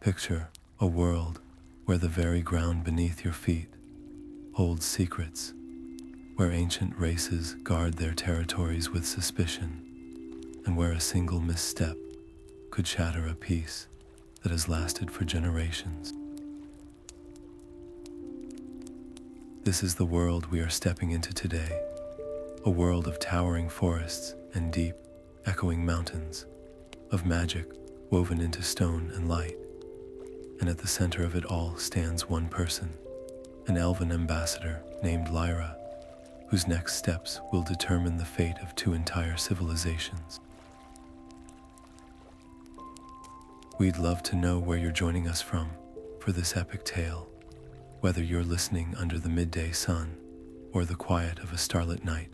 Picture a world where the very ground beneath your feet holds secrets, where ancient races guard their territories with suspicion, and where a single misstep could shatter a peace that has lasted for generations. This is the world we are stepping into today, a world of towering forests and deep, echoing mountains, of magic woven into stone and light. And at the center of it all stands one person, an elven ambassador named Lyra, whose next steps will determine the fate of two entire civilizations. We'd love to know where you're joining us from for this epic tale, whether you're listening under the midday sun or the quiet of a starlit night.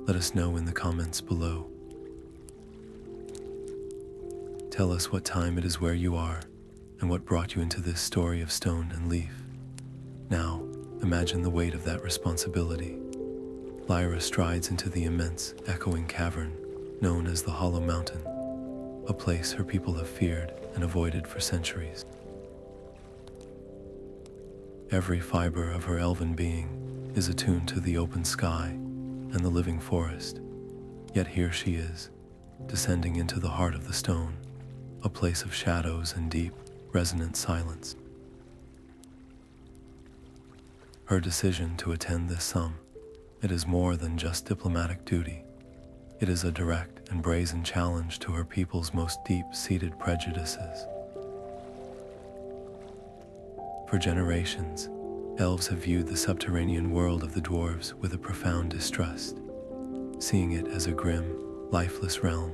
Let us know in the comments below. Tell us what time it is where you are and what brought you into this story of stone and leaf. Now, imagine the weight of that responsibility. Lyra strides into the immense, echoing cavern known as the Hollow Mountain, a place her people have feared and avoided for centuries. Every fiber of her elven being is attuned to the open sky and the living forest, yet here she is, descending into the heart of the stone, a place of shadows and deep, resonant silence. Her decision to attend this summit, it is more than just diplomatic duty. It is a direct and brazen challenge to her people's most deep-seated prejudices. For generations, elves have viewed the subterranean world of the dwarves with a profound distrust, seeing it as a grim, lifeless realm,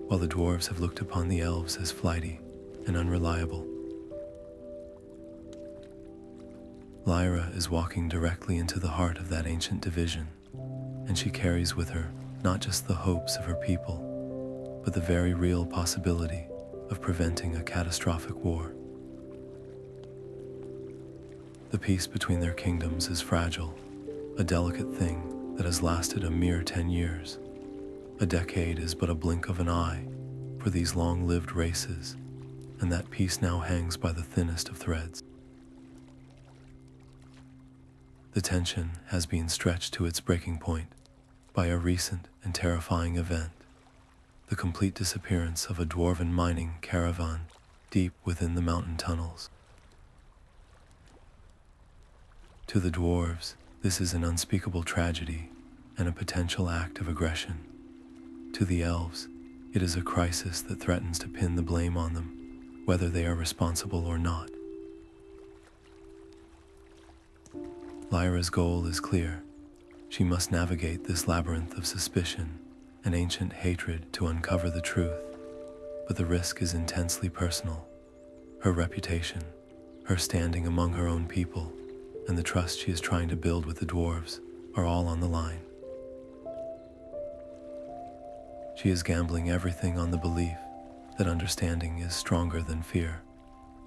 while the dwarves have looked upon the elves as flighty and unreliable. Lyra is walking directly into the heart of that ancient division, and she carries with her not just the hopes of her people, but the very real possibility of preventing a catastrophic war. The peace between their kingdoms is fragile, a delicate thing that has lasted a mere 10 years. A decade is but a blink of an eye for these long-lived races, and that peace now hangs by the thinnest of threads. The tension has been stretched to its breaking point by a recent and terrifying event, the complete disappearance of a dwarven mining caravan deep within the mountain tunnels. To the dwarves, this is an unspeakable tragedy and a potential act of aggression. To the elves, it is a crisis that threatens to pin the blame on them, whether they are responsible or not. Lyra's goal is clear. She must navigate this labyrinth of suspicion and ancient hatred to uncover the truth, but the risk is intensely personal. Her reputation, her standing among her own people, and the trust she is trying to build with the dwarves are all on the line. She is gambling everything on the belief that understanding is stronger than fear,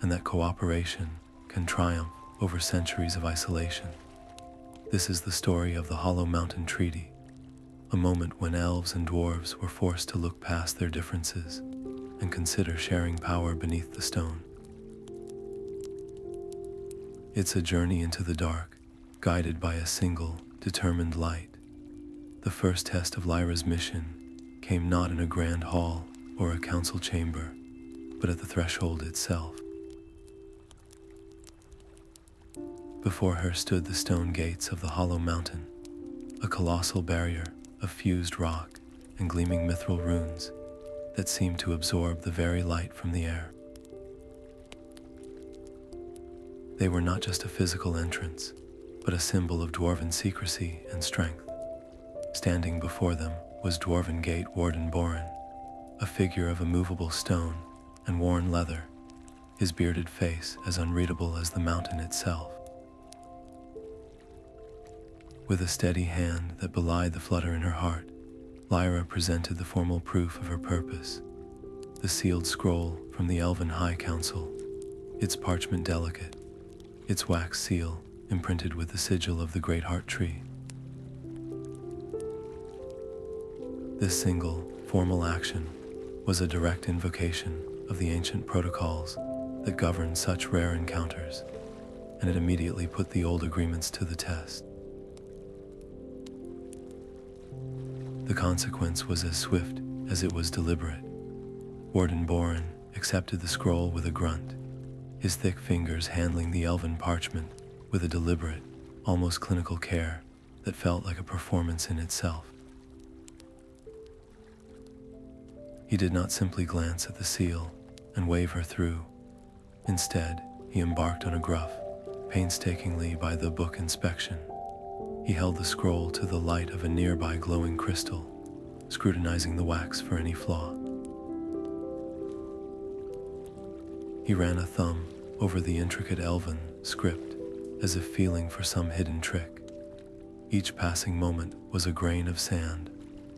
and that cooperation can triumph over centuries of isolation. This is the story of the Hollow Mountain Treaty, a moment when elves and dwarves were forced to look past their differences and consider sharing power beneath the stone. It's a journey into the dark, guided by a single, determined light. The first test of Lyra's mission came not in a grand hall or a council chamber, but at the threshold itself. Before her stood the stone gates of the Hollow Mountain, a colossal barrier of fused rock and gleaming mithril runes that seemed to absorb the very light from the air. They were not just a physical entrance, but a symbol of dwarven secrecy and strength. Standing before them was Dwarven Gate Warden Borin, a figure of immovable stone and worn leather, his bearded face as unreadable as the mountain itself. With a steady hand that belied the flutter in her heart, Lyra presented the formal proof of her purpose, the sealed scroll from the Elven High Council, its parchment delicate, its wax seal imprinted with the sigil of the Great Heart Tree. This single, formal action was a direct invocation of the ancient protocols that governed such rare encounters, and it immediately put the old agreements to the test. The consequence was as swift as it was deliberate. Warden Boren accepted the scroll with a grunt, his thick fingers handling the elven parchment with a deliberate, almost clinical care that felt like a performance in itself. He did not simply glance at the seal and wave her through. Instead, he embarked on a gruff, painstakingly by the book inspection. He held the scroll to the light of a nearby glowing crystal, scrutinizing the wax for any flaw. He ran a thumb over the intricate elven script, as if feeling for some hidden trick. Each passing moment was a grain of sand,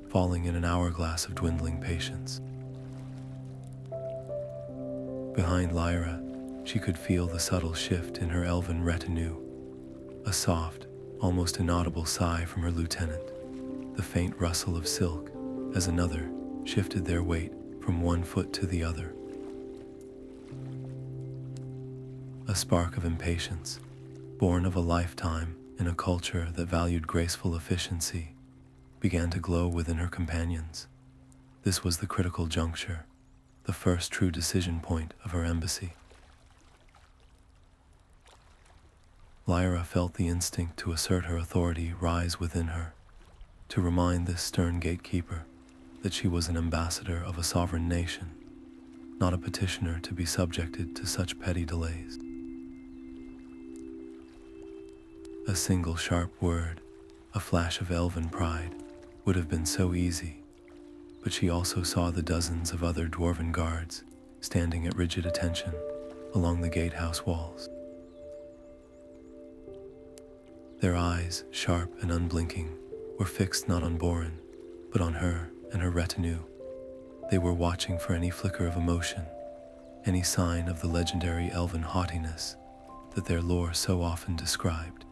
falling in an hourglass of dwindling patience. Behind Lyra, she could feel the subtle shift in her elven retinue, a soft, almost inaudible sigh from her lieutenant, the faint rustle of silk as another shifted their weight from one foot to the other. A spark of impatience, born of a lifetime in a culture that valued graceful efficiency, began to glow within her companions. This was the critical juncture, the first true decision point of her embassy. Lyra felt the instinct to assert her authority rise within her, to remind this stern gatekeeper that she was an ambassador of a sovereign nation, not a petitioner to be subjected to such petty delays. A single sharp word, a flash of elven pride, would have been so easy, but she also saw the dozens of other dwarven guards standing at rigid attention along the gatehouse walls. Their eyes, sharp and unblinking, were fixed not on Boren, but on her and her retinue. They were watching for any flicker of emotion, any sign of the legendary elven haughtiness that their lore so often described.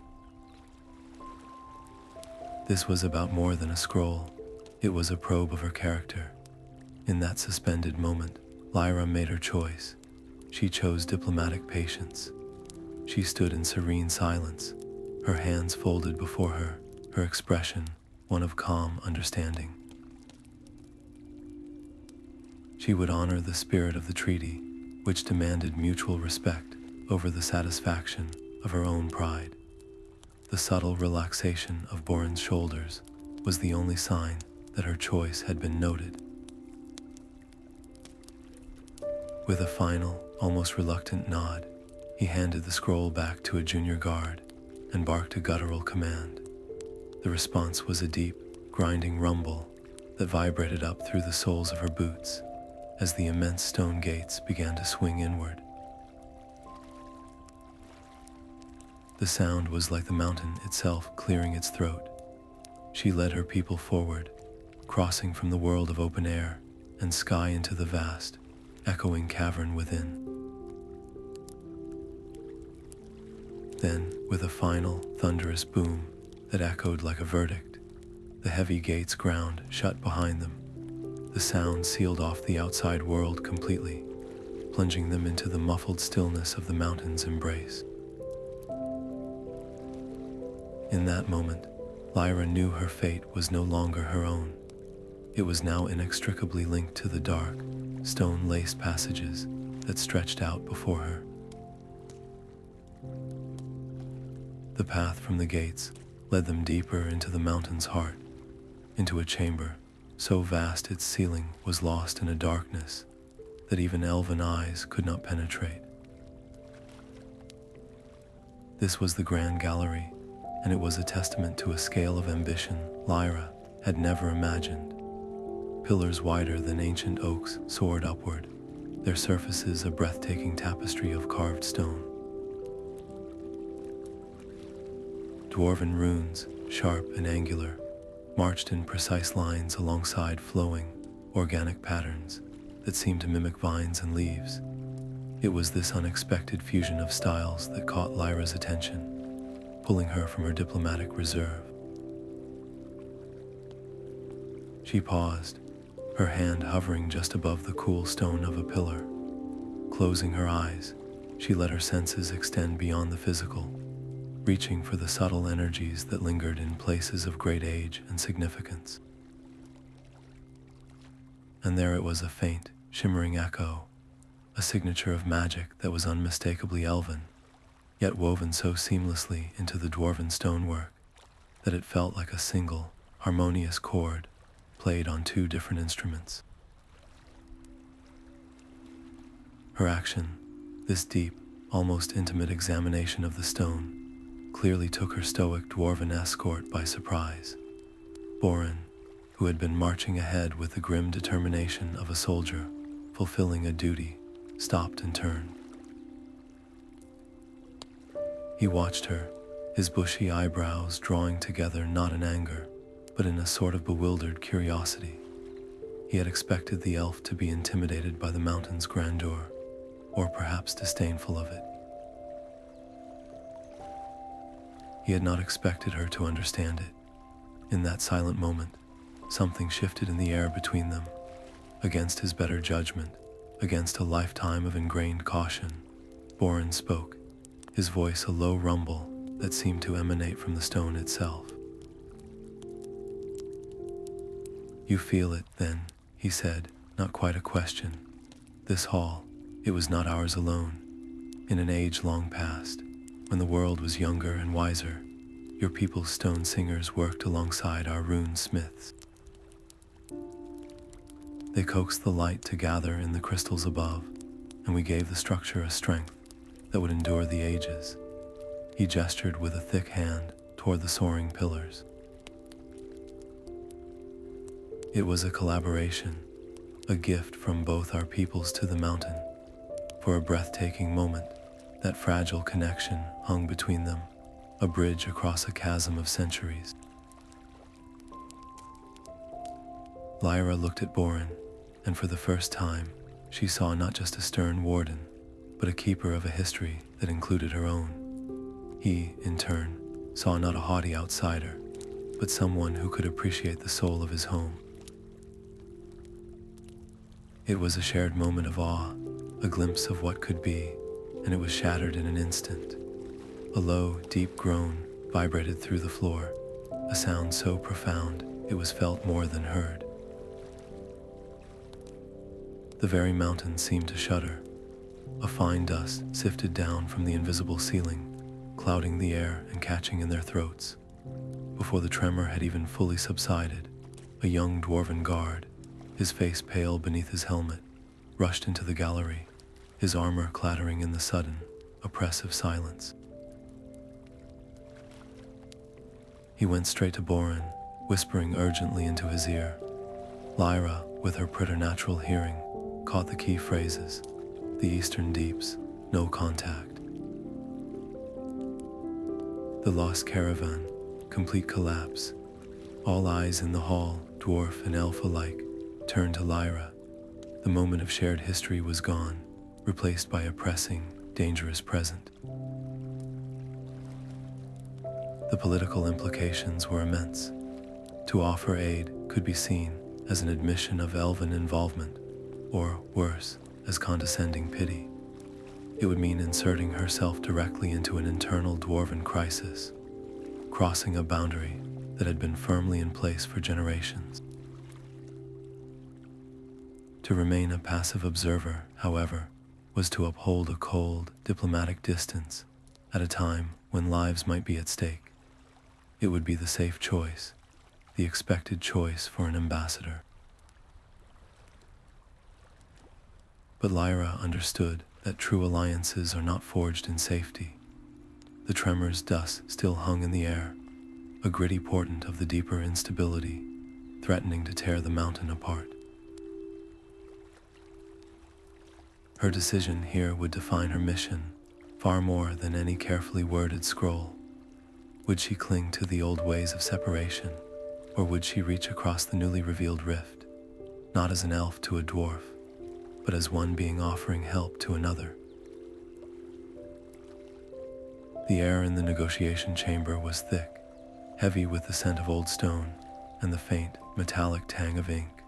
This was about more than a scroll. It was a probe of her character. In that suspended moment, Lyra made her choice. She chose diplomatic patience. She stood in serene silence, her hands folded before her, her expression one of calm understanding. She would honor the spirit of the treaty, which demanded mutual respect over the satisfaction of her own pride. The subtle relaxation of Boren's shoulders was the only sign that her choice had been noted. With a final, almost reluctant nod, he handed the scroll back to a junior guard and barked a guttural command. The response was a deep, grinding rumble that vibrated up through the soles of her boots as the immense stone gates began to swing inward. The sound was like the mountain itself clearing its throat. She led her people forward, crossing from the world of open air and sky into the vast, echoing cavern within. Then, with a final, thunderous boom that echoed like a verdict, the heavy gates ground shut behind them. The sound sealed off the outside world completely, plunging them into the muffled stillness of the mountain's embrace. In that moment, Lyra knew her fate was no longer her own. It was now inextricably linked to the dark, stone-laced passages that stretched out before her. The path from the gates led them deeper into the mountain's heart, into a chamber so vast its ceiling was lost in a darkness that even elven eyes could not penetrate. This was the Grand Gallery, and it was a testament to a scale of ambition Lyra had never imagined. Pillars wider than ancient oaks soared upward, their surfaces a breathtaking tapestry of carved stone. Dwarven runes, sharp and angular, marched in precise lines alongside flowing, organic patterns that seemed to mimic vines and leaves. It was this unexpected fusion of styles that caught Lyra's attention, pulling her from her diplomatic reserve. She paused, her hand hovering just above the cool stone of a pillar. Closing her eyes, She let her senses extend beyond the physical, reaching for the subtle energies that lingered in places of great age and significance. And there it was, a faint, shimmering echo, a signature of magic that was unmistakably elven, yet woven so seamlessly into the dwarven stonework that it felt like a single, harmonious chord played on two different instruments. Her action, this deep, almost intimate examination of the stone, clearly took her stoic dwarven escort by surprise. Boren, who had been marching ahead with the grim determination of a soldier fulfilling a duty, stopped and turned. He watched her, his bushy eyebrows drawing together not in anger, but in a sort of bewildered curiosity. He had expected the elf to be intimidated by the mountain's grandeur, or perhaps disdainful of it. He had not expected her to understand it. In that silent moment, something shifted in the air between them. Against his better judgment, against a lifetime of ingrained caution, Boren spoke, his voice a low rumble that seemed to emanate from the stone itself. "You feel it, then," he said, not quite a question. "This hall, it was not ours alone. In an age long past, when the world was younger and wiser, your people's stone singers worked alongside our rune smiths. They coaxed the light to gather in the crystals above, and we gave the structure a strength that would endure the ages." He gestured with a thick hand toward the soaring pillars. "It was a collaboration, a gift from both our peoples to the mountain. For a breathtaking moment, that fragile connection hung between them, a bridge across a chasm of centuries." Lyra looked at Boren, and for the first time, she saw not just a stern warden, but a keeper of a history that included her own. He, in turn, saw not a haughty outsider, but someone who could appreciate the soul of his home. It was a shared moment of awe, a glimpse of what could be, and it was shattered in an instant. A low, deep groan vibrated through the floor, a sound so profound it was felt more than heard. The very mountain seemed to shudder. A fine dust sifted down from the invisible ceiling, clouding the air and catching in their throats. Before the tremor had even fully subsided, a young dwarven guard, his face pale beneath his helmet, rushed into the gallery, his armor clattering in the sudden, oppressive silence. He went straight to Boren, whispering urgently into his ear. Lyra, with her preternatural hearing, caught the key phrases: the eastern deeps, no contact. The lost caravan, complete collapse. All eyes in the hall, dwarf and elf alike, turned to Lyra. The moment of shared history was gone, replaced by a pressing, dangerous present. The political implications were immense. To offer aid could be seen as an admission of elven involvement, or worse, as condescending pity. It would mean inserting herself directly into an internal dwarven crisis, crossing a boundary that had been firmly in place for generations. To remain a passive observer, however, was to uphold a cold, diplomatic distance at a time when lives might be at stake. It would be the safe choice, the expected choice for an ambassador. But Lyra understood that true alliances are not forged in safety. The tremors' dust still hung in the air, a gritty portent of the deeper instability, threatening to tear the mountain apart. Her decision here would define her mission, far more than any carefully worded scroll. Would she cling to the old ways of separation, or would she reach across the newly revealed rift, not as an elf to a dwarf, but as one being offering help to another? The air in the negotiation chamber was thick, heavy with the scent of old stone and the faint, metallic tang of ink.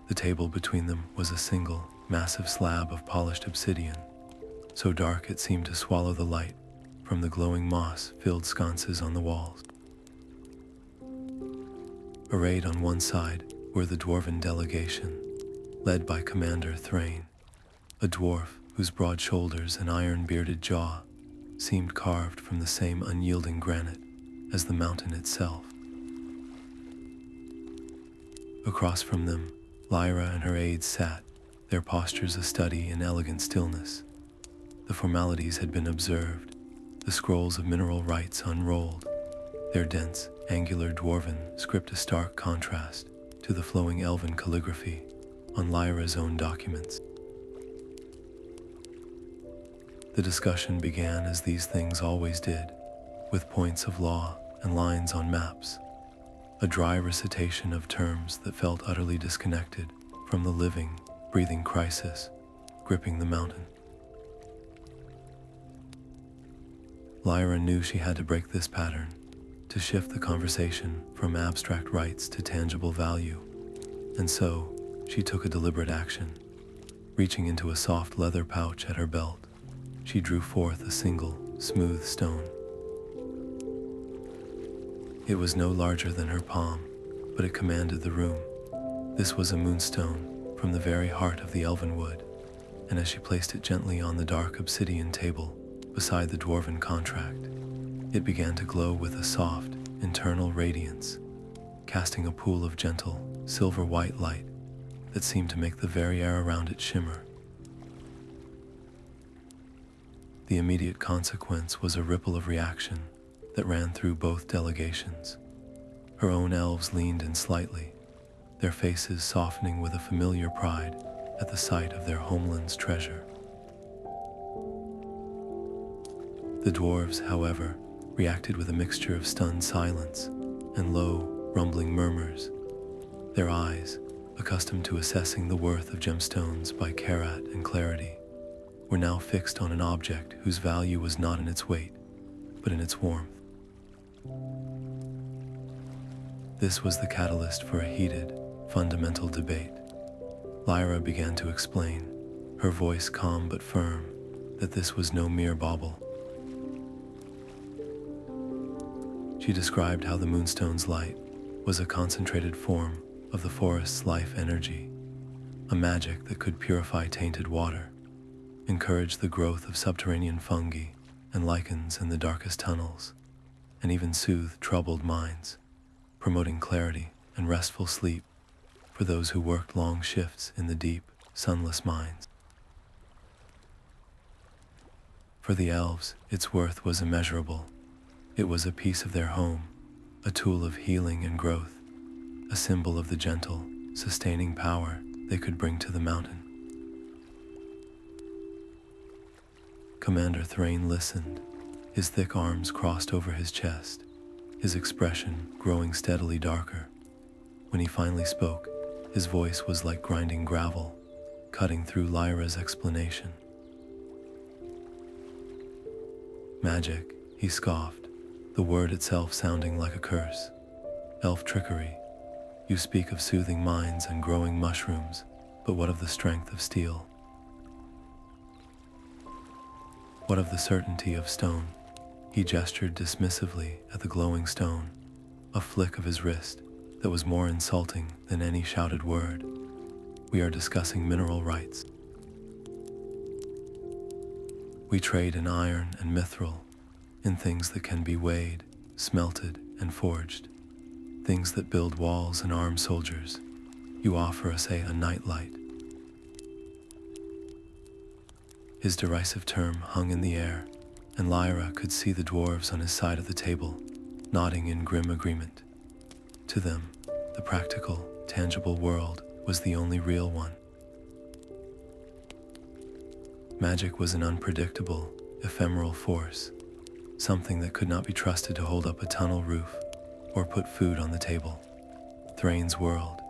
The table between them was a single, massive slab of polished obsidian, so dark it seemed to swallow the light from the glowing moss-filled sconces on the walls. Arrayed on one side were the dwarven delegation, led by Commander Thrain, a dwarf whose broad shoulders and iron-bearded jaw seemed carved from the same unyielding granite as the mountain itself. Across from them, Lyra and her aides sat, their postures a study in elegant stillness. The formalities had been observed, the scrolls of mineral rites unrolled, their dense, angular dwarven script a stark contrast to the flowing elven calligraphy on Lyra's own documents. The discussion began as these things always did, with points of law and lines on maps, a dry recitation of terms that felt utterly disconnected from the living, breathing crisis gripping the mountain. Lyra knew she had to break this pattern, to shift the conversation from abstract rights to tangible value, and so she took a deliberate action. Reaching into a soft leather pouch at her belt, she drew forth a single, smooth stone. It was no larger than her palm, but it commanded the room. This was a moonstone from the very heart of the elven wood, and as she placed it gently on the dark obsidian table beside the dwarven contract, it began to glow with a soft, internal radiance, casting a pool of gentle, silver-white light that seemed to make the very air around it shimmer. The immediate consequence was a ripple of reaction that ran through both delegations. Her own elves leaned in slightly, their faces softening with a familiar pride at the sight of their homeland's treasure. The dwarves, however, reacted with a mixture of stunned silence and low, rumbling murmurs. Their eyes, accustomed to assessing the worth of gemstones by carat and clarity, were now fixed on an object whose value was not in its weight, but in its warmth. This was the catalyst for a heated, fundamental debate. Lyra began to explain, her voice calm but firm, that this was no mere bauble. She described how the Moonstone's light was a concentrated form of the forest's life energy, a magic that could purify tainted water, encourage the growth of subterranean fungi and lichens in the darkest tunnels, and even soothe troubled minds, promoting clarity and restful sleep for those who worked long shifts in the deep, sunless mines. For the elves, its worth was immeasurable. It was a piece of their home, a tool of healing and growth, a symbol of the gentle, sustaining power they could bring to the mountain. Commander Thrain listened, his thick arms crossed over his chest, his expression growing steadily darker. When he finally spoke, his voice was like grinding gravel, cutting through Lyra's explanation. Magic, he scoffed, the word itself sounding like a curse. Elf trickery. You speak of soothing minds and growing mushrooms, but what of the strength of steel? What of the certainty of stone? He gestured dismissively at the glowing stone, a flick of his wrist that was more insulting than any shouted word. We are discussing mineral rights. We trade in iron and mithril, in things that can be weighed, smelted, and forged, things that build walls and arm soldiers. You offer us a nightlight. His derisive term hung in the air, and Lyra could see the dwarves on his side of the table, nodding in grim agreement. To them, the practical, tangible world was the only real one. Magic was an unpredictable, ephemeral force, something that could not be trusted to hold up a tunnel roof or put food on the table. Thrain's world,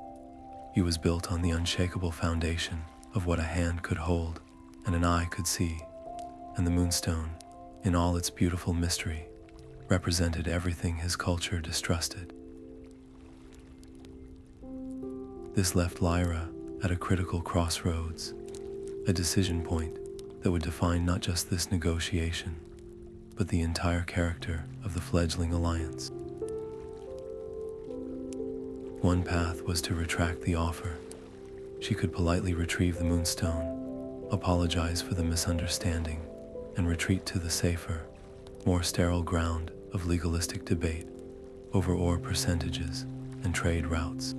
he was built on the unshakable foundation of what a hand could hold and an eye could see, and the Moonstone, in all its beautiful mystery, represented everything his culture distrusted. This left Lyra at a critical crossroads, a decision point that would define not just this negotiation, but the entire character of the fledgling alliance. One path was to retract the offer. She could politely retrieve the Moonstone, apologize for the misunderstanding, and retreat to the safer, more sterile ground of legalistic debate over ore percentages and trade routes.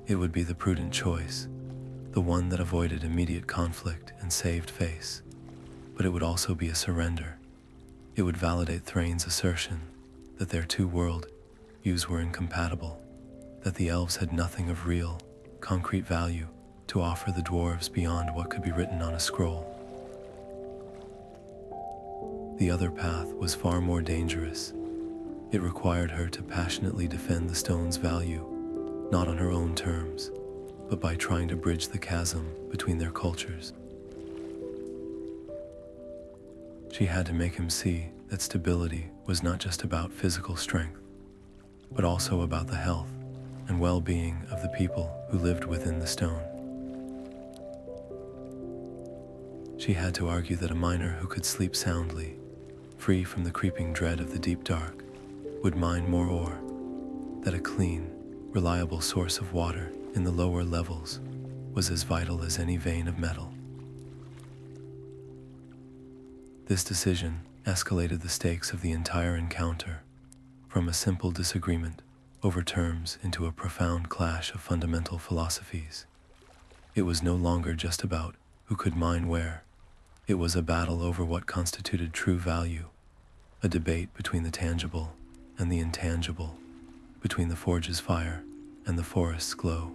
It would be the prudent choice, the one that avoided immediate conflict and saved face, but it would also be a surrender. It would validate Thrain's assertion that their two world-views were incompatible, that the elves had nothing of real, concrete value to offer the dwarves beyond what could be written on a scroll. The other path was far more dangerous. It required her to passionately defend the stone's value, not on her own terms, but by trying to bridge the chasm between their cultures. She had to make him see that stability was not just about physical strength, but also about the health and well-being of the people who lived within the stone. She had to argue that a miner who could sleep soundly, free from the creeping dread of the deep dark, would mine more ore, that a clean, reliable source of water in the lower levels was as vital as any vein of metal. This decision escalated the stakes of the entire encounter, from a simple disagreement over terms into a profound clash of fundamental philosophies. It was no longer just about who could mine where. It was a battle over what constituted true value, a debate between the tangible and the intangible, between the forge's fire and the forest's glow.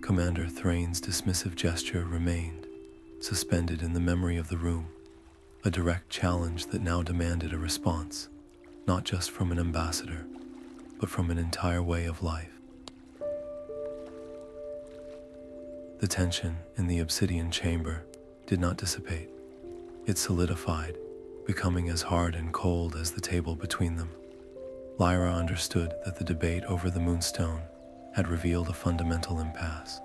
Commander Thrain's dismissive gesture remained, suspended in the memory of the room, a direct challenge that now demanded a response, not just from an ambassador, but from an entire way of life. The tension in the Obsidian chamber did not dissipate. It solidified, becoming as hard and cold as the table between them. Lyra understood that the debate over the Moonstone had revealed a fundamental impasse.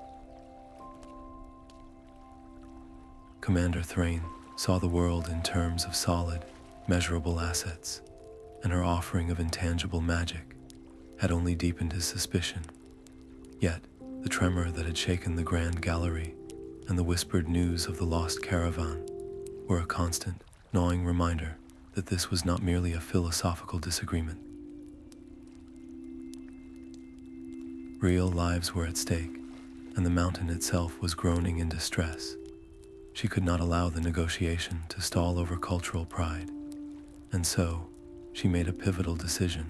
Commander Thrain saw the world in terms of solid, measurable assets, and her offering of intangible magic had only deepened his suspicion. Yet, the tremor that had shaken the Grand Gallery and the whispered news of the lost Caravan were a constant, gnawing reminder that this was not merely a philosophical disagreement. Real lives were at stake, and the mountain itself was groaning in distress. She could not allow the negotiation to stall over cultural pride, and so she made a pivotal decision,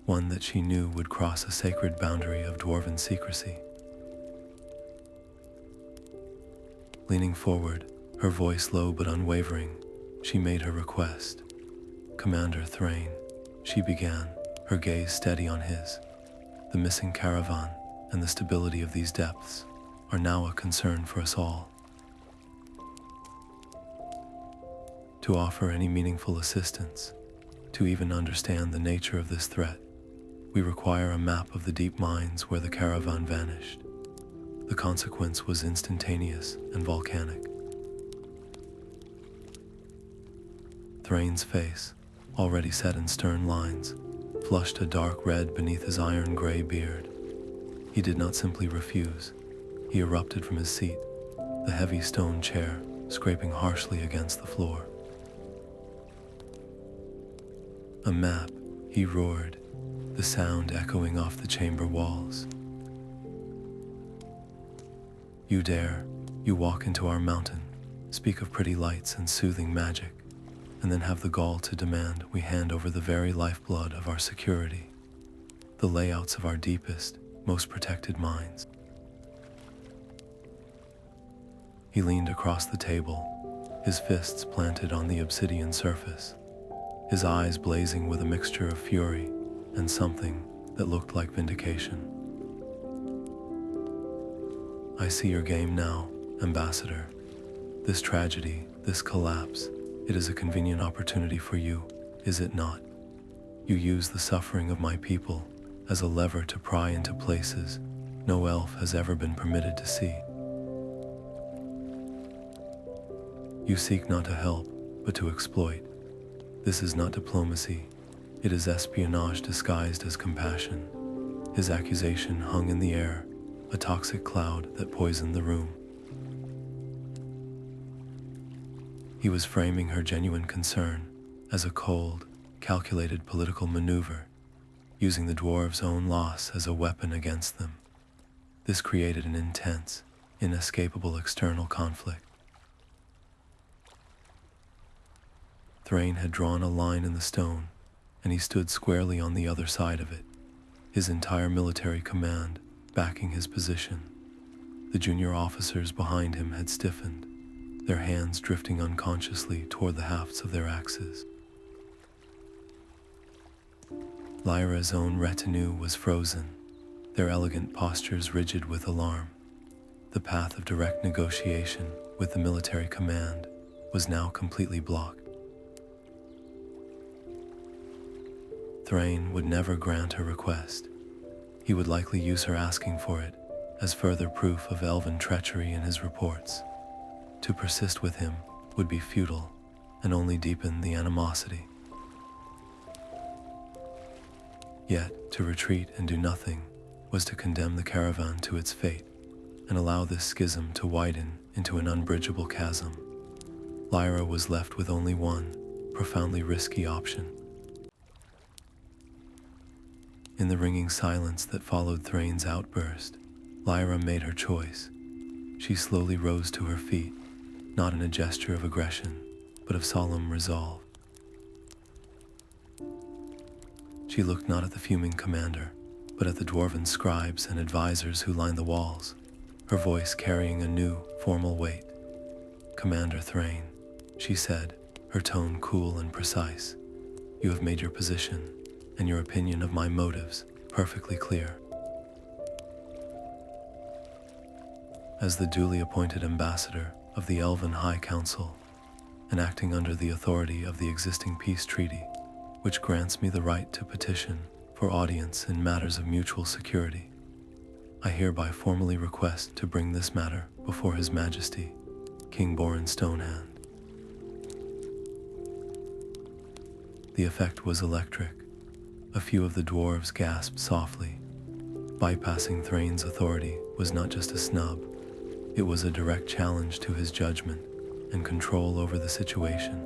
one that she knew would cross a sacred boundary of dwarven secrecy. Leaning forward, her voice low but unwavering, she made her request. "Commander Thrain," she began, her gaze steady on his. "The missing Caravan and the stability of these depths are now a concern for us all. To offer any meaningful assistance, to even understand the nature of this threat, we require a map of the deep mines where the Caravan vanished." The consequence was instantaneous and volcanic. Thrain's face, already set in stern lines, flushed a dark red beneath his iron-gray beard. He did not simply refuse. He erupted from his seat, the heavy stone chair scraping harshly against the floor. "A map," he roared, the sound echoing off the chamber walls. "You dare, you walk into our mountain, speak of pretty lights and soothing magic, and then have the gall to demand we hand over the very lifeblood of our security, the layouts of our deepest, most protected mines." He leaned across the table, his fists planted on the obsidian surface, his eyes blazing with a mixture of fury and something that looked like vindication. "I see your game now, Ambassador. This tragedy, this collapse, it is a convenient opportunity for you, is it not? You use the suffering of my people as a lever to pry into places no elf has ever been permitted to see. You seek not to help, but to exploit. This is not diplomacy, it is espionage disguised as compassion. His accusation hung in the air, a toxic cloud that poisoned the room. He was framing her genuine concern as a cold, calculated political maneuver, using the dwarves' own loss as a weapon against them. This created an intense, inescapable external conflict. Thrain had drawn a line in the stone, and he stood squarely on the other side of it, his entire military command backing his position. The junior officers behind him had stiffened, their hands drifting unconsciously toward the hafts of their axes. Lyra's own retinue was frozen, their elegant postures rigid with alarm. The path of direct negotiation with the military command was now completely blocked. Thrain would never grant her request. He would likely use her asking for it as further proof of elven treachery in his reports. To persist with him would be futile and only deepen the animosity. Yet, to retreat and do nothing was to condemn the caravan to its fate and allow this schism to widen into an unbridgeable chasm. Lyra was left with only one profoundly risky option. In the ringing silence that followed Thrain's outburst, Lyra made her choice. She slowly rose to her feet, not in a gesture of aggression, but of solemn resolve. She looked not at the fuming commander, but at the dwarven scribes and advisors who lined the walls, her voice carrying a new, formal weight. "Commander Thrain," she said, her tone cool and precise, "you have made your position and your opinion of my motives perfectly clear. As the duly appointed ambassador of the Elven High Council, and acting under the authority of the existing peace treaty, which grants me the right to petition for audience in matters of mutual security, I hereby formally request to bring this matter before His Majesty, King Borin Stonehand." The effect was electric. A few of the dwarves gasped softly. Bypassing Thrain's authority was not just a snub, it was a direct challenge to his judgment and control over the situation.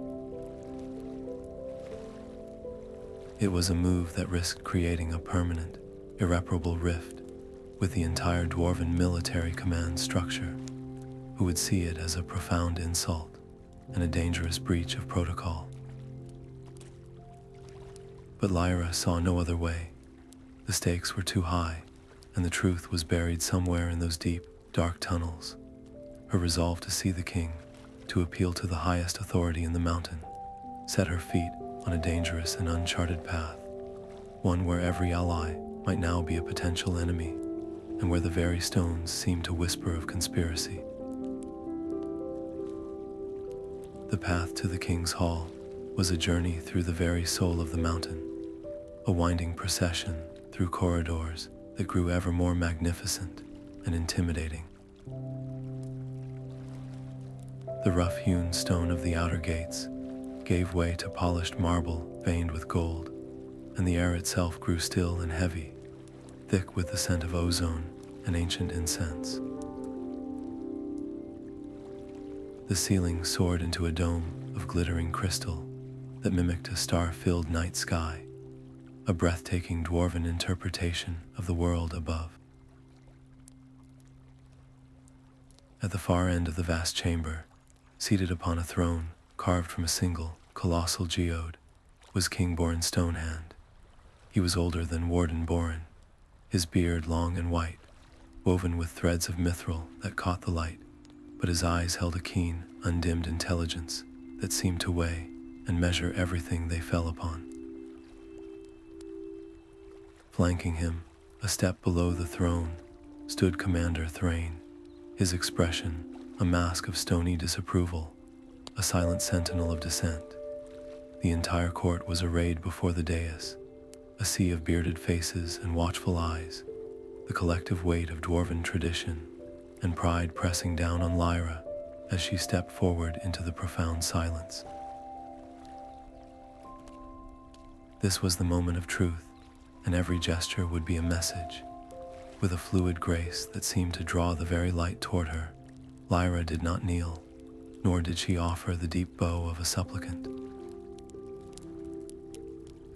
It was a move that risked creating a permanent, irreparable rift with the entire dwarven military command structure, who would see it as a profound insult and a dangerous breach of protocol. But Lyra saw no other way. The stakes were too high, and the truth was buried somewhere in those deep, dark tunnels. Her resolve to see the king, to appeal to the highest authority in the mountain, set her feet on a dangerous and uncharted path, one where every ally might now be a potential enemy, and where the very stones seemed to whisper of conspiracy. The path to the king's hall was a journey through the very soul of the mountain, a winding procession through corridors that grew ever more magnificent and intimidating. The rough-hewn stone of the outer gates gave way to polished marble veined with gold, and the air itself grew still and heavy, thick with the scent of ozone and ancient incense. The ceiling soared into a dome of glittering crystal that mimicked a star-filled night sky, a breathtaking dwarven interpretation of the world above. At the far end of the vast chamber, seated upon a throne carved from a single, colossal geode, was King Borin Stonehand. He was older than Warden Borin, his beard long and white, woven with threads of mithril that caught the light, but his eyes held a keen, undimmed intelligence that seemed to weigh and measure everything they fell upon. Flanking him, a step below the throne, stood Commander Thrain, his expression a mask of stony disapproval, a silent sentinel of dissent. The entire court was arrayed before the dais, a sea of bearded faces and watchful eyes, the collective weight of dwarven tradition and pride pressing down on Lyra as she stepped forward into the profound silence. This was the moment of truth, and every gesture would be a message. With a fluid grace that seemed to draw the very light toward her, Lyra did not kneel, nor did she offer the deep bow of a supplicant.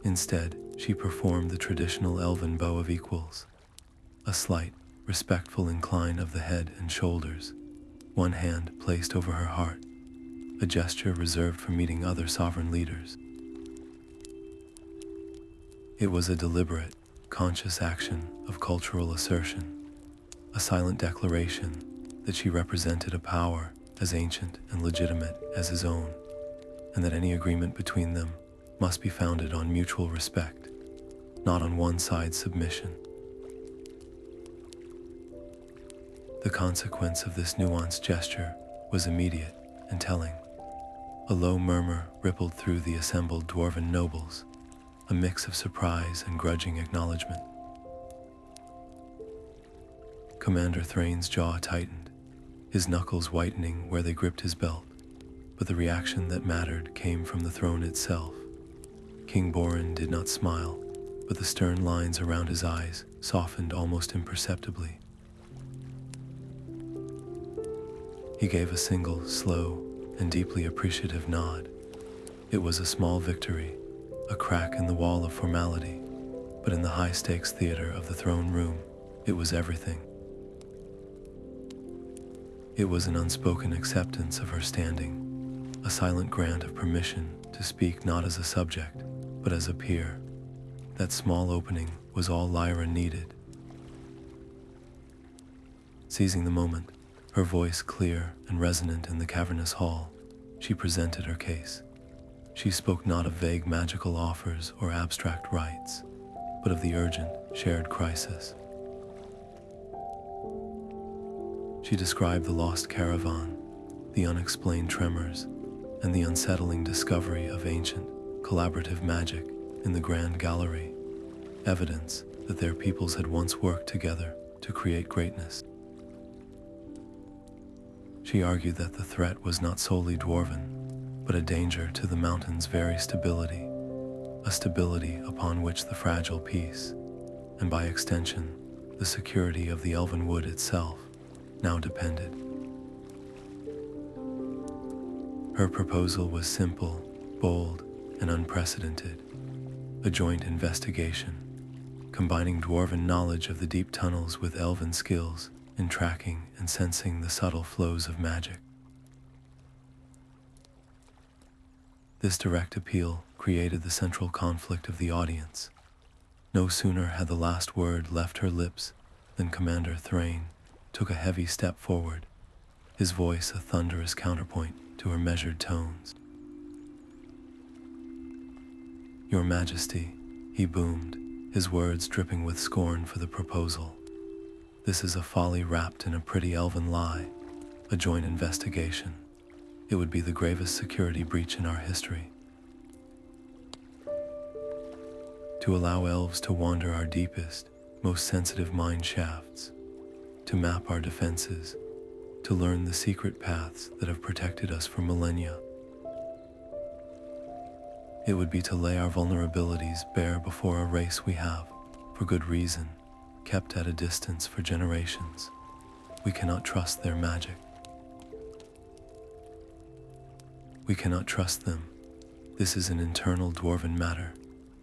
Instead, she performed the traditional elven bow of equals, a slight, respectful incline of the head and shoulders, one hand placed over her heart, a gesture reserved for meeting other sovereign leaders. It was a deliberate, conscious action of cultural assertion, a silent declaration that she represented a power as ancient and legitimate as his own, and that any agreement between them must be founded on mutual respect, not on one side's submission. The consequence of this nuanced gesture was immediate and telling. A low murmur rippled through the assembled dwarven nobles, a mix of surprise and grudging acknowledgement. Commander Thrain's jaw tightened, his knuckles whitening where they gripped his belt, but the reaction that mattered came from the throne itself. King Borin did not smile, but the stern lines around his eyes softened almost imperceptibly. He gave a single, slow, and deeply appreciative nod. It was a small victory, a crack in the wall of formality, but in the high-stakes theater of the throne room, it was everything. It was an unspoken acceptance of her standing, a silent grant of permission to speak not as a subject, but as a peer. That small opening was all Lyra needed. Seizing the moment, her voice clear and resonant in the cavernous hall, she presented her case. She spoke not of vague magical offers or abstract rites, but of the urgent, shared crisis. She described the lost caravan, the unexplained tremors, and the unsettling discovery of ancient, collaborative magic in the Grand Gallery, evidence that their peoples had once worked together to create greatness. She argued that the threat was not solely dwarven, but a danger to the mountain's very stability, a stability upon which the fragile peace, and by extension, the security of the elven wood itself, now depended. Her proposal was simple, bold, and unprecedented, a joint investigation, combining dwarven knowledge of the deep tunnels with elven skills in tracking and sensing the subtle flows of magic. This direct appeal created the central conflict of the audience. No sooner had the last word left her lips than Commander Thrain took a heavy step forward, his voice a thunderous counterpoint to her measured tones. "Your Majesty," he boomed, his words dripping with scorn for the proposal. "This is a folly wrapped in a pretty elven lie, a joint investigation. It would be the gravest security breach in our history. To allow elves to wander our deepest, most sensitive mine shafts, to map our defenses, to learn the secret paths that have protected us for millennia. It would be to lay our vulnerabilities bare before a race we have, for good reason, kept at a distance for generations. We cannot trust their magic. We cannot trust them. This is an internal dwarven matter,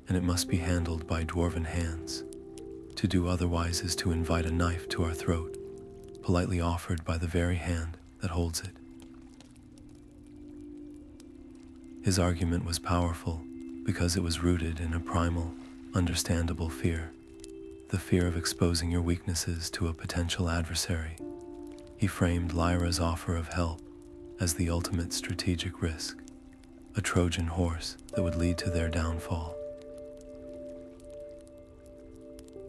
and it must be handled by dwarven hands. To do otherwise is to invite a knife to our throat, politely offered by the very hand that holds it." His argument was powerful because it was rooted in a primal, understandable fear, the fear of exposing your weaknesses to a potential adversary. He framed Lyra's offer of help as the ultimate strategic risk, a Trojan horse that would lead to their downfall.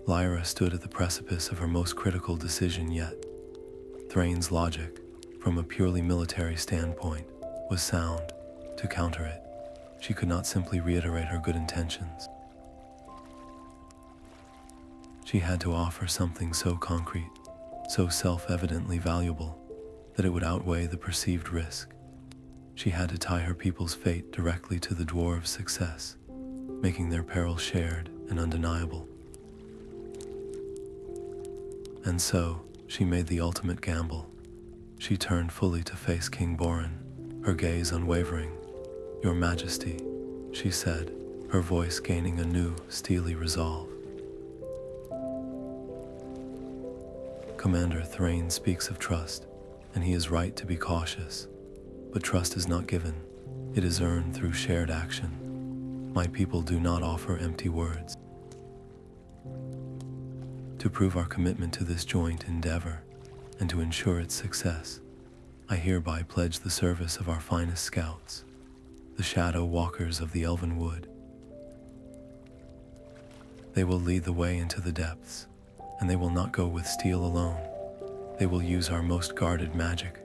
Lyra stood at the precipice of her most critical decision yet. Thrain's logic, from a purely military standpoint, was sound. To counter it, she could not simply reiterate her good intentions. She had to offer something so concrete, so self-evidently valuable, that it would outweigh the perceived risk. She had to tie her people's fate directly to the dwarves' success, making their peril shared and undeniable. And so, she made the ultimate gamble. She turned fully to face King Borin, her gaze unwavering. "Your Majesty," she said, her voice gaining a new, steely resolve. "Commander Thrain speaks of trust, and he is right to be cautious. But trust is not given, it is earned through shared action. My people do not offer empty words. To prove our commitment to this joint endeavor, and to ensure its success, I hereby pledge the service of our finest scouts, the Shadow Walkers of the Elven Wood. They will lead the way into the depths, and they will not go with steel alone. They will use our most guarded magic,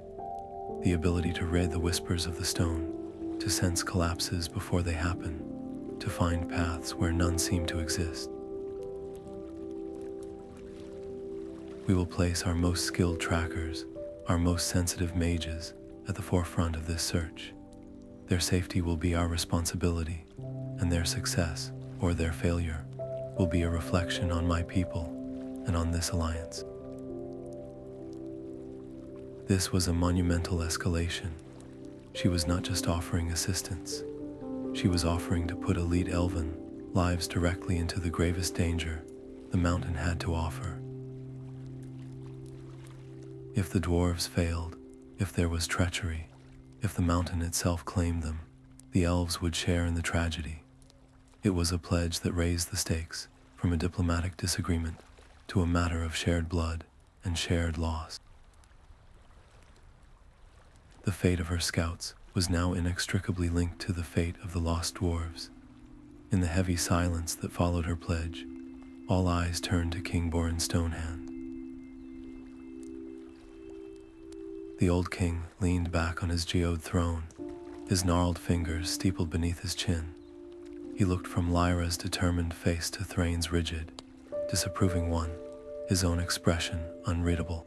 the ability to read the whispers of the stone, to sense collapses before they happen, to find paths where none seem to exist. We will place our most skilled trackers, our most sensitive mages, at the forefront of this search. Their safety will be our responsibility, and their success, or their failure, will be a reflection on my people and on this alliance." This was a monumental escalation. She was not just offering assistance. She was offering to put elite elven lives directly into the gravest danger the mountain had to offer. If the dwarves failed, if there was treachery, if the mountain itself claimed them, the elves would share in the tragedy. It was a pledge that raised the stakes from a diplomatic disagreement to a matter of shared blood and shared loss. The fate of her scouts was now inextricably linked to the fate of the lost dwarves. In the heavy silence that followed her pledge, all eyes turned to King Borin Stonehand. The old king leaned back on his geode throne, his gnarled fingers steepled beneath his chin. He looked from Lyra's determined face to Thrain's rigid, disapproving one, his own expression unreadable.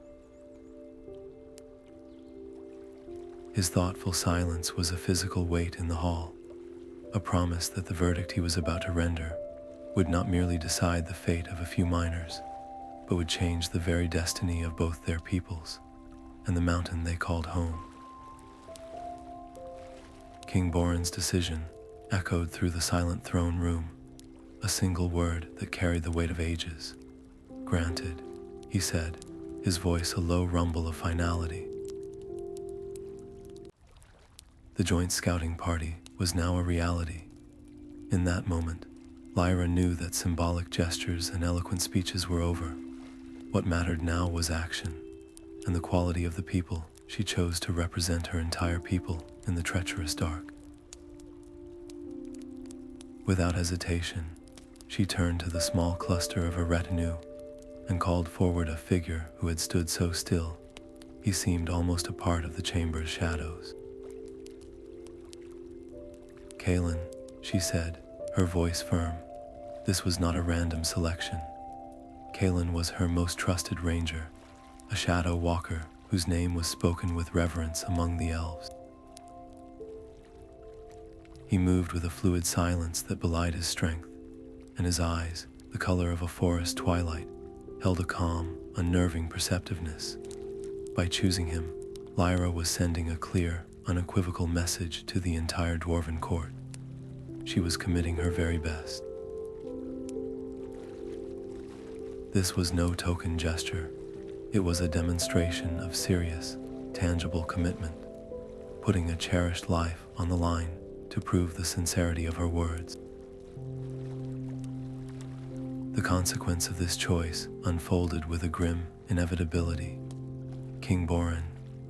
His thoughtful silence was a physical weight in the hall, a promise that the verdict he was about to render would not merely decide the fate of a few miners, but would change the very destiny of both their peoples and the mountain they called home. King Borin's decision echoed through the silent throne room, a single word that carried the weight of ages. "Granted," he said, his voice a low rumble of finality. The joint scouting party was now a reality. In that moment, Lyra knew that symbolic gestures and eloquent speeches were over. What mattered now was action, and the quality of the people she chose to represent her entire people in the treacherous dark. Without hesitation, she turned to the small cluster of her retinue and called forward a figure who had stood so still, he seemed almost a part of the chamber's shadows. "Kalin," she said, her voice firm. This was not a random selection. Kalin was her most trusted ranger, a shadow walker whose name was spoken with reverence among the elves. He moved with a fluid silence that belied his strength, and his eyes, the color of a forest twilight, held a calm, unnerving perceptiveness. By choosing him, Lyra was sending a clear, unequivocal message to the entire dwarven court. She was committing her very best. This was no token gesture. It was a demonstration of serious, tangible commitment, putting a cherished life on the line to prove the sincerity of her words. The consequence of this choice unfolded with a grim inevitability. King Borin,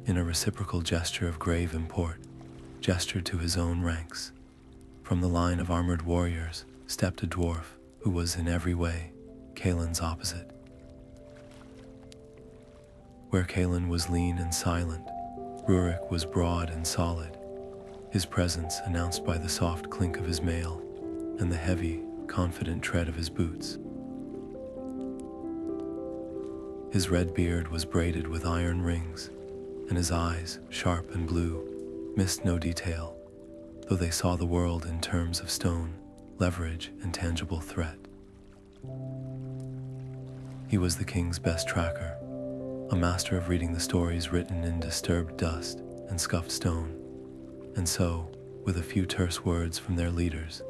in a reciprocal gesture of grave import, gestured to his own ranks. From the line of armored warriors stepped a dwarf who was in every way Kalin's opposite. Where Kalin was lean and silent, Rurik was broad and solid, his presence announced by the soft clink of his mail and the heavy, confident tread of his boots. His red beard was braided with iron rings, and his eyes, sharp and blue, missed no detail, though they saw the world in terms of stone, leverage, and tangible threat. He was the king's best tracker, a master of reading the stories written in disturbed dust and scuffed stone, and so, with a few terse words from their leaders,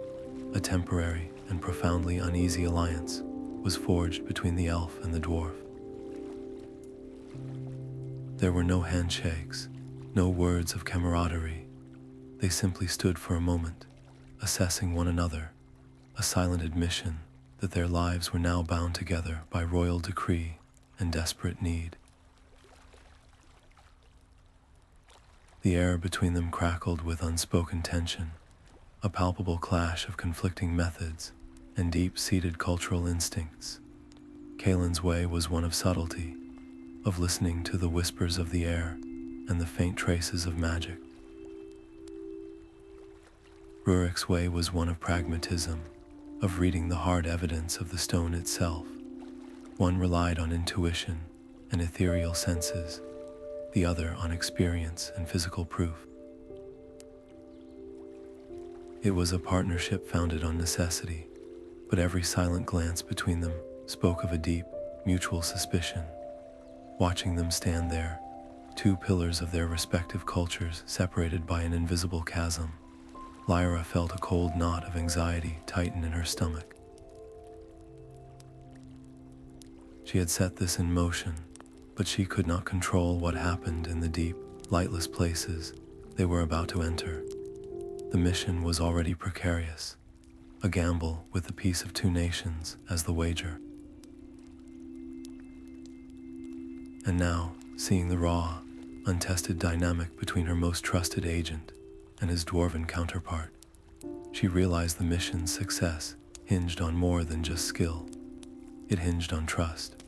a temporary and profoundly uneasy alliance was forged between the elf and the dwarf. There were no handshakes, no words of camaraderie. They simply stood for a moment, assessing one another, a silent admission that their lives were now bound together by royal decree and desperate need. The air between them crackled with unspoken tension, a palpable clash of conflicting methods and deep-seated cultural instincts. Kalin's way was one of subtlety, of listening to the whispers of the air and the faint traces of magic. Rurik's way was one of pragmatism, of reading the hard evidence of the stone itself. One relied on intuition and ethereal senses, the other on experience and physical proof. It was a partnership founded on necessity, but every silent glance between them spoke of a deep, mutual suspicion. Watching them stand there, two pillars of their respective cultures separated by an invisible chasm, Lyra felt a cold knot of anxiety tighten in her stomach. She had set this in motion, but she could not control what happened in the deep, lightless places they were about to enter. The mission was already precarious, a gamble with the peace of two nations as the wager. And now, seeing the raw, untested dynamic between her most trusted agent and his dwarven counterpart, she realized the mission's success hinged on more than just skill. It hinged on trust,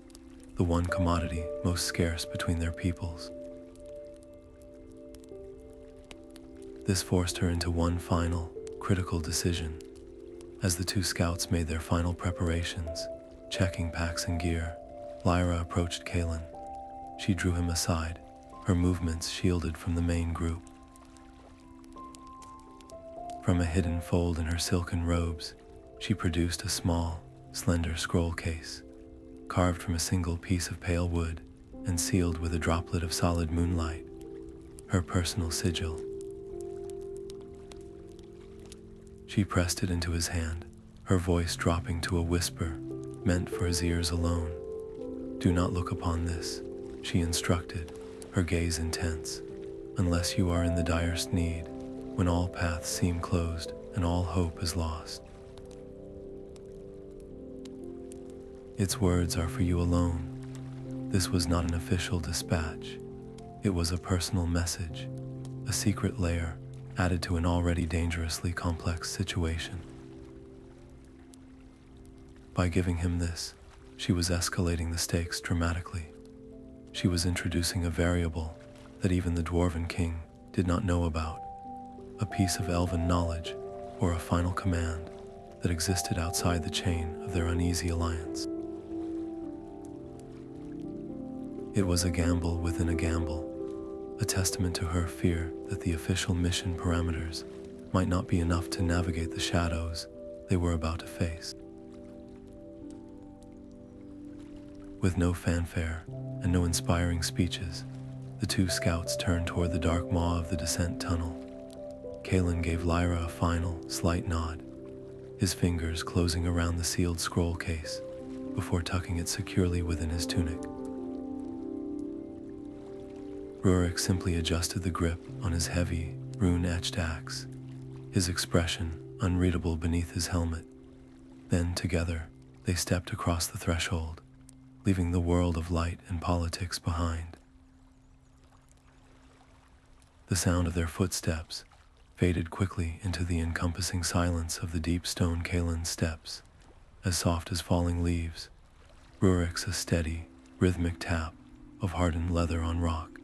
the one commodity most scarce between their peoples. This forced her into one final, critical decision. As the two scouts made their final preparations, checking packs and gear, Lyra approached Kalin. She drew him aside, her movements shielded from the main group. From a hidden fold in her silken robes, she produced a small, slender scroll case, carved from a single piece of pale wood and sealed with a droplet of solid moonlight, her personal sigil. She pressed it into his hand, her voice dropping to a whisper meant for his ears alone. "Do not look upon this," she instructed, her gaze intense, "unless you are in the direst need, when all paths seem closed and all hope is lost. Its words are for you alone." This was not an official dispatch. It was a personal message, a secret layer added to an already dangerously complex situation. By giving him this, she was escalating the stakes dramatically. She was introducing a variable that even the Dwarven King did not know about, a piece of elven knowledge or a final command that existed outside the chain of their uneasy alliance. It was a gamble within a gamble, a testament to her fear that the official mission parameters might not be enough to navigate the shadows they were about to face. With no fanfare and no inspiring speeches, the two scouts turned toward the dark maw of the descent tunnel. Kalin gave Lyra a final, slight nod, his fingers closing around the sealed scroll case before tucking it securely within his tunic. Rurik simply adjusted the grip on his heavy, rune-etched axe, his expression unreadable beneath his helmet. Then, together, they stepped across the threshold, leaving the world of light and politics behind. The sound of their footsteps faded quickly into the encompassing silence of the deep stone Kalin's steps, as soft as falling leaves. Rurik's a steady, rhythmic tap of hardened leather on rock.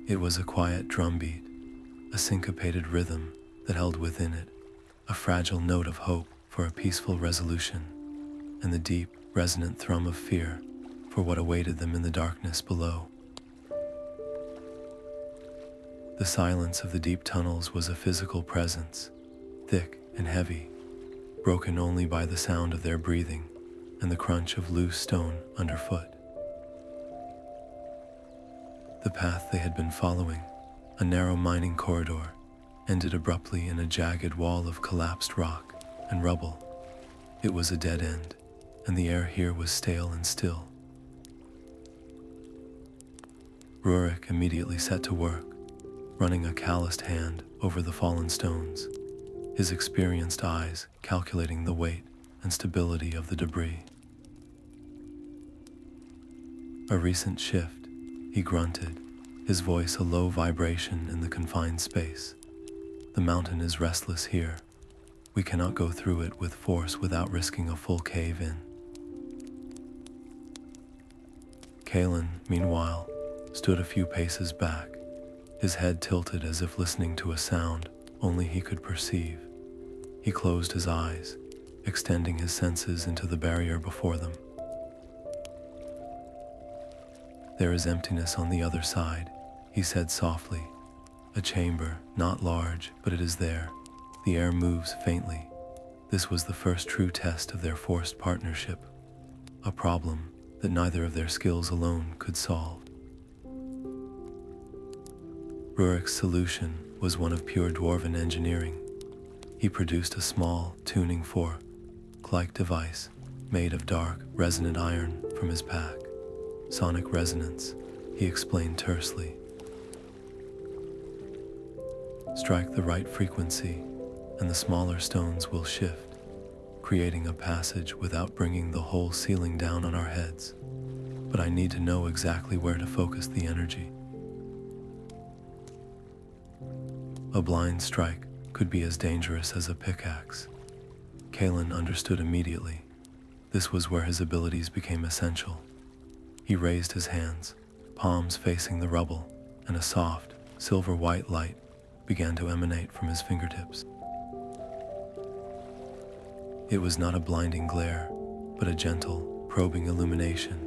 It was a quiet drumbeat, a syncopated rhythm that held within it a fragile note of hope for a peaceful resolution, and the deep, resonant thrum of fear for what awaited them in the darkness below. The silence of the deep tunnels was a physical presence, thick and heavy, broken only by the sound of their breathing and the crunch of loose stone underfoot. The path they had been following, a narrow mining corridor, ended abruptly in a jagged wall of collapsed rock and rubble. It was a dead end, and the air here was stale and still. Rurik immediately set to work, running a calloused hand over the fallen stones, his experienced eyes calculating the weight and stability of the debris. A recent shift, he grunted, his voice a low vibration in the confined space. The mountain is restless here. We cannot go through it with force without risking a full cave-in. Kalin, meanwhile, stood a few paces back, his head tilted as if listening to a sound only he could perceive. He closed his eyes, extending his senses into the barrier before them. "There is emptiness on the other side," he said softly. "A chamber, not large, but it is there. The air moves faintly." This was the first true test of their forced partnership, a problem that neither of their skills alone could solve. Rurik's solution was one of pure dwarven engineering. He produced a small tuning fork-like device made of dark, resonant iron from his pack. "Sonic resonance," he explained tersely. "Strike the right frequency, and the smaller stones will shift, creating a passage without bringing the whole ceiling down on our heads. But I need to know exactly where to focus the energy." A blind strike could be as dangerous as a pickaxe. Kalin understood immediately. This was where his abilities became essential. He raised his hands, palms facing the rubble, and a soft, silver-white light began to emanate from his fingertips. It was not a blinding glare, but a gentle, probing illumination,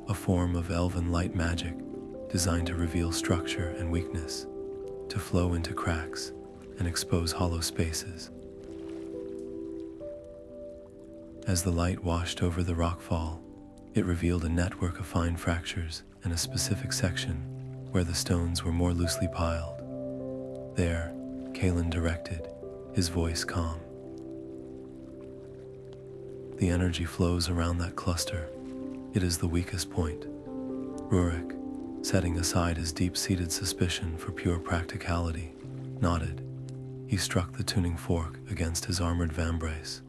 a form of elven light magic designed to reveal structure and weakness, to flow into cracks and expose hollow spaces. As the light washed over the rockfall, it revealed a network of fine fractures in a specific section where the stones were more loosely piled. "There," Kalin directed, his voice calm. "The energy flows around that cluster. It is the weakest point." Rurik, setting aside his deep-seated suspicion for pure practicality, nodded. He struck the tuning fork against his armored vambrace,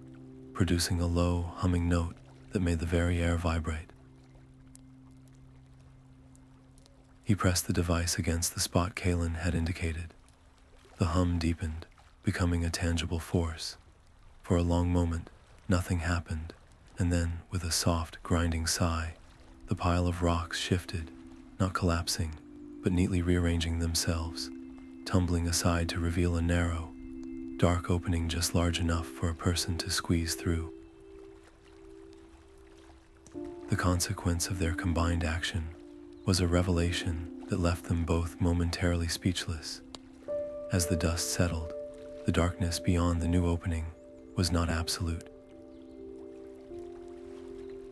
producing a low, humming note that made the very air vibrate. He pressed the device against the spot Kalin had indicated. The hum deepened, becoming a tangible force. For a long moment, nothing happened, and then, with a soft, grinding sigh, the pile of rocks shifted, not collapsing, but neatly rearranging themselves, tumbling aside to reveal a narrow, dark opening just large enough for a person to squeeze through. The consequence of their combined action was a revelation that left them both momentarily speechless. As the dust settled, the darkness beyond the new opening was not absolute.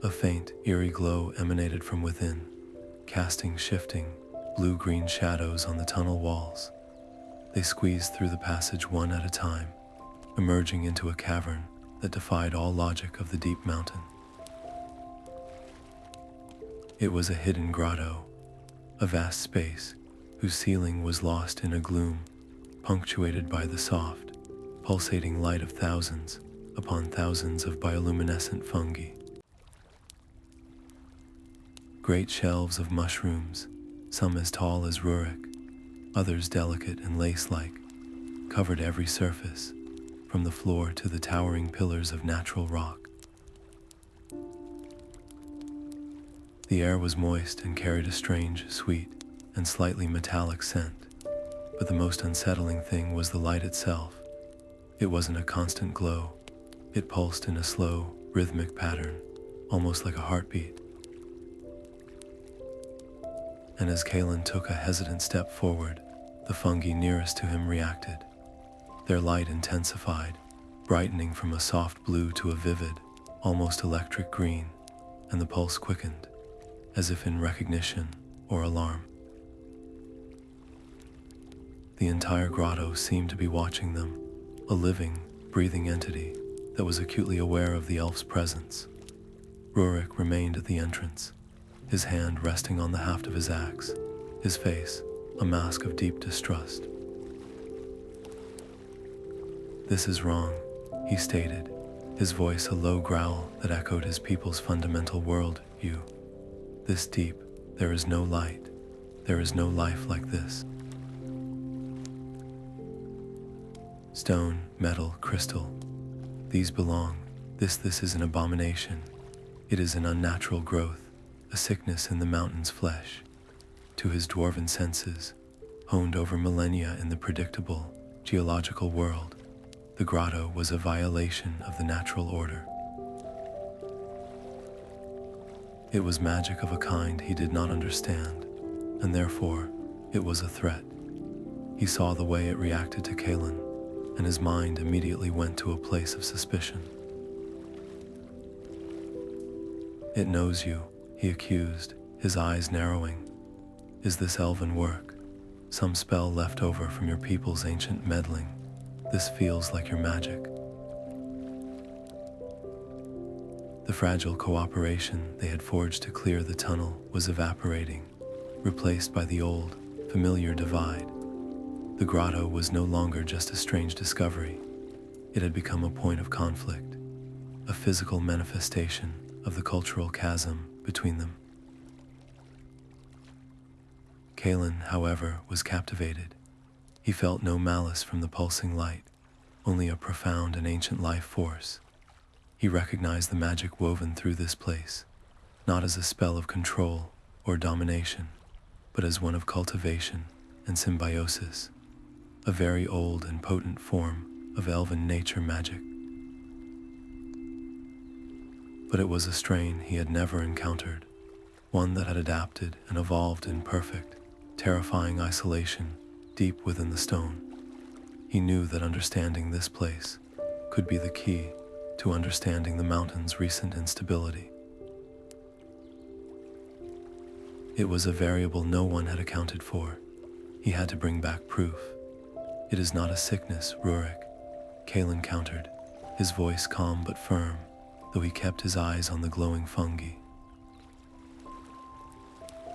A faint, eerie glow emanated from within, casting shifting, blue-green shadows on the tunnel walls. They squeezed through the passage one at a time, emerging into a cavern that defied all logic of the deep mountain. It was a hidden grotto, a vast space whose ceiling was lost in a gloom, punctuated by the soft, pulsating light of thousands upon thousands of bioluminescent fungi. Great shelves of mushrooms, some as tall as Rurik, others delicate and lace-like, covered every surface, from the floor to the towering pillars of natural rock. The air was moist and carried a strange, sweet, and slightly metallic scent, but the most unsettling thing was the light itself. It wasn't a constant glow. It pulsed in a slow, rhythmic pattern, almost like a heartbeat. And as Kalin took a hesitant step forward, the fungi nearest to him reacted. Their light intensified, brightening from a soft blue to a vivid, almost electric green, and the pulse quickened, as if in recognition or alarm. The entire grotto seemed to be watching them, a living, breathing entity that was acutely aware of the elf's presence. Rurik remained at the entrance, his hand resting on the haft of his axe, his face a mask of deep distrust. "This is wrong," he stated, his voice a low growl that echoed his people's fundamental world-view. "This deep, there is no light, there is no life like this. Stone, metal, crystal, these belong. This is an abomination. It is an unnatural growth, a sickness in the mountain's flesh." To his dwarven senses, honed over millennia in the predictable, geological world, the grotto was a violation of the natural order. It was magic of a kind he did not understand, and therefore, it was a threat. He saw the way it reacted to Kalin, and his mind immediately went to a place of suspicion. "It knows you," he accused, his eyes narrowing. "Is this elven work? Some spell left over from your people's ancient meddling? This feels like your magic." The fragile cooperation they had forged to clear the tunnel was evaporating, replaced by the old, familiar divide. The grotto was no longer just a strange discovery. It had become a point of conflict, a physical manifestation of the cultural chasm between them. Kalin, however, was captivated. He felt no malice from the pulsing light, only a profound and ancient life force. He recognized the magic woven through this place, not as a spell of control or domination, but as one of cultivation and symbiosis, a very old and potent form of elven nature magic. But it was a strain he had never encountered, one that had adapted and evolved in perfect, terrifying isolation deep within the stone. He knew that understanding this place could be the key to understanding the mountain's recent instability. It was a variable no one had accounted for. He had to bring back proof. "It is not a sickness, Rurik," Kalin countered, his voice calm but firm, though he kept his eyes on the glowing fungi.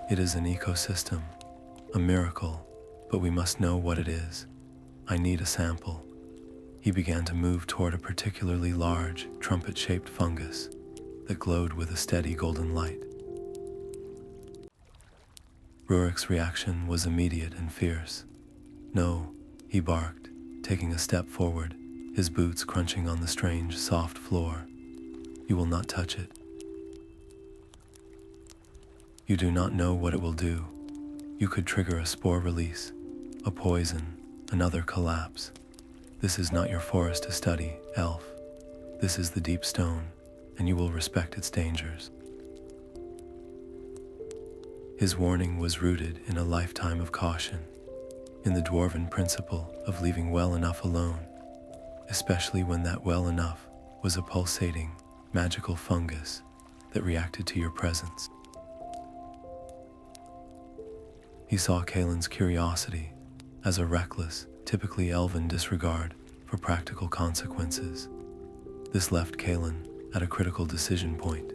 "It is an ecosystem, a miracle, but we must know what it is. I need a sample." He began to move toward a particularly large, trumpet-shaped fungus that glowed with a steady golden light. Rurik's reaction was immediate and fierce. "No," he barked, taking a step forward, his boots crunching on the strange, soft floor. "You will not touch it. You do not know what it will do. You could trigger a spore release, a poison, another collapse. This is not your forest to study, elf. This is the deep stone, and you will respect its dangers." His warning was rooted in a lifetime of caution, in the dwarven principle of leaving well enough alone, especially when that well enough was a pulsating, magical fungus that reacted to your presence. He saw Kalin's curiosity as a reckless, typically elven disregard for practical consequences. This left Kalin at a critical decision point.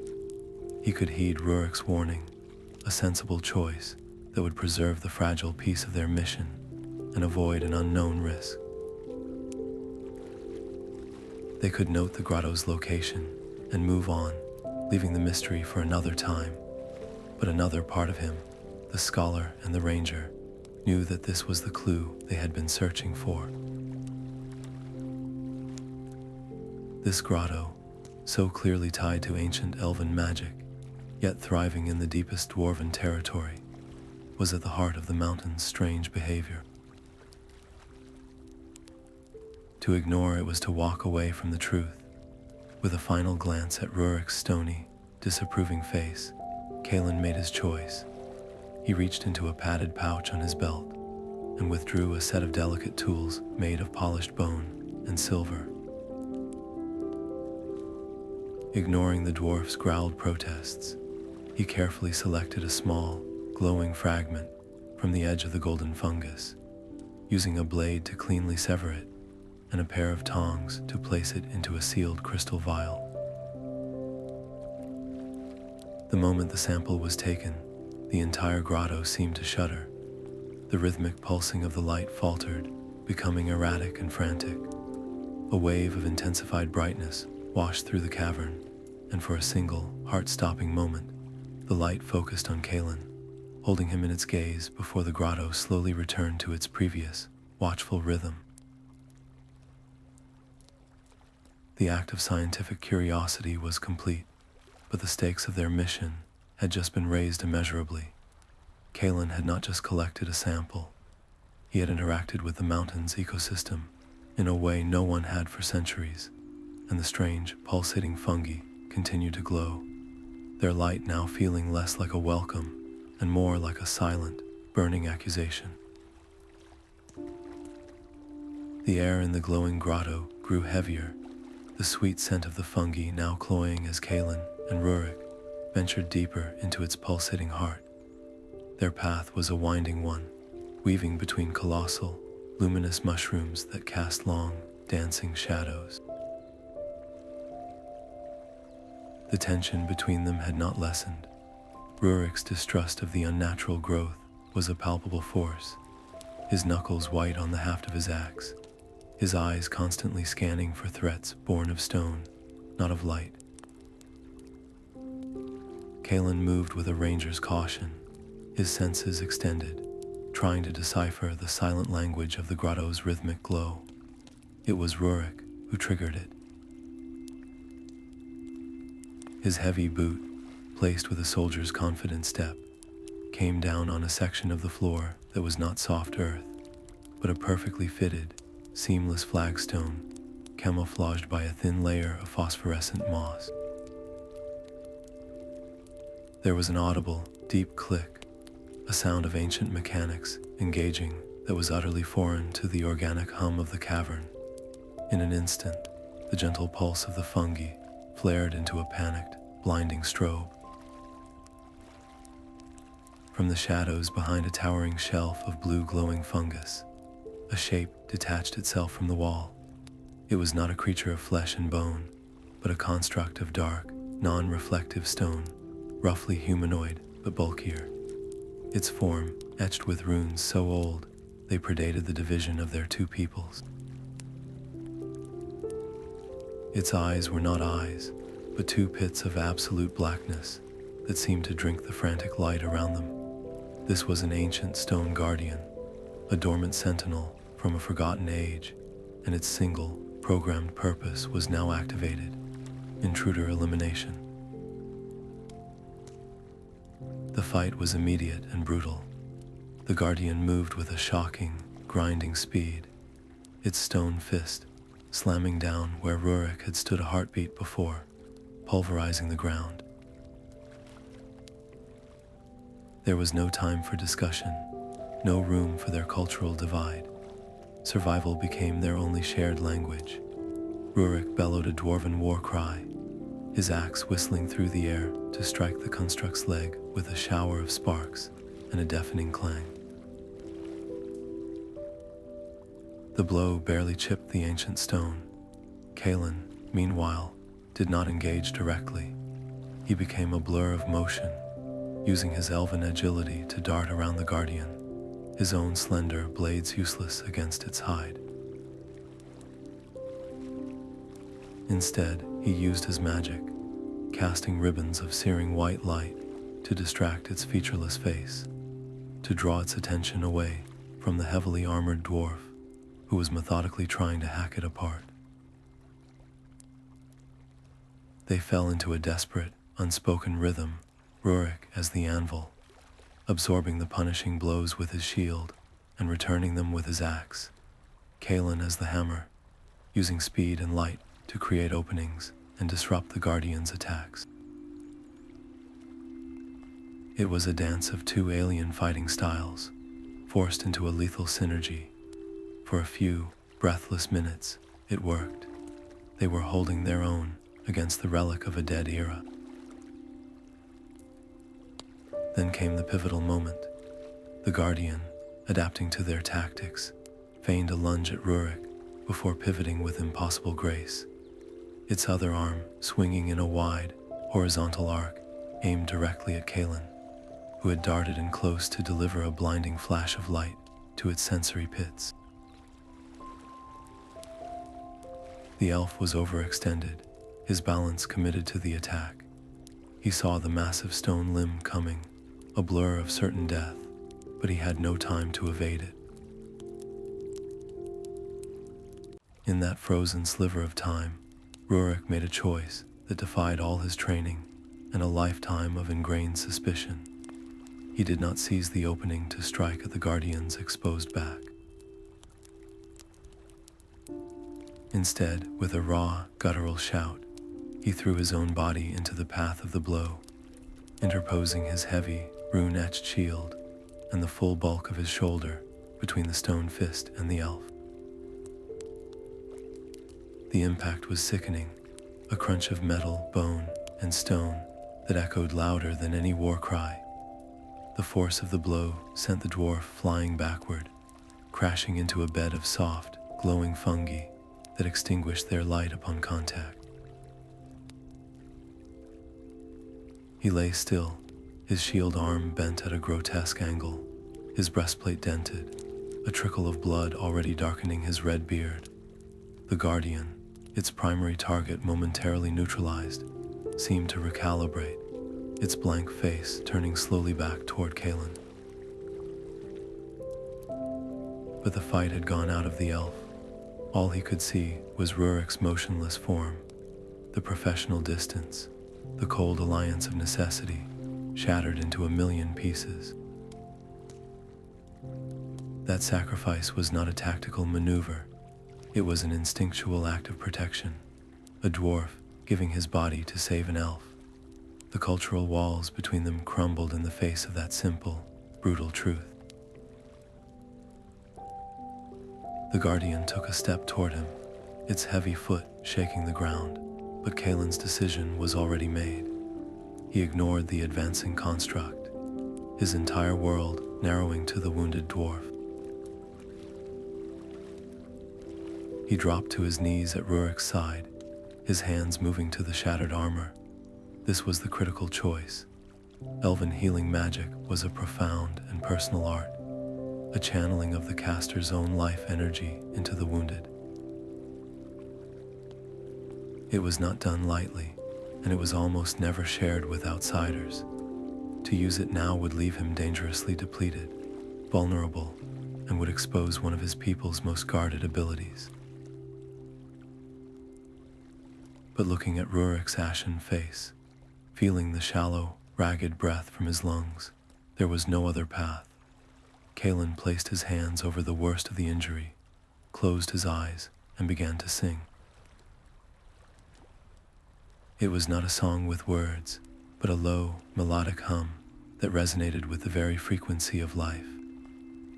He could heed Rurik's warning, a sensible choice that would preserve the fragile piece of their mission and avoid an unknown risk. They could note the grotto's location and move on, leaving the mystery for another time. But another part of him, the scholar and the ranger, knew that this was the clue they had been searching for. This grotto, so clearly tied to ancient elven magic, yet thriving in the deepest dwarven territory, was at the heart of the mountain's strange behavior. To ignore it was to walk away from the truth. With a final glance at Rurik's stony, disapproving face, Kalin made his choice. He reached into a padded pouch on his belt and withdrew a set of delicate tools made of polished bone and silver. Ignoring the dwarf's growled protests, he carefully selected a small, glowing fragment from the edge of the golden fungus, using a blade to cleanly sever it and a pair of tongs to place it into a sealed crystal vial. The moment the sample was taken, the entire grotto seemed to shudder. The rhythmic pulsing of the light faltered, becoming erratic and frantic. A wave of intensified brightness washed through the cavern, and for a single, heart-stopping moment, the light focused on Kalin, holding him in its gaze before the grotto slowly returned to its previous, watchful rhythm. The act of scientific curiosity was complete, but the stakes of their mission had just been raised immeasurably. Kalin had not just collected a sample, he had interacted with the mountain's ecosystem in a way no one had for centuries, and the strange, pulsating fungi continued to glow, their light now feeling less like a welcome and more like a silent, burning accusation. The air in the glowing grotto grew heavier, the sweet scent of the fungi now cloying as Kalin and Rurik ventured deeper into its pulsating heart. Their path was a winding one, weaving between colossal, luminous mushrooms that cast long, dancing shadows. The tension between them had not lessened. Rurik's distrust of the unnatural growth was a palpable force, his knuckles white on the haft of his axe, his eyes constantly scanning for threats born of stone, not of light. Kalin moved with a ranger's caution, his senses extended, trying to decipher the silent language of the grotto's rhythmic glow. It was Rurik who triggered it. His heavy boot, placed with a soldier's confident step, came down on a section of the floor that was not soft earth, but a perfectly fitted, seamless flagstone, camouflaged by a thin layer of phosphorescent moss. There was an audible, deep click, a sound of ancient mechanics engaging that was utterly foreign to the organic hum of the cavern. In an instant, the gentle pulse of the fungi flared into a panicked, blinding strobe. From the shadows behind a towering shelf of blue glowing fungus, a shape detached itself from the wall. It was not a creature of flesh and bone, but a construct of dark, non-reflective stone, roughly humanoid but bulkier. Its form, etched with runes so old they predated the division of their two peoples. Its eyes were not eyes, but two pits of absolute blackness that seemed to drink the frantic light around them. This was an ancient stone guardian, a dormant sentinel from a forgotten age, and its single, programmed purpose was now activated: intruder elimination. The fight was immediate and brutal. The guardian moved with a shocking, grinding speed, its stone fist slamming down where Rurik had stood a heartbeat before, pulverizing the ground. There was no time for discussion, no room for their cultural divide. Survival became their only shared language. Rurik bellowed a dwarven war cry, his axe whistling through the air to strike the construct's leg with a shower of sparks and a deafening clang. The blow barely chipped the ancient stone. Kalin, meanwhile, did not engage directly. He became a blur of motion, using his elven agility to dart around the guardian, his own slender blades useless against its hide. Instead, he used his magic, casting ribbons of searing white light to distract its featureless face, to draw its attention away from the heavily armored dwarf who was methodically trying to hack it apart. They fell into a desperate, unspoken rhythm, Rurik as the anvil, absorbing the punishing blows with his shield and returning them with his axe, Kalin as the hammer, using speed and light to create openings and disrupt the guardian's attacks. It was a dance of two alien fighting styles, forced into a lethal synergy. For a few breathless minutes, it worked. They were holding their own against the relic of a dead era. Then came the pivotal moment. The Guardian, adapting to their tactics, feigned a lunge at Rurik before pivoting with impossible grace. Its other arm, swinging in a wide, horizontal arc, aimed directly at Kalin, who had darted in close to deliver a blinding flash of light to its sensory pits. The elf was overextended, his balance committed to the attack. He saw the massive stone limb coming, a blur of certain death, but he had no time to evade it. In that frozen sliver of time, Rurik made a choice that defied all his training and a lifetime of ingrained suspicion. He did not seize the opening to strike at the Guardian's exposed back. Instead, with a raw, guttural shout, he threw his own body into the path of the blow, interposing his heavy, rune-etched shield and the full bulk of his shoulder between the stone fist and the elf. The impact was sickening, a crunch of metal, bone, and stone that echoed louder than any war cry. The force of the blow sent the dwarf flying backward, crashing into a bed of soft, glowing fungi that extinguished their light upon contact. He lay still, his shield arm bent at a grotesque angle, his breastplate dented, a trickle of blood already darkening his red beard. The Guardian, its primary target momentarily neutralized, seemed to recalibrate, its blank face turning slowly back toward Kalin. But the fight had gone out of the elf. All he could see was Rurik's motionless form, the professional distance, the cold alliance of necessity, shattered into a million pieces. That sacrifice was not a tactical maneuver. It was an instinctual act of protection, a dwarf giving his body to save an elf. The cultural walls between them crumbled in the face of that simple, brutal truth. The Guardian took a step toward him, its heavy foot shaking the ground, but Kalin's decision was already made. He ignored the advancing construct, his entire world narrowing to the wounded dwarf. He dropped to his knees at Rurik's side, his hands moving to the shattered armor. This was the critical choice. Elven healing magic was a profound and personal art, a channeling of the caster's own life energy into the wounded. It was not done lightly, and it was almost never shared with outsiders. To use it now would leave him dangerously depleted, vulnerable, and would expose one of his people's most guarded abilities. But looking at Rurik's ashen face, feeling the shallow, ragged breath from his lungs, there was no other path. Kalin placed his hands over the worst of the injury, closed his eyes, and began to sing. It was not a song with words, but a low, melodic hum that resonated with the very frequency of life.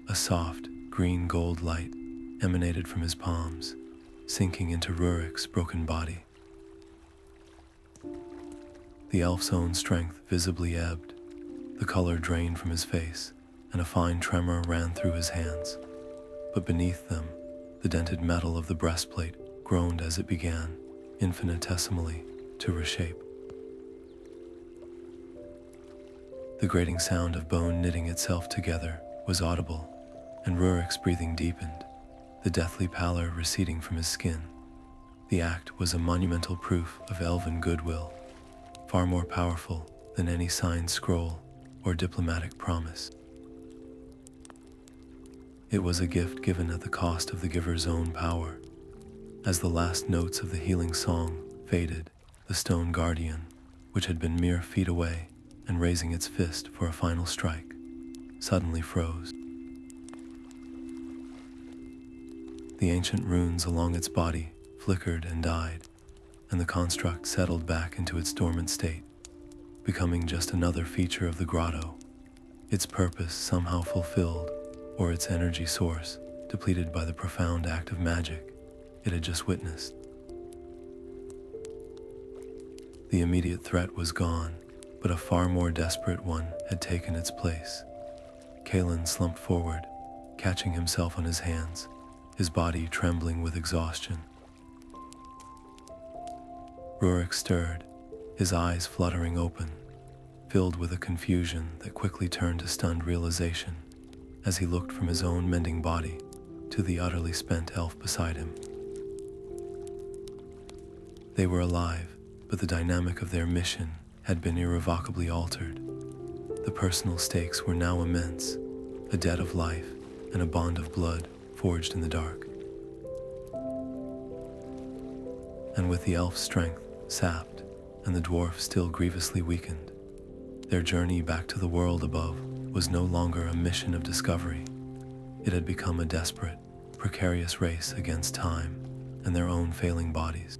A soft, green-gold light emanated from his palms, sinking into Rurik's broken body. The elf's own strength visibly ebbed, the color drained from his face, and a fine tremor ran through his hands. But beneath them, the dented metal of the breastplate groaned as it began, infinitesimally, to reshape. The grating sound of bone knitting itself together was audible, and Rurik's breathing deepened, the deathly pallor receding from his skin. The act was a monumental proof of elven goodwill, far more powerful than any signed scroll or diplomatic promise. It was a gift given at the cost of the giver's own power. As the last notes of the healing song faded, the stone guardian, which had been mere feet away and raising its fist for a final strike, suddenly froze. The ancient runes along its body flickered and died, and the construct settled back into its dormant state. becoming just another feature of the grotto, its purpose somehow fulfilled, or its energy source depleted by the profound act of magic it had just witnessed. The immediate threat was gone, but a far more desperate one had taken its place. Kalin slumped forward, catching himself on his hands, his body trembling with exhaustion. Rurik stirred, his eyes fluttering open, filled with a confusion that quickly turned to stunned realization as he looked from his own mending body to the utterly spent elf beside him. They were alive, but the dynamic of their mission had been irrevocably altered. The personal stakes were now immense, a debt of life and a bond of blood forged in the dark. And with the elf's strength sapped and the dwarf still grievously weakened, their journey back to the world above was no longer a mission of discovery. It had become a desperate, precarious race against time and their own failing bodies.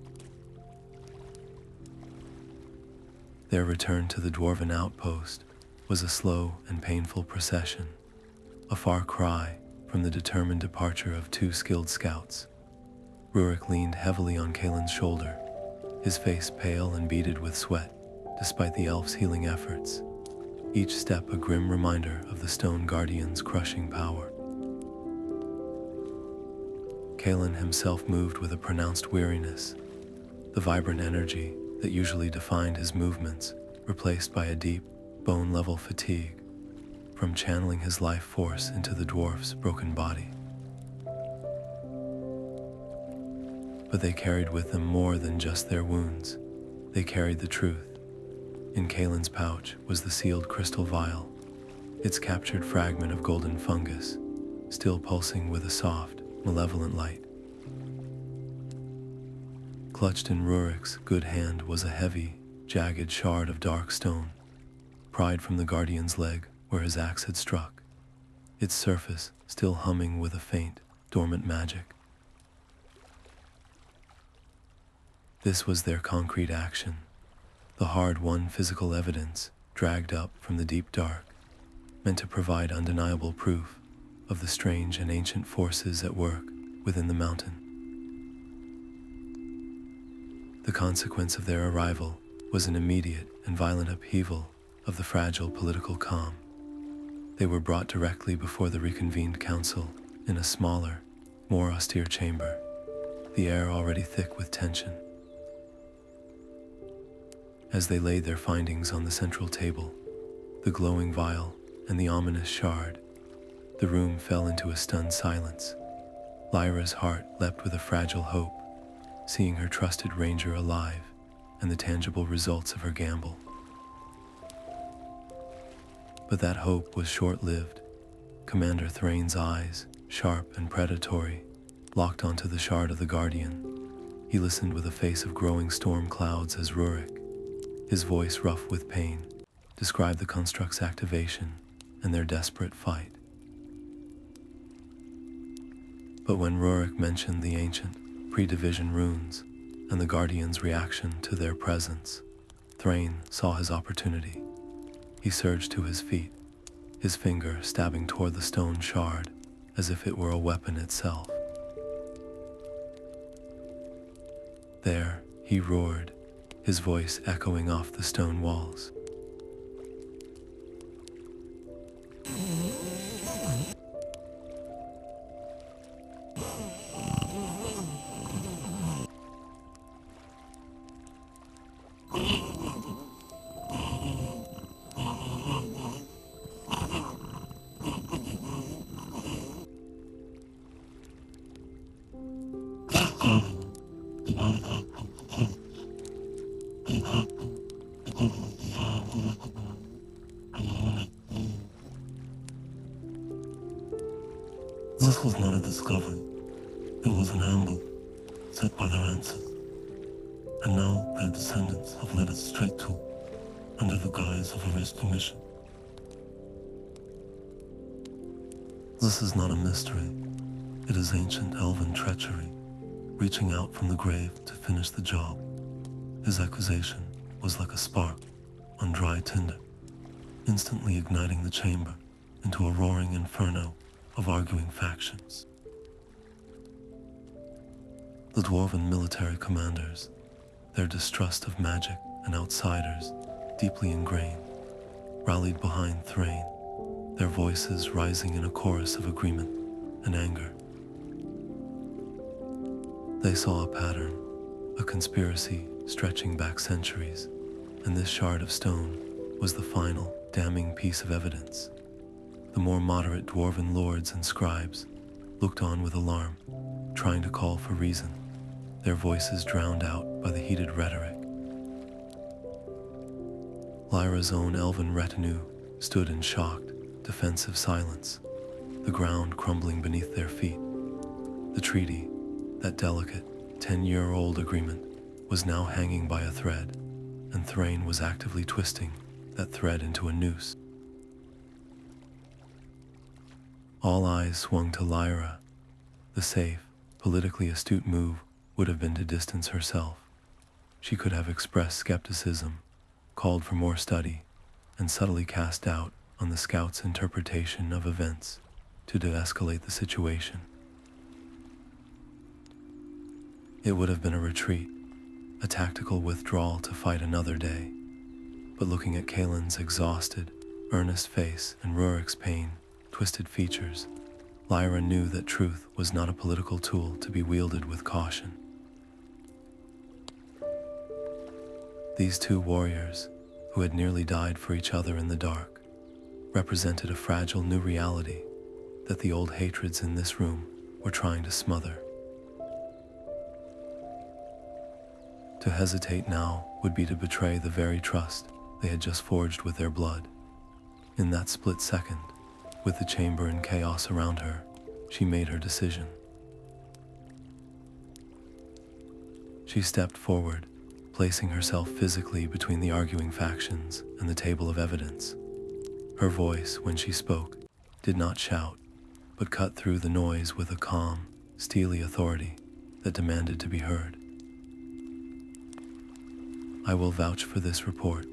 Their return to the dwarven outpost was a slow and painful procession, a far cry from the determined departure of two skilled scouts. Rurik leaned heavily on Kalin's shoulder, his face pale and beaded with sweat, despite the elf's healing efforts, each step a grim reminder of the Stone Guardian's crushing power. Kalin himself moved with a pronounced weariness, the vibrant energy that usually defined his movements replaced by a deep, bone-level fatigue from channeling his life force into the dwarf's broken body. But they carried with them more than just their wounds. They carried the truth. In Kalin's pouch was the sealed crystal vial, its captured fragment of golden fungus, still pulsing with a soft, malevolent light. Clutched in Rurik's good hand was a heavy, jagged shard of dark stone, pried from the guardian's leg where his axe had struck, its surface still humming with a faint, dormant magic. This was their concrete action, the hard-won physical evidence dragged up from the deep dark, meant to provide undeniable proof of the strange and ancient forces at work within the mountain. The consequence of their arrival was an immediate and violent upheaval of the fragile political calm. They were brought directly before the reconvened council in a smaller, more austere chamber, the air already thick with tension. As they laid their findings on the central table, the glowing vial and the ominous shard, the room fell into a stunned silence. Lyra's heart leapt with a fragile hope, seeing her trusted ranger alive and the tangible results of her gamble. But that hope was short-lived. Commander Thrain's eyes, sharp and predatory, locked onto the shard of the Guardian. He listened with a face of growing storm clouds as Rurik, his voice rough with pain, described the construct's activation and their desperate fight. But when Rurik mentioned the ancient pre-division runes and the Guardian's reaction to their presence, Thrain saw his opportunity. He surged to his feet, his finger stabbing toward the stone shard as if it were a weapon itself. There, he roared, his voice echoing off the stone walls. This was not a discovery. It was an ambush set by their ancestors. And now their descendants have led us straight to, under the guise of a rescue mission. This is not a mystery. It is ancient elven treachery, reaching out from the grave to finish the job. His accusation was like a spark, on dry tinder, instantly igniting the chamber into a roaring inferno of arguing factions. The dwarven military commanders, their distrust of magic and outsiders deeply ingrained, rallied behind Thrain, their voices rising in a chorus of agreement and anger. They saw a pattern, a conspiracy stretching back centuries, and this shard of stone was the final, damning piece of evidence. The more moderate dwarven lords and scribes looked on with alarm, trying to call for reason, their voices drowned out by the heated rhetoric. Lyra's own elven retinue stood in shocked, defensive silence, the ground crumbling beneath their feet. The treaty, that delicate, 10-year-old agreement, was now hanging by a thread, and Thrain was actively twisting that thread into a noose. All eyes swung to Lyra. The safe, politically astute move would have been to distance herself. She could have expressed skepticism, called for more study, and subtly cast doubt on the scout's interpretation of events to de-escalate the situation. It would have been a retreat, a tactical withdrawal to fight another day. But looking at Kalin's exhausted, earnest face and Rurik's pain, twisted features, Lyra knew that truth was not a political tool to be wielded with caution. These two warriors, who had nearly died for each other in the dark, represented a fragile new reality that the old hatreds in this room were trying to smother. To hesitate now would be to betray the very trust they had just forged with their blood. In that split second, with the chamber in chaos around her, she made her decision. She stepped forward, placing herself physically between the arguing factions and the table of evidence. Her voice, when she spoke, did not shout, but cut through the noise with a calm, steely authority that demanded to be heard. "I will vouch for this report,"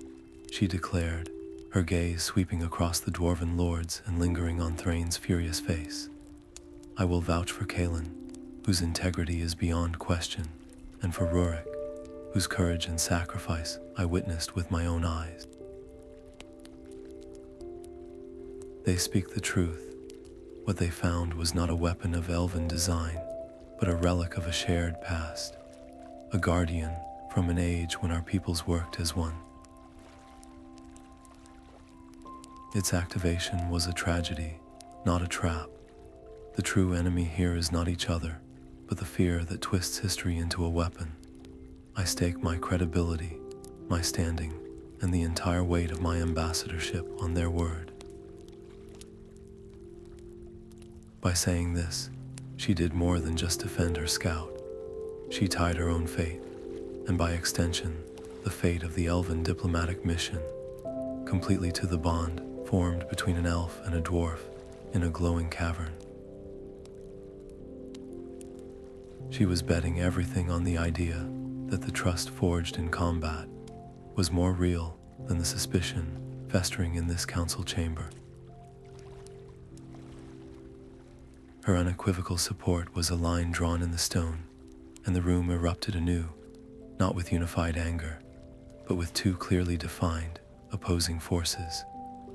she declared, her gaze sweeping across the dwarven lords and lingering on Thrain's furious face. "I will vouch for Kalin, whose integrity is beyond question, and for Rurik, whose courage and sacrifice I witnessed with my own eyes. They speak the truth. What they found was not a weapon of elven design, but a relic of a shared past, a guardian from an age when our peoples worked as one. Its activation was a tragedy, not a trap. The true enemy here is not each other, but the fear that twists history into a weapon. I stake my credibility, my standing, and the entire weight of my ambassadorship on their word." By saying this, she did more than just defend her scout. She tied her own fate, and by extension, the fate of the elven diplomatic mission, completely to the bond formed between an elf and a dwarf in a glowing cavern. She was betting everything on the idea that the trust forged in combat was more real than the suspicion festering in this council chamber. Her unequivocal support was a line drawn in the stone, and the room erupted anew, not with unified anger, but with two clearly defined, opposing forces,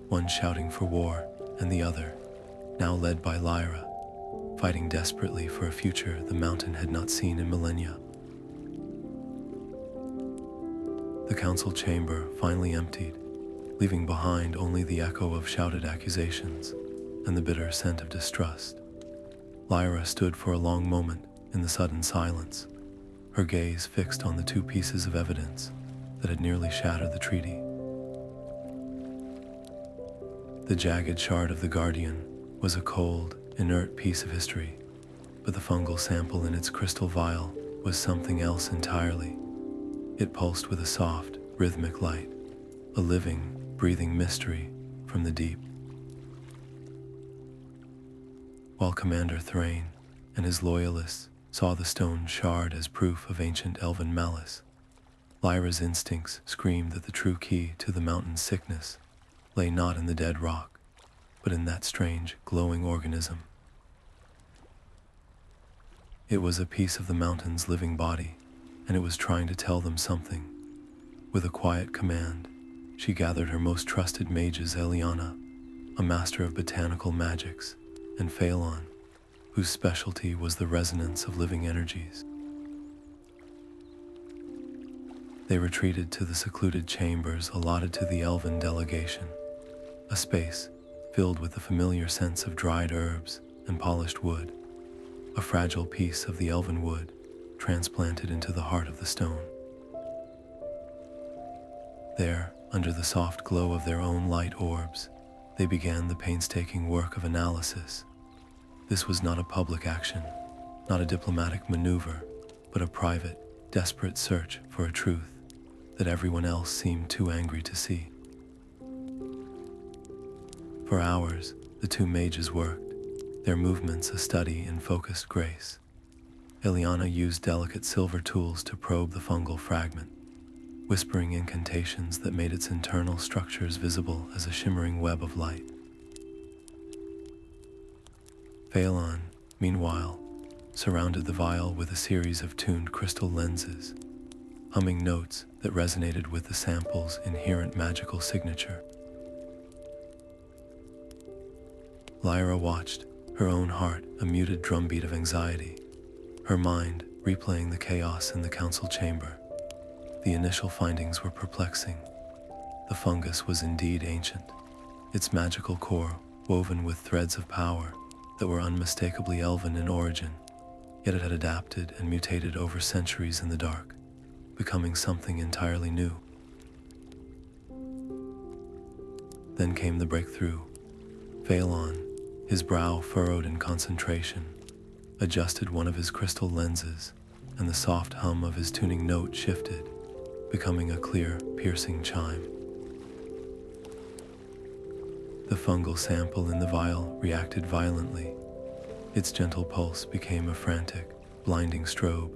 one shouting for war and the other, now led by Lyra, fighting desperately for a future the mountain had not seen in millennia. The council chamber finally emptied, leaving behind only the echo of shouted accusations and the bitter scent of distrust. Lyra stood for a long moment in the sudden silence, her gaze fixed on the two pieces of evidence that had nearly shattered the treaty. The jagged shard of the Guardian was a cold, inert piece of history, but the fungal sample in its crystal vial was something else entirely. It pulsed with a soft, rhythmic light, a living, breathing mystery from the deep. While Commander Thrain and his loyalists saw the stone shard as proof of ancient elven malice, Lyra's instincts screamed that the true key to the mountain's sickness lay not in the dead rock, but in that strange, glowing organism. It was a piece of the mountain's living body, and it was trying to tell them something. With a quiet command, she gathered her most trusted mages, Eliana, a master of botanical magics, and Phalon, whose specialty was the resonance of living energies. They retreated to the secluded chambers allotted to the elven delegation, a space filled with the familiar scents of dried herbs and polished wood, a fragile piece of the elven wood transplanted into the heart of the stone. There, under the soft glow of their own light orbs, they began the painstaking work of analysis. This was not a public action, not a diplomatic maneuver, but a private, desperate search for a truth that everyone else seemed too angry to see. For hours, the two mages worked, their movements a study in focused grace. Eliana used delicate silver tools to probe the fungal fragment, whispering incantations that made its internal structures visible as a shimmering web of light. Phalon, meanwhile, surrounded the vial with a series of tuned crystal lenses, humming notes that resonated with the sample's inherent magical signature. Lyra watched, her own heart a muted drumbeat of anxiety, her mind replaying the chaos in the council chamber. The initial findings were perplexing. The fungus was indeed ancient, its magical core woven with threads of power that were unmistakably elven in origin, yet it had adapted and mutated over centuries in the dark, becoming something entirely new. Then came the breakthrough. Phalon, his brow furrowed in concentration, adjusted one of his crystal lenses, and the soft hum of his tuning note shifted, becoming a clear, piercing chime. The fungal sample in the vial reacted violently. Its gentle pulse became a frantic, blinding strobe,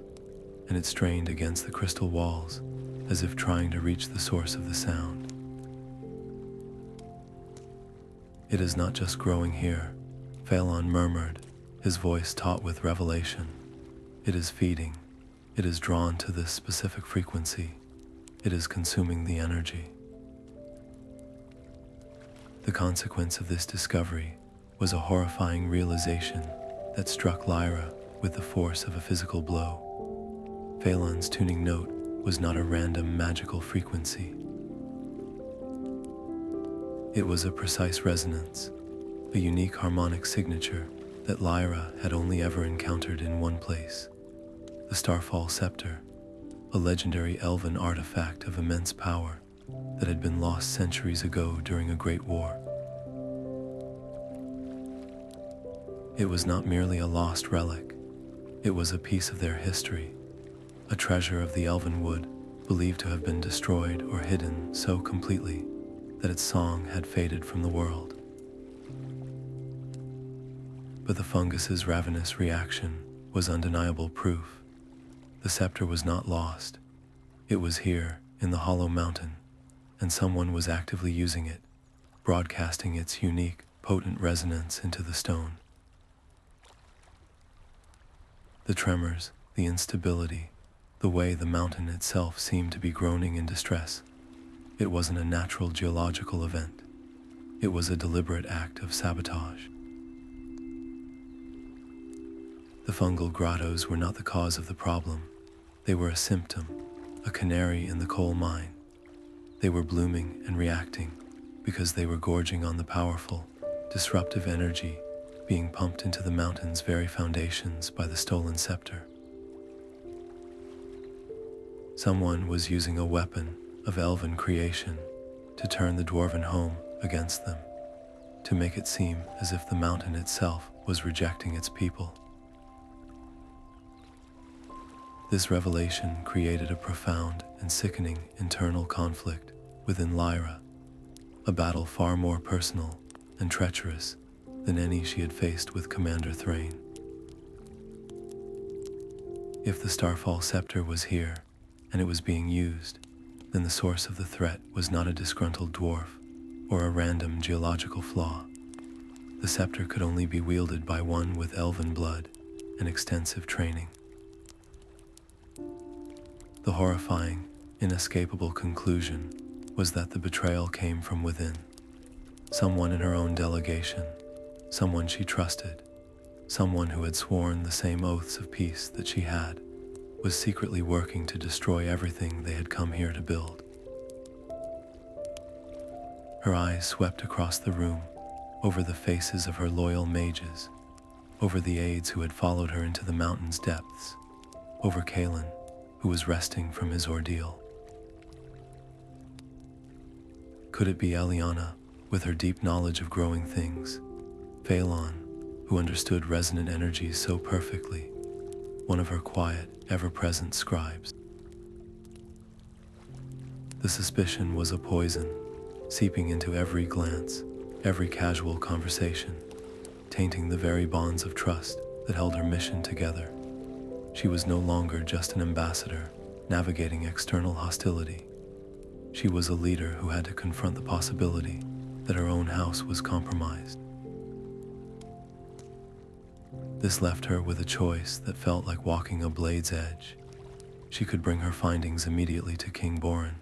and it strained against the crystal walls as if trying to reach the source of the sound. "It is not just growing here," Phalon murmured, his voice taut with revelation. "It is feeding. It is drawn to this specific frequency. It is consuming the energy." The consequence of this discovery was a horrifying realization that struck Lyra with the force of a physical blow. Phalon's tuning note was not a random magical frequency. It was a precise resonance, a unique harmonic signature that Lyra had only ever encountered in one place: the Starfall scepter, a legendary elven artifact of immense power that had been lost centuries ago during a great war. It was not merely a lost relic, it was a piece of their history, a treasure of the elven wood believed to have been destroyed or hidden so completely that its song had faded from the world. But the fungus's ravenous reaction was undeniable proof. The scepter was not lost. It was here, in the hollow mountain, and someone was actively using it, broadcasting its unique, potent resonance into the stone. The tremors, the instability, the way the mountain itself seemed to be groaning in distress. It wasn't a natural geological event. It was a deliberate act of sabotage. The fungal grottos were not the cause of the problem. They were a symptom, a canary in the coal mine. They were blooming and reacting because they were gorging on the powerful, disruptive energy being pumped into the mountain's very foundations by the stolen scepter. Someone was using a weapon of elven creation to turn the dwarven home against them, to make it seem as if the mountain itself was rejecting its people. This revelation created a profound and sickening internal conflict within Lyra, a battle far more personal and treacherous than any she had faced with Commander Thrain. If the Starfall scepter was here, and it was being used, then the source of the threat was not a disgruntled dwarf or a random geological flaw. The scepter could only be wielded by one with elven blood and extensive training. The horrifying, inescapable conclusion was that the betrayal came from within. Someone in her own delegation, someone she trusted, someone who had sworn the same oaths of peace that she had, was secretly working to destroy everything they had come here to build. Her eyes swept across the room, over the faces of her loyal mages, over the aides who had followed her into the mountain's depths, over Kalin, who was resting from his ordeal. Could it be Eliana, with her deep knowledge of growing things? Phelan, who understood resonant energies so perfectly, one of her quiet, ever-present scribes. The suspicion was a poison, seeping into every glance, every casual conversation, tainting the very bonds of trust that held her mission together. She was no longer just an ambassador, navigating external hostility. She was a leader who had to confront the possibility that her own house was compromised. This left her with a choice that felt like walking a blade's edge. She could bring her findings immediately to King Borin.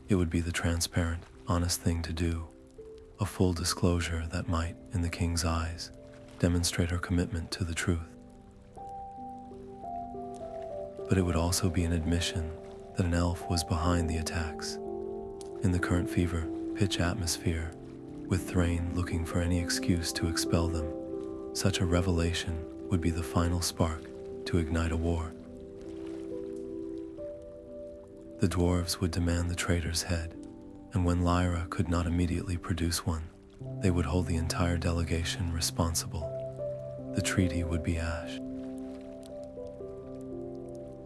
It would be the transparent, honest thing to do, a full disclosure that might, in the king's eyes, demonstrate her commitment to the truth. But it would also be an admission that an elf was behind the attacks. In the current fever-pitch atmosphere, with Thrain looking for any excuse to expel them, such a revelation would be the final spark to ignite a war. The dwarves would demand the traitor's head, and when Lyra could not immediately produce one, they would hold the entire delegation responsible. The treaty would be ash.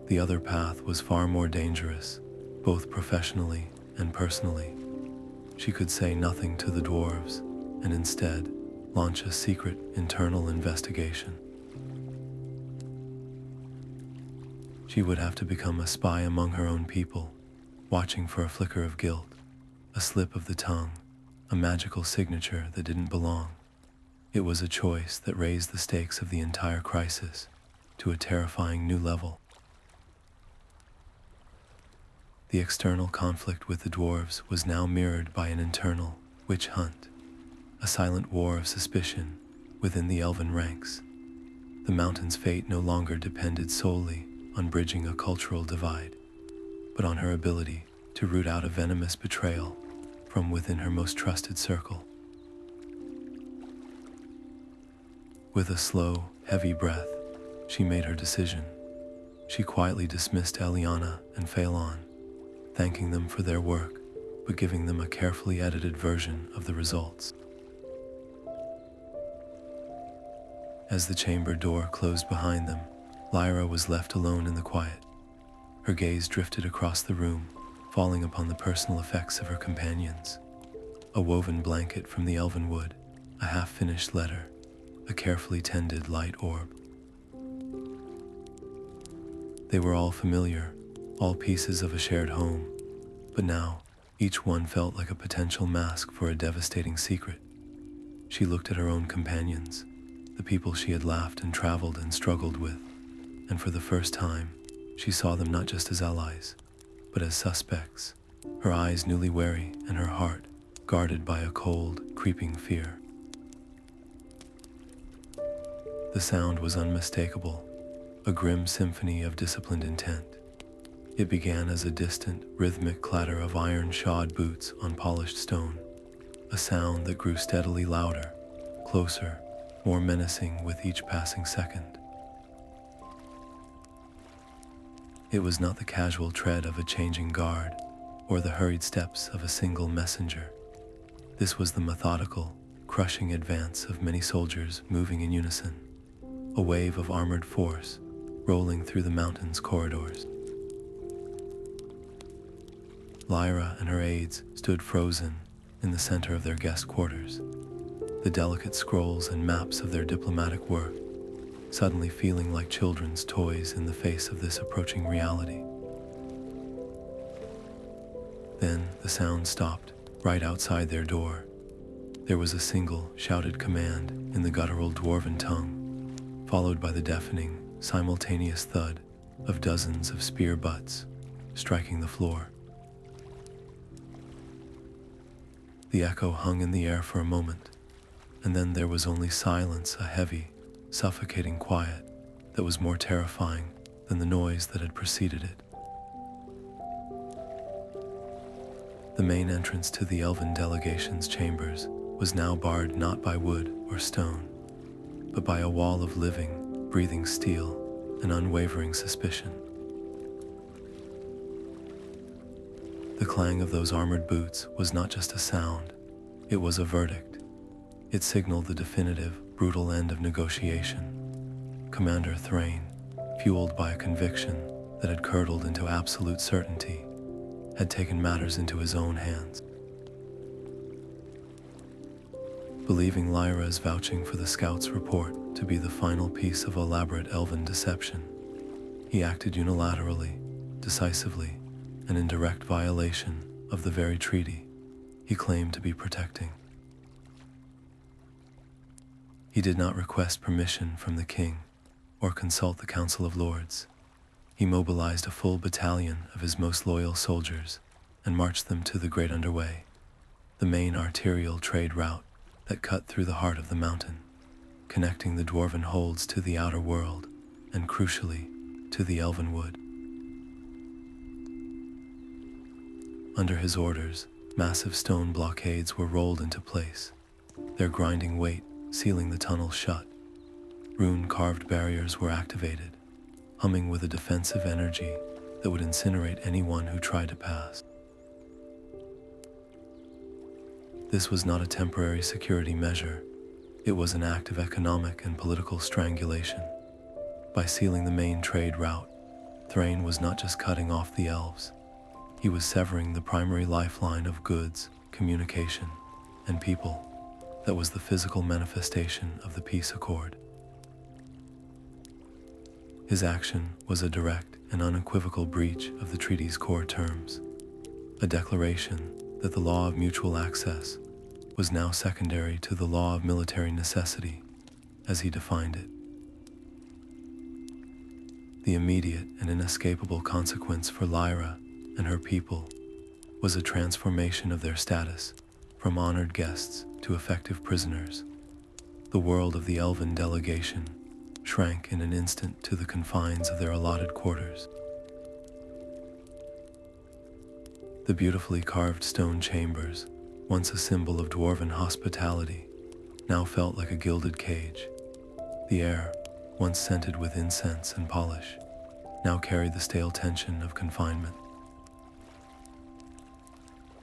The other path was far more dangerous, both professionally and personally. She could say nothing to the dwarves, and instead launch a secret internal investigation. She would have to become a spy among her own people, watching for a flicker of guilt, a slip of the tongue, a magical signature that didn't belong. It was a choice that raised the stakes of the entire crisis to a terrifying new level. The external conflict with the dwarves was now mirrored by an internal witch hunt, a silent war of suspicion within the elven ranks. The mountain's fate no longer depended solely on bridging a cultural divide, but on her ability to root out a venomous betrayal from within her most trusted circle. With a slow, heavy breath, she made her decision. She quietly dismissed Eliana and Phelan, thanking them for their work, but giving them a carefully edited version of the results. As the chamber door closed behind them, Lyra was left alone in the quiet. Her gaze drifted across the room, falling upon the personal effects of her companions. A woven blanket from the elven wood, a half-finished letter, a carefully tended light orb. They were all familiar, all pieces of a shared home, but now each one felt like a potential mask for a devastating secret. She looked at her own companions, the people she had laughed and traveled and struggled with, and for the first time, she saw them not just as allies, but as suspects, her eyes newly wary and her heart guarded by a cold, creeping fear. The sound was unmistakable, a grim symphony of disciplined intent. It began as a distant, rhythmic clatter of iron-shod boots on polished stone, a sound that grew steadily louder, closer, more menacing with each passing second. It was not the casual tread of a changing guard or the hurried steps of a single messenger. This was the methodical, crushing advance of many soldiers moving in unison, a wave of armored force rolling through the mountain's corridors. Lyra and her aides stood frozen in the center of their guest quarters, the delicate scrolls and maps of their diplomatic work suddenly feeling like children's toys in the face of this approaching reality. Then the sound stopped, right outside their door. There was a single shouted command in the guttural dwarven tongue, followed by the deafening, simultaneous thud of dozens of spear butts striking the floor. The echo hung in the air for a moment, and then there was only silence, a heavy, suffocating quiet that was more terrifying than the noise that had preceded it. The main entrance to the Elven delegation's chambers was now barred not by wood or stone, but by a wall of living, breathing steel and unwavering suspicion. The clang of those armored boots was not just a sound, it was a verdict. It signaled the definitive, brutal end of negotiation. Commander Thrain, fueled by a conviction that had curdled into absolute certainty, had taken matters into his own hands. Believing Lyra's vouching for the scout's report to be the final piece of elaborate elven deception, he acted unilaterally, decisively, and in direct violation of the very treaty he claimed to be protecting. He did not request permission from the king or consult the Council of Lords. He mobilized a full battalion of his most loyal soldiers and marched them to the Great Underway, the main arterial trade route that cut through the heart of the mountain, connecting the dwarven holds to the outer world and, crucially, to the elven wood. Under his orders, massive stone blockades were rolled into place, their grinding weight sealing the tunnel shut. Rune-carved barriers were activated, humming with a defensive energy that would incinerate anyone who tried to pass. This was not a temporary security measure, it was an act of economic and political strangulation. By sealing the main trade route, Thrain was not just cutting off the elves, he was severing the primary lifeline of goods, communication, and people that was the physical manifestation of the peace accord. His action was a direct and unequivocal breach of the treaty's core terms, a declaration that the law of mutual access was now secondary to the law of military necessity, as he defined it. The immediate and inescapable consequence for Lyra and her people was a transformation of their status from honored guests to effective prisoners. The world of the Elven delegation shrank in an instant to the confines of their allotted quarters. The beautifully carved stone chambers, once a symbol of dwarven hospitality, now felt like a gilded cage. The air, once scented with incense and polish, now carried the stale tension of confinement.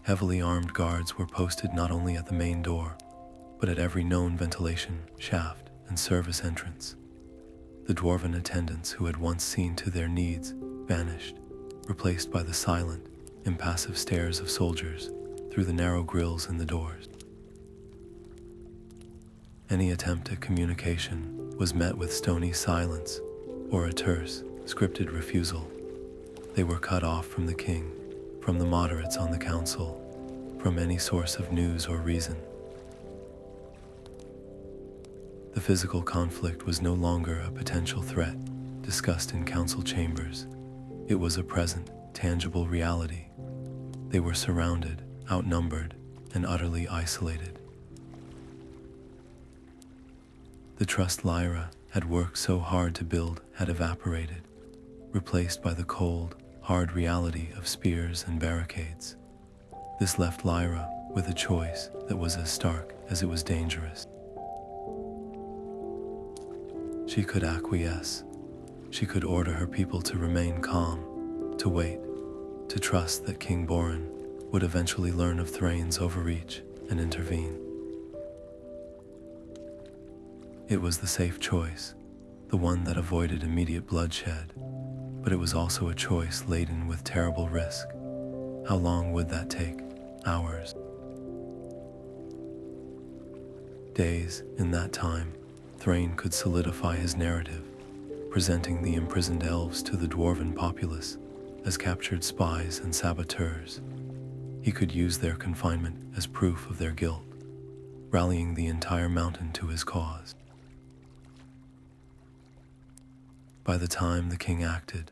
Heavily armed guards were posted not only at the main door, but at every known ventilation, shaft, and service entrance. The dwarven attendants who had once seen to their needs vanished, replaced by the silent, impassive stares of soldiers through the narrow grilles in the doors. Any attempt at communication was met with stony silence or a terse, scripted refusal. They were cut off from the king, from the moderates on the council, from any source of news or reason. The physical conflict was no longer a potential threat discussed in council chambers. It was a present, tangible reality. They were surrounded, outnumbered, and utterly isolated. The trust Lyra had worked so hard to build had evaporated, replaced by the cold, hard reality of spears and barricades. This left Lyra with a choice that was as stark as it was dangerous. She could acquiesce. She could order her people to remain calm, to wait, to trust that King Borin would eventually learn of Thrain's overreach and intervene. It was the safe choice, the one that avoided immediate bloodshed, but it was also a choice laden with terrible risk. How long would that take? Hours? Days. In that time, Thrain could solidify his narrative, presenting the imprisoned elves to the dwarven populace as captured spies and saboteurs. He could use their confinement as proof of their guilt, rallying the entire mountain to his cause. By the time the king acted,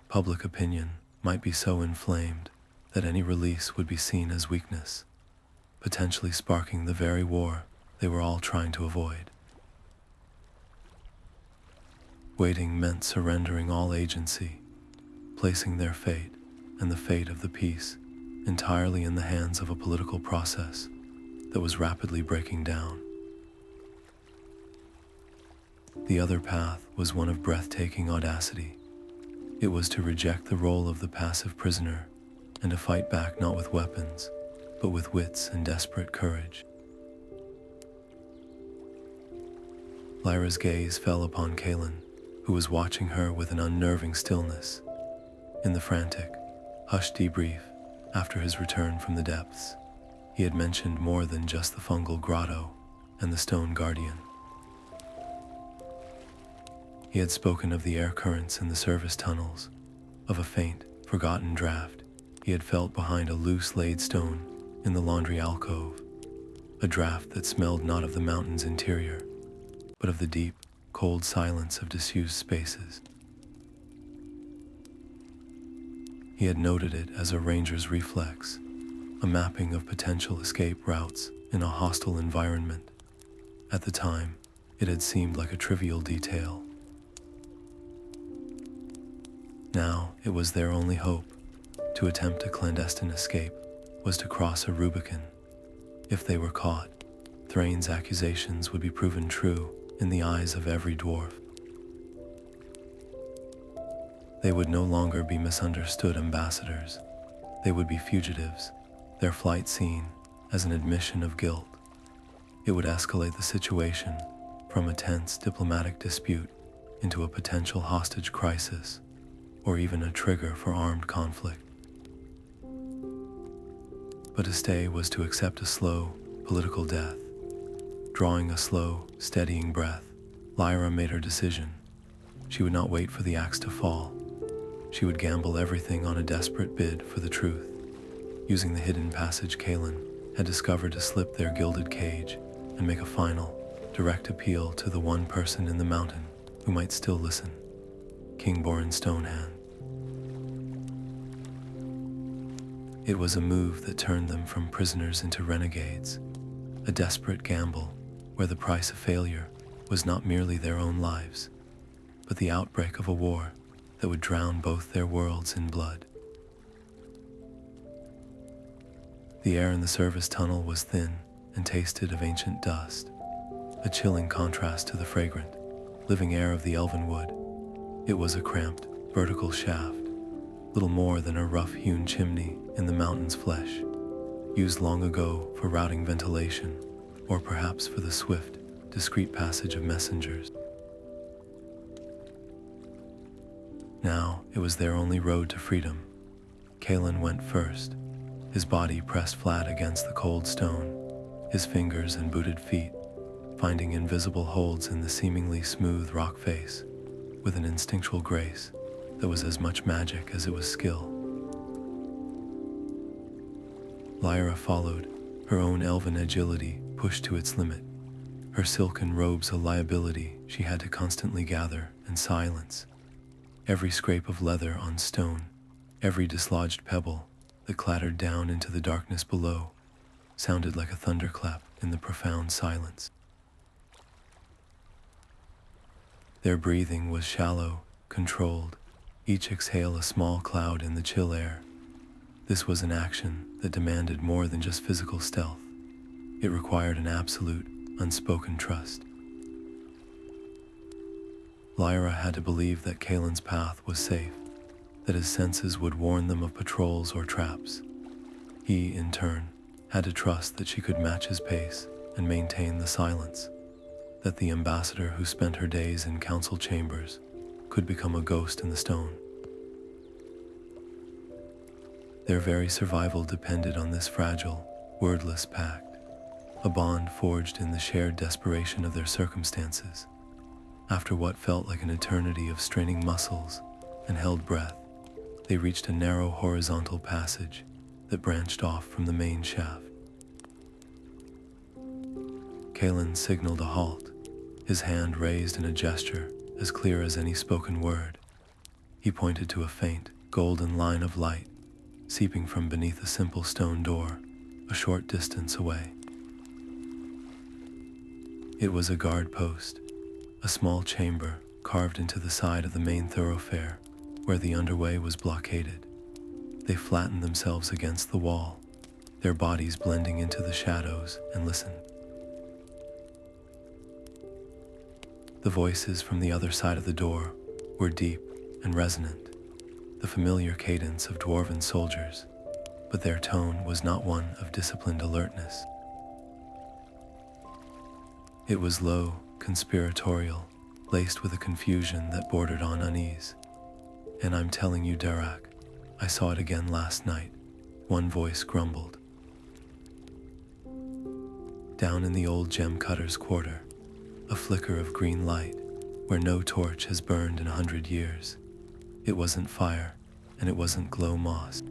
public opinion might be so inflamed that any release would be seen as weakness, potentially sparking the very war they were all trying to avoid. Waiting meant surrendering all agency, placing their fate and the fate of the peace entirely in the hands of a political process that was rapidly breaking down. The other path was one of breathtaking audacity. It was to reject the role of the passive prisoner and to fight back not with weapons, but with wits and desperate courage. Lyra's gaze fell upon Kalin, who was watching her with an unnerving stillness. In the frantic, hushed debrief after his return from the depths, he had mentioned more than just the Fungal Grotto and the Stone Guardian. He had spoken of the air currents in the service tunnels, of a faint, forgotten draft he had felt behind a loose laid stone in the laundry alcove, a draft that smelled not of the mountain's interior, but of the deep, cold silence of disused spaces. He had noted it as a ranger's reflex, a mapping of potential escape routes in a hostile environment. At the time, it had seemed like a trivial detail. Now, it was their only hope. To attempt a clandestine escape was to cross a Rubicon. If they were caught, Thrain's accusations would be proven true in the eyes of every dwarf. They would no longer be misunderstood ambassadors. They would be fugitives, their flight seen as an admission of guilt. It would escalate the situation from a tense diplomatic dispute into a potential hostage crisis, or even a trigger for armed conflict. But to stay was to accept a slow, political death. Drawing a slow, steadying breath, Lyra made her decision. She would not wait for the axe to fall. She would gamble everything on a desperate bid for the truth, using the hidden passage Kalin had discovered to slip their gilded cage and make a final, direct appeal to the one person in the mountain who might still listen, King-born Stonehand. It was a move that turned them from prisoners into renegades, a desperate gamble where the price of failure was not merely their own lives, but the outbreak of a war that would drown both their worlds in blood. The air in the service tunnel was thin and tasted of ancient dust, a chilling contrast to the fragrant, living air of the elven wood. It was a cramped, vertical shaft, little more than a rough-hewn chimney in the mountain's flesh, used long ago for routing ventilation, or perhaps for the swift, discreet passage of messengers. Now it was their only road to freedom. Kalin went first, his body pressed flat against the cold stone, his fingers and booted feet finding invisible holds in the seemingly smooth rock face, with an instinctual grace that was as much magic as it was skill. Lyra followed, her own elven agility pushed to its limit, her silken robes a liability she had to constantly gather and silence. Every scrape of leather on stone, every dislodged pebble that clattered down into the darkness below, sounded like a thunderclap in the profound silence. Their breathing was shallow, controlled, each exhale a small cloud in the chill air. This was an action that demanded more than just physical stealth. It required an absolute, unspoken trust. Lyra had to believe that Kalin's path was safe, that his senses would warn them of patrols or traps. He, in turn, had to trust that she could match his pace and maintain the silence, that the ambassador who spent her days in council chambers could become a ghost in the stone. Their very survival depended on this fragile, wordless pact, a bond forged in the shared desperation of their circumstances. After what felt like an eternity of straining muscles and held breath, they reached a narrow horizontal passage that branched off from the main shaft. Kalin signaled a halt, his hand raised in a gesture as clear as any spoken word. He pointed to a faint, golden line of light seeping from beneath a simple stone door a short distance away. It was a guard post, a small chamber carved into the side of the main thoroughfare where the underway was blockaded. They flattened themselves against the wall, their bodies blending into the shadows, and listened. The voices from the other side of the door were deep and resonant, the familiar cadence of dwarven soldiers, but their tone was not one of disciplined alertness. It was low, conspiratorial, laced with a confusion that bordered on unease. "And I'm telling you, Darak, I saw it again last night," one voice grumbled. Down in the old gem cutter's quarter, a flicker of green light where no torch has burned in 100 years. It wasn't fire, and it wasn't glow moss.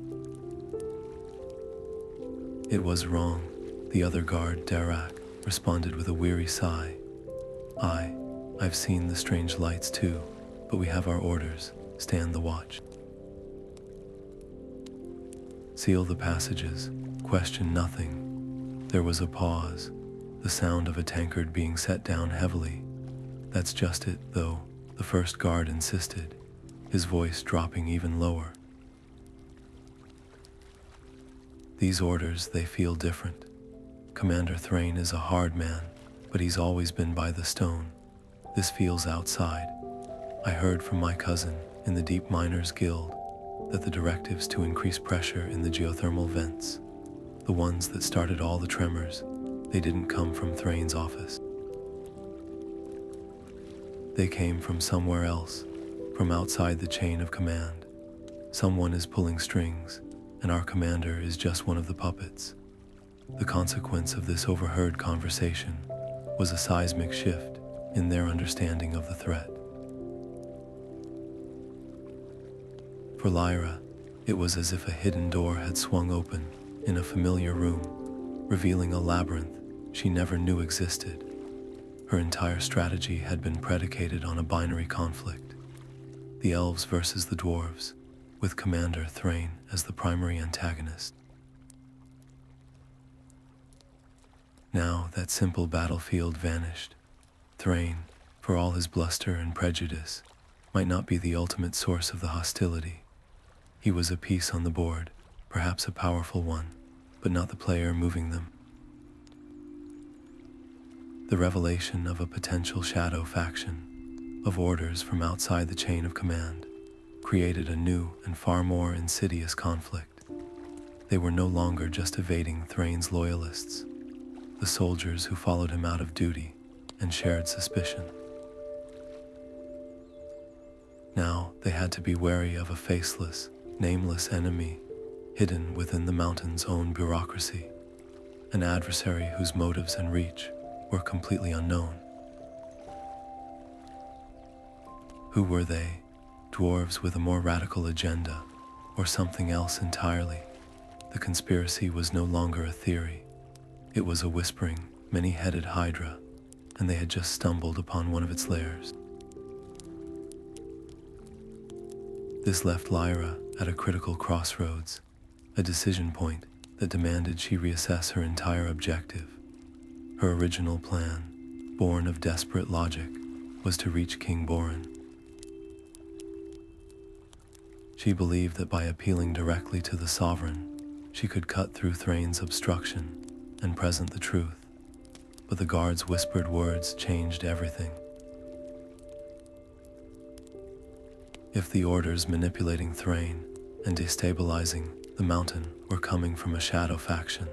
"It was wrong," the other guard, Darak, responded with a weary sigh. I've seen the strange lights too, but we have our orders. Stand the watch. Seal the passages. Question nothing. There was a pause, the sound of a tankard being set down heavily. "That's just it, though," the first guard insisted, his voice dropping even lower. "These orders, they feel different. Commander Thrain is a hard man, but he's always been by the stone. This feels outside. I heard from my cousin in the Deep Miners Guild that the directives to increase pressure in the geothermal vents, the ones that started all the tremors, they didn't come from Thrain's office. They came from somewhere else, from outside the chain of command. Someone is pulling strings, and our commander is just one of the puppets." The consequence of this overheard conversation was a seismic shift in their understanding of the threat. For Lyra, it was as if a hidden door had swung open in a familiar room, revealing a labyrinth she never knew existed. Her entire strategy had been predicated on a binary conflict: the elves versus the dwarves, with Commander Thrain as the primary antagonist. Now that simple battlefield vanished. Thrain, for all his bluster and prejudice, might not be the ultimate source of the hostility. He was a piece on the board, perhaps a powerful one, but not the player moving them. The revelation of a potential shadow faction, of orders from outside the chain of command, created a new and far more insidious conflict. They were no longer just evading Thrain's loyalists, the soldiers who followed him out of duty and shared suspicion. Now they had to be wary of a faceless, nameless enemy hidden within the mountain's own bureaucracy, an adversary whose motives and reach were completely unknown. Who were they? Dwarves with a more radical agenda, or something else entirely? The conspiracy was no longer a theory. It was a whispering, many-headed hydra, and they had just stumbled upon one of its lairs. This left Lyra at a critical crossroads, a decision point that demanded she reassess her entire objective. Her original plan, born of desperate logic, was to reach King Borin. She believed that by appealing directly to the sovereign, she could cut through Thrain's obstruction and present the truth. But the guard's whispered words changed everything. If the orders manipulating Thrain and destabilizing the mountain were coming from a shadow faction,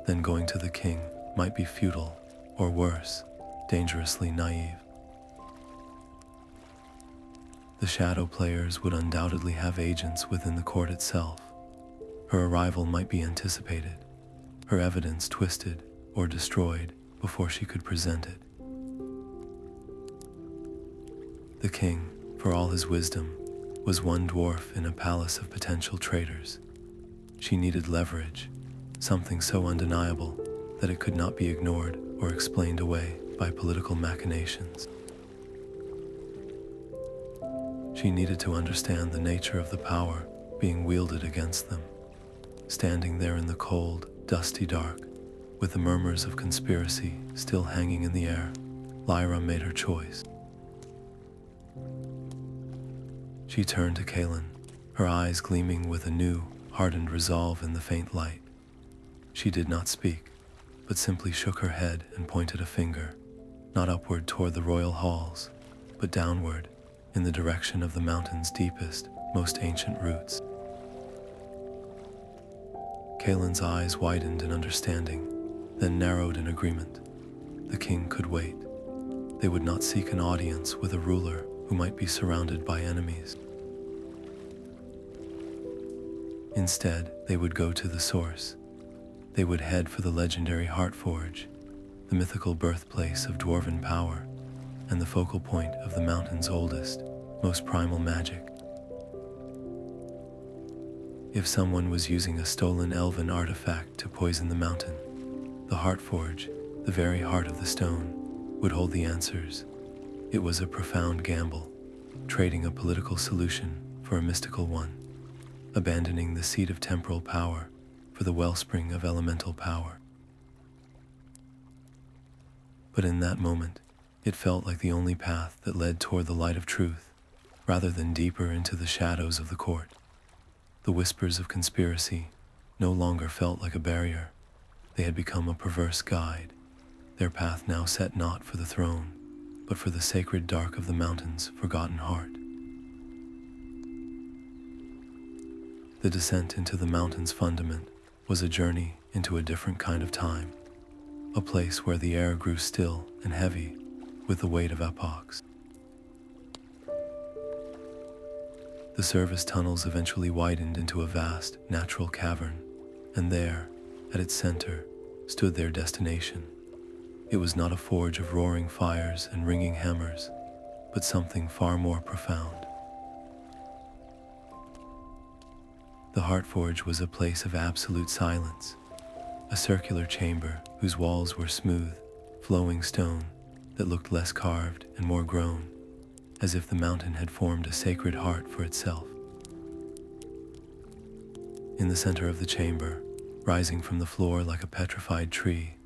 then going to the king might be futile, or worse, dangerously naive. The shadow players would undoubtedly have agents within the court itself. Her arrival might be anticipated, her evidence twisted or destroyed before she could present it. The king, for all his wisdom, was one dwarf in a palace of potential traitors. She needed leverage, something so undeniable that it could not be ignored or explained away by political machinations. She needed to understand the nature of the power being wielded against them. Standing there in the cold, dusty dark, with the murmurs of conspiracy still hanging in the air, Lyra made her choice. She turned to Kalin, her eyes gleaming with a new, hardened resolve in the faint light. She did not speak, but simply shook her head and pointed a finger, not upward toward the royal halls, but downward, in the direction of the mountain's deepest, most ancient roots. Kalin's eyes widened in understanding, then narrowed in agreement. The king could wait. They would not seek an audience with a ruler who might be surrounded by enemies. Instead, they would go to the source. They would head for the legendary Heartforge, the mythical birthplace of dwarven power, and the focal point of the mountain's oldest, most primal magic. If someone was using a stolen elven artifact to poison the mountain, the Heartforge, the very heart of the stone, would hold the answers. It was a profound gamble, trading a political solution for a mystical one, abandoning the seat of temporal power for the wellspring of elemental power. But in that moment, it felt like the only path that led toward the light of truth, rather than deeper into the shadows of the court. The whispers of conspiracy no longer felt like a barrier. They had become a perverse guide, their path now set not for the throne, but for the sacred dark of the mountain's forgotten heart. The descent into the mountain's fundament was a journey into a different kind of time, a place where the air grew still and heavy with the weight of epochs. The service tunnels eventually widened into a vast, natural cavern, and there, at its center, stood their destination. It was not a forge of roaring fires and ringing hammers, but something far more profound. The Heartforge was a place of absolute silence, a circular chamber whose walls were smooth, flowing stone that looked less carved and more grown, as if the mountain had formed a sacred heart for itself. In the center of the chamber, rising from the floor like a petrified tree,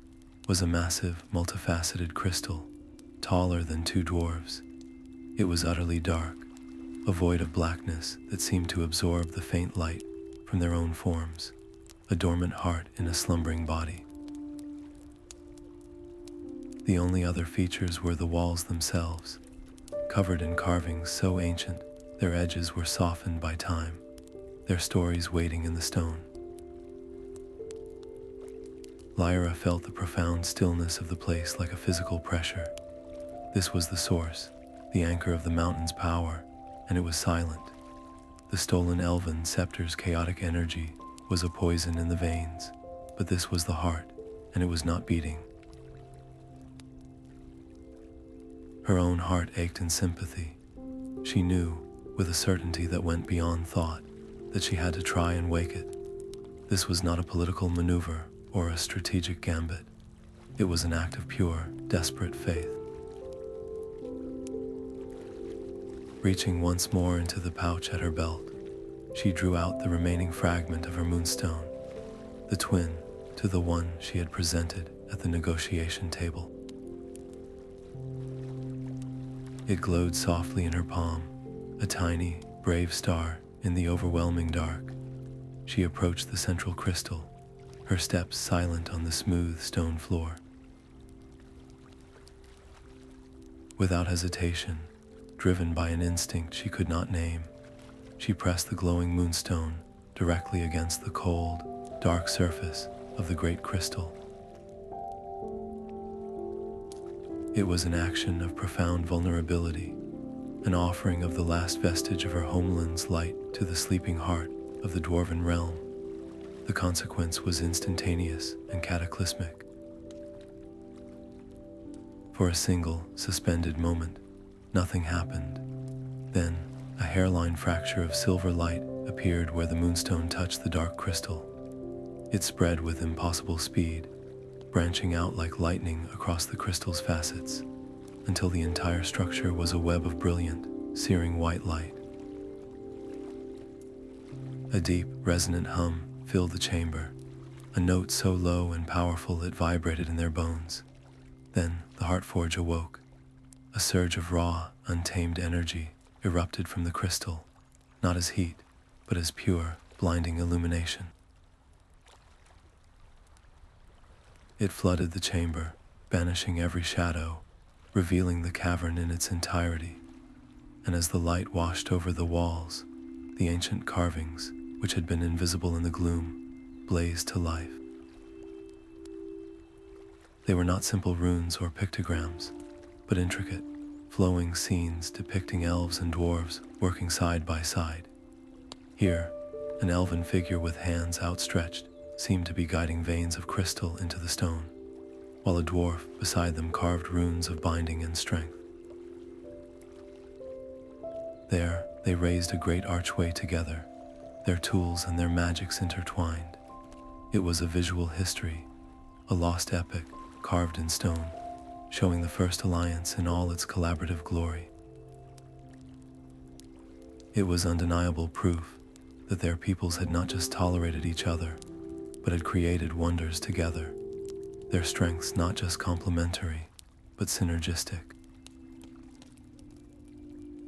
was a massive, multifaceted crystal, taller than two dwarves. It was utterly dark, a void of blackness that seemed to absorb the faint light from their own forms, a dormant heart in a slumbering body. The only other features were the walls themselves, covered in carvings so ancient their edges were softened by time, their stories waiting in the stone. Lyra felt the profound stillness of the place like a physical pressure. This was the source, the anchor of the mountain's power, and it was silent. The stolen elven scepter's chaotic energy was a poison in the veins, but this was the heart, and it was not beating. Her own heart ached in sympathy. She knew, with a certainty that went beyond thought, that she had to try and wake it. This was not a political maneuver or a strategic gambit. It was an act of pure, desperate faith. Reaching once more into the pouch at her belt, she drew out the remaining fragment of her Moonstone, the twin to the one she had presented at the negotiation table. It glowed softly in her palm, a tiny, brave star in the overwhelming dark. She approached the central crystal, her steps silent on the smooth stone floor. Without hesitation, driven by an instinct she could not name, she pressed the glowing Moonstone directly against the cold, dark surface of the great crystal. It was an action of profound vulnerability, an offering of the last vestige of her homeland's light to the sleeping heart of the dwarven realm. The consequence was instantaneous and cataclysmic. For a single, suspended moment, nothing happened. Then, a hairline fracture of silver light appeared where the Moonstone touched the dark crystal. It spread with impossible speed, branching out like lightning across the crystal's facets, until the entire structure was a web of brilliant, searing white light. A deep, resonant hum filled the chamber, a note so low and powerful it vibrated in their bones. Then the Heartforge awoke. A surge of raw, untamed energy erupted from the crystal, not as heat, but as pure, blinding illumination. It flooded the chamber, banishing every shadow, revealing the cavern in its entirety. And as the light washed over the walls, the ancient carvings, which had been invisible in the gloom, blazed to life. They were not simple runes or pictograms, but intricate, flowing scenes depicting elves and dwarves working side by side. Here, an elven figure with hands outstretched seemed to be guiding veins of crystal into the stone, while a dwarf beside them carved runes of binding and strength. There, they raised a great archway together, their tools and their magics intertwined. It was a visual history, a lost epic carved in stone, showing the first alliance in all its collaborative glory. It was undeniable proof that their peoples had not just tolerated each other, but had created wonders together, their strengths not just complementary, but synergistic.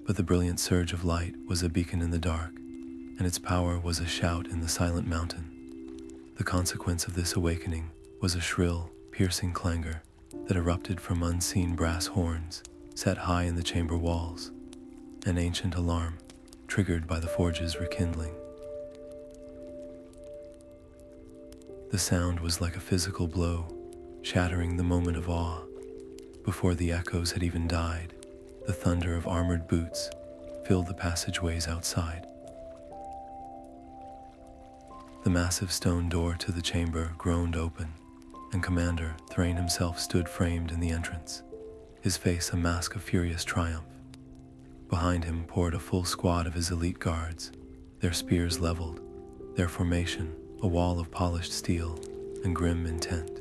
But the brilliant surge of light was a beacon in the dark, and its power was a shout in the silent mountain. The consequence of this awakening was a shrill, piercing clangor that erupted from unseen brass horns set high in the chamber walls, an ancient alarm triggered by the forge's rekindling. The sound was like a physical blow, shattering the moment of awe. Before the echoes had even died, the thunder of armored boots filled the passageways outside. The massive stone door to the chamber groaned open, and Commander Thrain himself stood framed in the entrance, his face a mask of furious triumph. Behind him poured a full squad of his elite guards, their spears leveled, their formation a wall of polished steel and grim intent.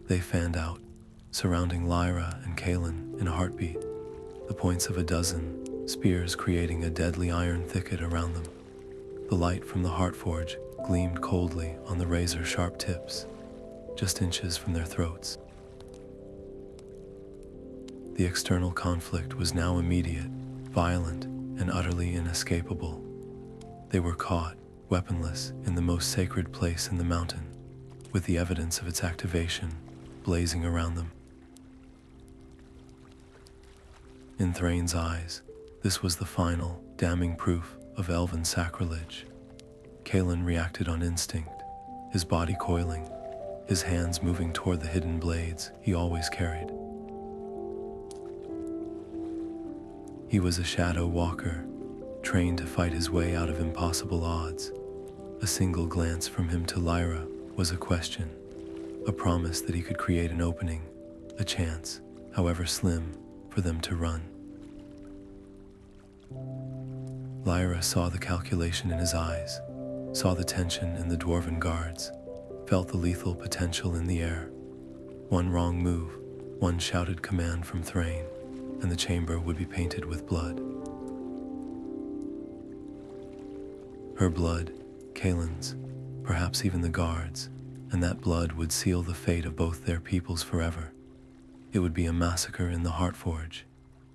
They fanned out, surrounding Lyra and Kalin in a heartbeat, the points of a dozen spears creating a deadly iron thicket around them. The light from the Heartforge gleamed coldly on the razor-sharp tips, just inches from their throats. The external conflict was now immediate, violent, and utterly inescapable. They were caught, weaponless, in the most sacred place in the mountain, with the evidence of its activation blazing around them. In Thrain's eyes, this was the final, damning proof of elven sacrilege. Kalin reacted on instinct, his body coiling, his hands moving toward the hidden blades he always carried. He was a shadow walker, trained to fight his way out of impossible odds. A single glance from him to Lyra was a question, a promise that he could create an opening, a chance, however slim, for them to run. Lyra saw the calculation in his eyes, saw the tension in the dwarven guards, felt the lethal potential in the air. One wrong move, one shouted command from Thrain, and the chamber would be painted with blood. Her blood, Kalin's, perhaps even the guards, and that blood would seal the fate of both their peoples forever. It would be a massacre in the Heartforge,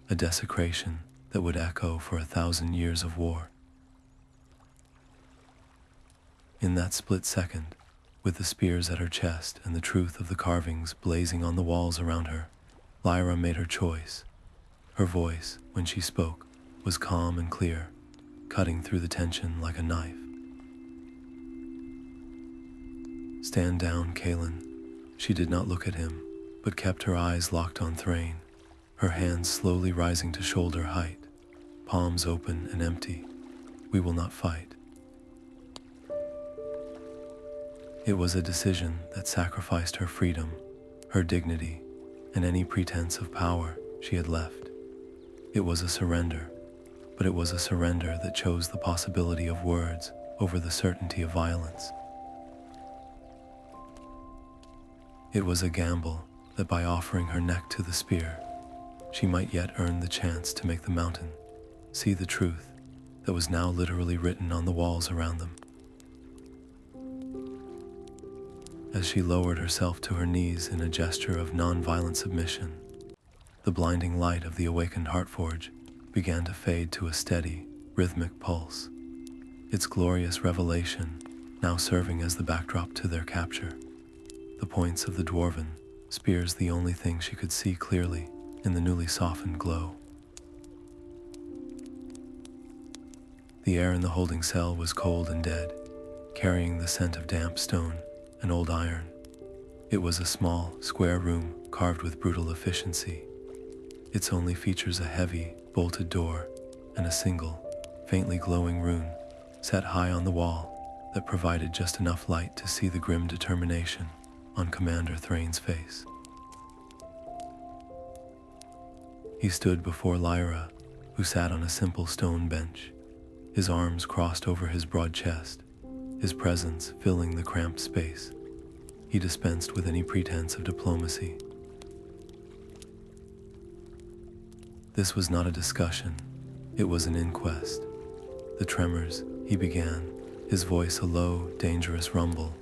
a desecration that would echo for 1,000 years of war. In that split second, with the spears at her chest and the truth of the carvings blazing on the walls around her, Lyra made her choice. Her voice, when she spoke, was calm and clear, cutting through the tension like a knife. "Stand down, Kalin." She did not look at him, but kept her eyes locked on Thrain, her hands slowly rising to shoulder height, palms open and empty. "We will not fight." It was a decision that sacrificed her freedom, her dignity, and any pretense of power she had left. It was a surrender, but it was a surrender that chose the possibility of words over the certainty of violence. It was a gamble that by offering her neck to the spear, she might yet earn the chance to make the mountain see the truth that was now literally written on the walls around them. As she lowered herself to her knees in a gesture of non-violent submission, the blinding light of the awakened Heartforge began to fade to a steady, rhythmic pulse, its glorious revelation now serving as the backdrop to their capture. The points of the dwarven spears the only thing she could see clearly in the newly softened glow. The air in the holding cell was cold and dead, carrying the scent of damp stone and old iron. It was a small, square room carved with brutal efficiency. Its only features a heavy, bolted door and a single, faintly glowing rune set high on the wall that provided just enough light to see the grim determination on Commander Thrain's face. He stood before Lyra, who sat on a simple stone bench, his arms crossed over his broad chest, his presence filling the cramped space. He dispensed with any pretense of diplomacy. This was not a discussion, it was an inquest. The tremors, he began, his voice a low, dangerous rumble,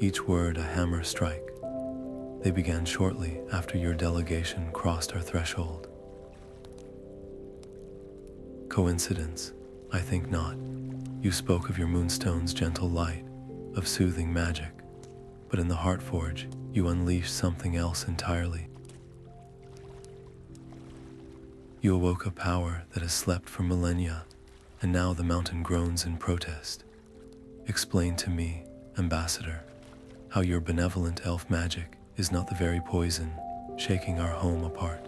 each word a hammer strike. They began shortly after your delegation crossed our threshold. Coincidence? I think not. You spoke of your Moonstone's gentle light, of soothing magic, but in the Heartforge, you unleashed something else entirely. You awoke a power that has slept for millennia, and now the mountain groans in protest. Explain to me, Ambassador, how your benevolent elf magic is not the very poison shaking our home apart.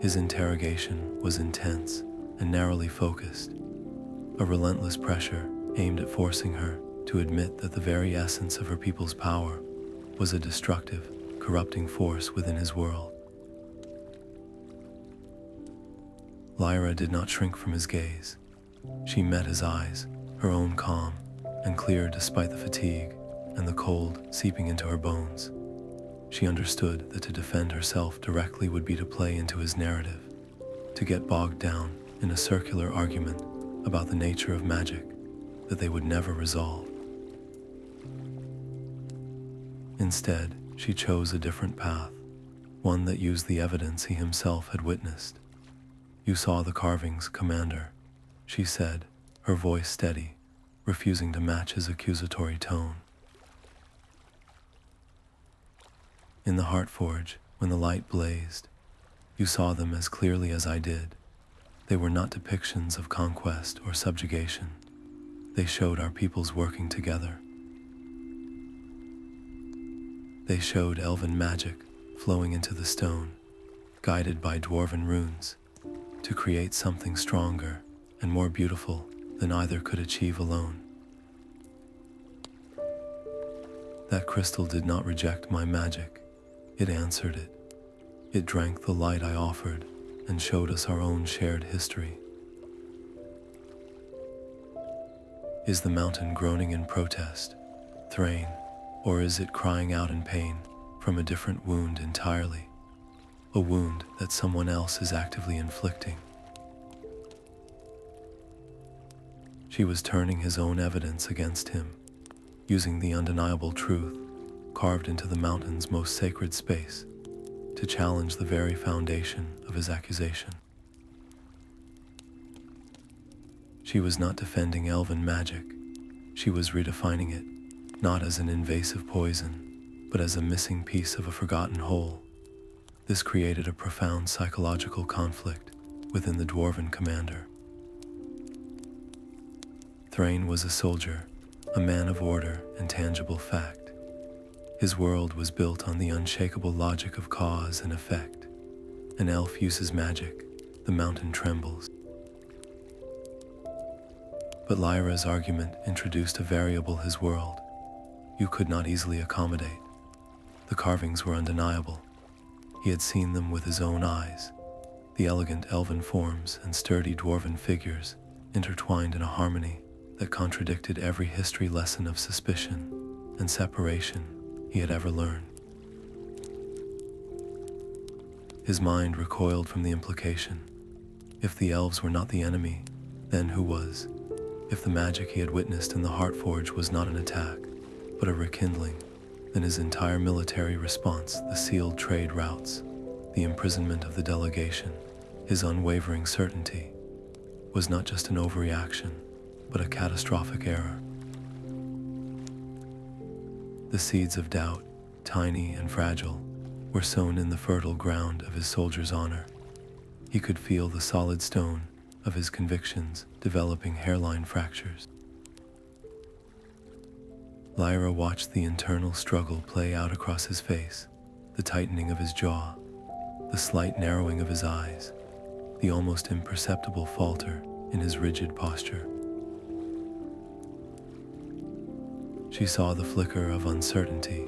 His interrogation was intense and narrowly focused, a relentless pressure aimed at forcing her to admit that the very essence of her people's power was a destructive, corrupting force within his world. Lyra did not shrink from his gaze. She met his eyes, her own calm and clear despite the fatigue and the cold seeping into her bones. She understood that to defend herself directly would be to play into his narrative, to get bogged down in a circular argument about the nature of magic that they would never resolve. Instead, she chose a different path, one that used the evidence he himself had witnessed. You saw the carvings, Commander, she said, her voice steady, refusing to match his accusatory tone. In the Heartforge, when the light blazed, you saw them as clearly as I did. They were not depictions of conquest or subjugation. They showed our peoples working together. They showed elven magic flowing into the stone, guided by dwarven runes, to create something stronger and more beautiful than either could achieve alone. That crystal did not reject my magic. It answered it. It drank the light I offered and showed us our own shared history. Is the mountain groaning in protest, Thrain, or is it crying out in pain from a different wound entirely? A wound that someone else is actively inflicting. She was turning his own evidence against him, using the undeniable truth carved into the mountain's most sacred space to challenge the very foundation of his accusation. She was not defending elven magic. She was redefining it, not as an invasive poison, but as a missing piece of a forgotten whole. This created a profound psychological conflict within the dwarven commander. Thrain was a soldier, a man of order and tangible fact. His world was built on the unshakable logic of cause and effect. An elf uses magic, the mountain trembles. But Lyra's argument introduced a variable his world you could not easily accommodate. The carvings were undeniable. He had seen them with his own eyes, the elegant elven forms and sturdy dwarven figures intertwined in a harmony that contradicted every history lesson of suspicion and separation he had ever learned. His mind recoiled from the implication. If the elves were not the enemy, then who was? If the magic he had witnessed in the Heartforge was not an attack, but a rekindling, then his entire military response, the sealed trade routes, the imprisonment of the delegation, his unwavering certainty, was not just an overreaction, but a catastrophic error. The seeds of doubt, tiny and fragile, were sown in the fertile ground of his soldier's honor. He could feel the solid stone of his convictions developing hairline fractures. Lyra watched the internal struggle play out across his face, the tightening of his jaw, the slight narrowing of his eyes, the almost imperceptible falter in his rigid posture. She saw the flicker of uncertainty,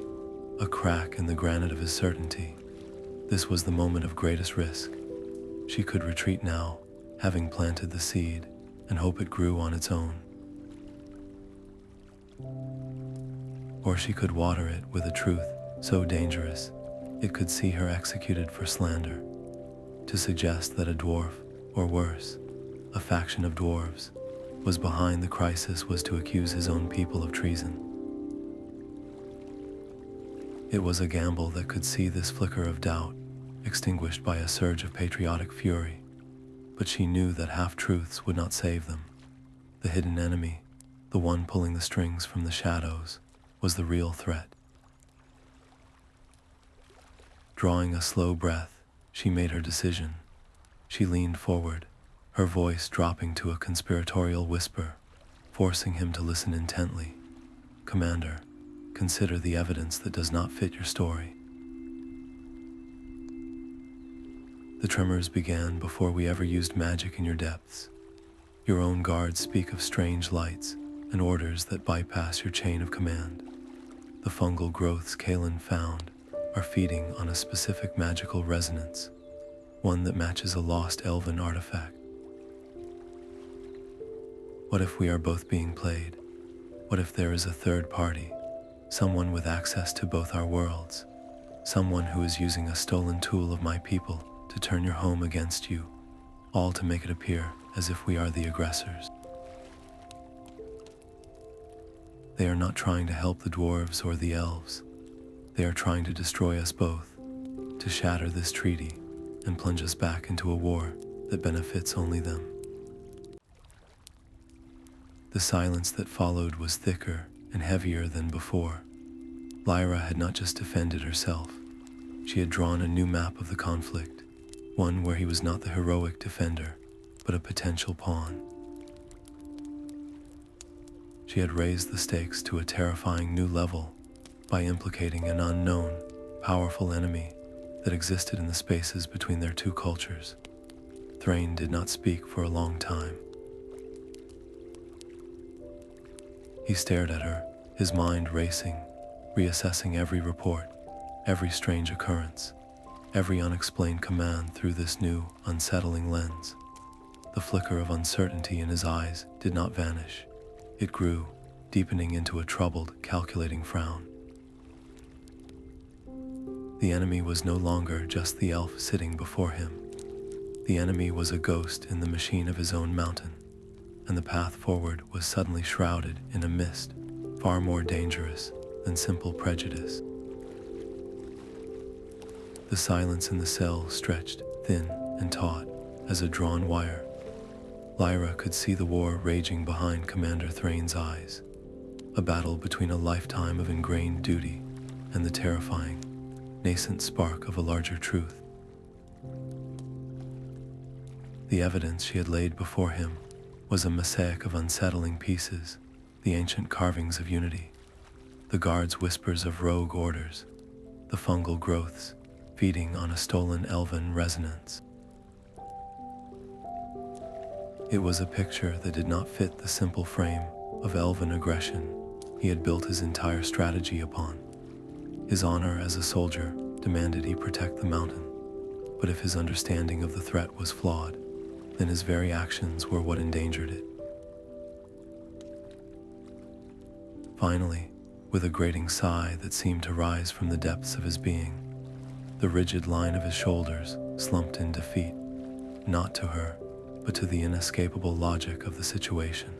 a crack in the granite of his certainty. This was the moment of greatest risk. She could retreat now, having planted the seed, and hope it grew on its own. Or she could water it with a truth so dangerous it could see her executed for slander, to suggest that a dwarf, or worse, a faction of dwarves, was behind the crisis was to accuse his own people of treason. It was a gamble that could see this flicker of doubt extinguished by a surge of patriotic fury, but she knew that half-truths would not save them. The hidden enemy, the one pulling the strings from the shadows, was the real threat. Drawing a slow breath, she made her decision. She leaned forward, her voice dropping to a conspiratorial whisper, forcing him to listen intently. "Commander, consider the evidence that does not fit your story." The tremors began before we ever used magic in your depths. Your own guards speak of strange lights and orders that bypass your chain of command. The fungal growths Kalin found are feeding on a specific magical resonance, one that matches a lost elven artifact. What if we are both being played? What if there is a third party, someone with access to both our worlds, someone who is using a stolen tool of my people to turn your home against you, all to make it appear as if we are the aggressors? They are not trying to help the dwarves or the elves. They are trying to destroy us both, to shatter this treaty and plunge us back into a war that benefits only them. The silence that followed was thicker and heavier than before. Lyra had not just defended herself. She had drawn a new map of the conflict, one where he was not the heroic defender, but a potential pawn. She had raised the stakes to a terrifying new level by implicating an unknown, powerful enemy that existed in the spaces between their two cultures. Thrain did not speak for a long time. He stared at her, his mind racing, reassessing every report, every strange occurrence, every unexplained command through this new, unsettling lens. The flicker of uncertainty in his eyes did not vanish. It grew, deepening into a troubled, calculating frown. The enemy was no longer just the elf sitting before him. The enemy was a ghost in the machine of his own mountain, and the path forward was suddenly shrouded in a mist far more dangerous than simple prejudice. The silence in the cell stretched thin and taut as a drawn wire. Lyra could see the war raging behind Commander Thrain's eyes, a battle between a lifetime of ingrained duty and the terrifying, nascent spark of a larger truth. The evidence she had laid before him was a mosaic of unsettling pieces, the ancient carvings of unity, the guards' whispers of rogue orders, the fungal growths feeding on a stolen elven resonance. It was a picture that did not fit the simple frame of elven aggression he had built his entire strategy upon. His honor as a soldier demanded he protect the mountain, but if his understanding of the threat was flawed, then his very actions were what endangered it. Finally, with a grating sigh that seemed to rise from the depths of his being, the rigid line of his shoulders slumped in defeat, not to her, but to the inescapable logic of the situation.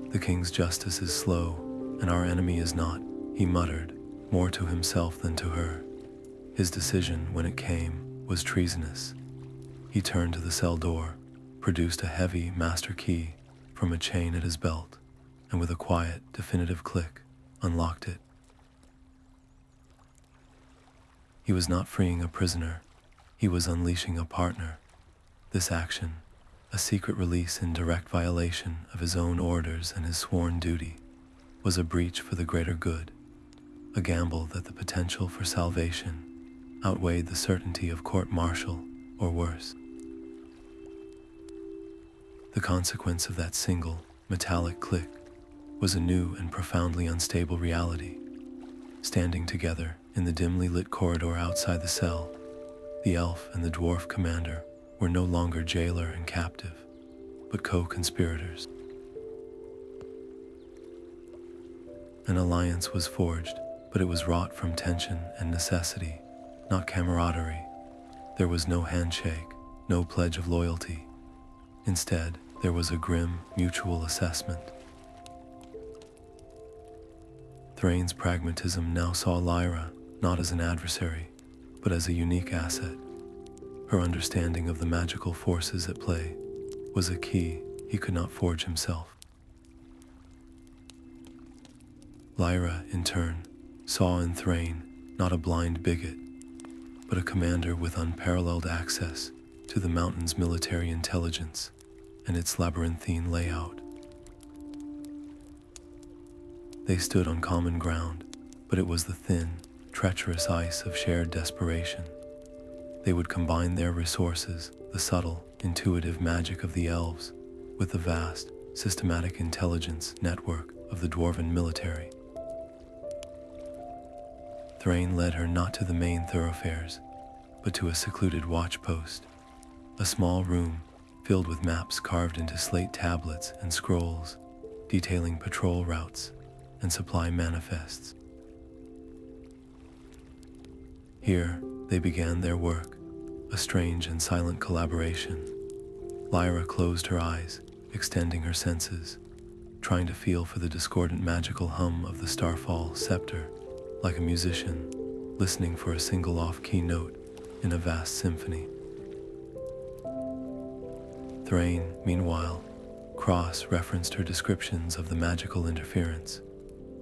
"The king's justice is slow, and our enemy is not," he muttered, more to himself than to her. His decision, when it came, was treasonous. He turned to the cell door, produced a heavy master key from a chain at his belt, and with a quiet, definitive click, unlocked it. He was not freeing a prisoner, he was unleashing a partner. This action, a secret release in direct violation of his own orders and his sworn duty, was a breach for the greater good, a gamble that the potential for salvation outweighed the certainty of court-martial, or worse. The consequence of that single, metallic click was a new and profoundly unstable reality. Standing together in the dimly lit corridor outside the cell, the elf and the dwarf commander were no longer jailer and captive, but co-conspirators. An alliance was forged, but it was wrought from tension and necessity, not camaraderie. There was no handshake, no pledge of loyalty. Instead, there was a grim, mutual assessment. Thrain's pragmatism now saw Lyra not as an adversary, but as a unique asset. Her understanding of the magical forces at play was a key he could not forge himself. Lyra, in turn, saw in Thrain not a blind bigot, but a commander with unparalleled access to the mountain's military intelligence and its labyrinthine layout. They stood on common ground, but it was the thin, treacherous ice of shared desperation. They would combine their resources, the subtle, intuitive magic of the elves, with the vast, systematic intelligence network of the dwarven military. Thrain led her not to the main thoroughfares, but to a secluded watch post, a small room filled with maps carved into slate tablets and scrolls, detailing patrol routes and supply manifests. Here, they began their work, a strange and silent collaboration. Lyra closed her eyes, extending her senses, trying to feel for the discordant magical hum of the Starfall scepter, like a musician listening for a single off-key note in a vast symphony. Thrain, meanwhile, cross-referenced her descriptions of the magical interference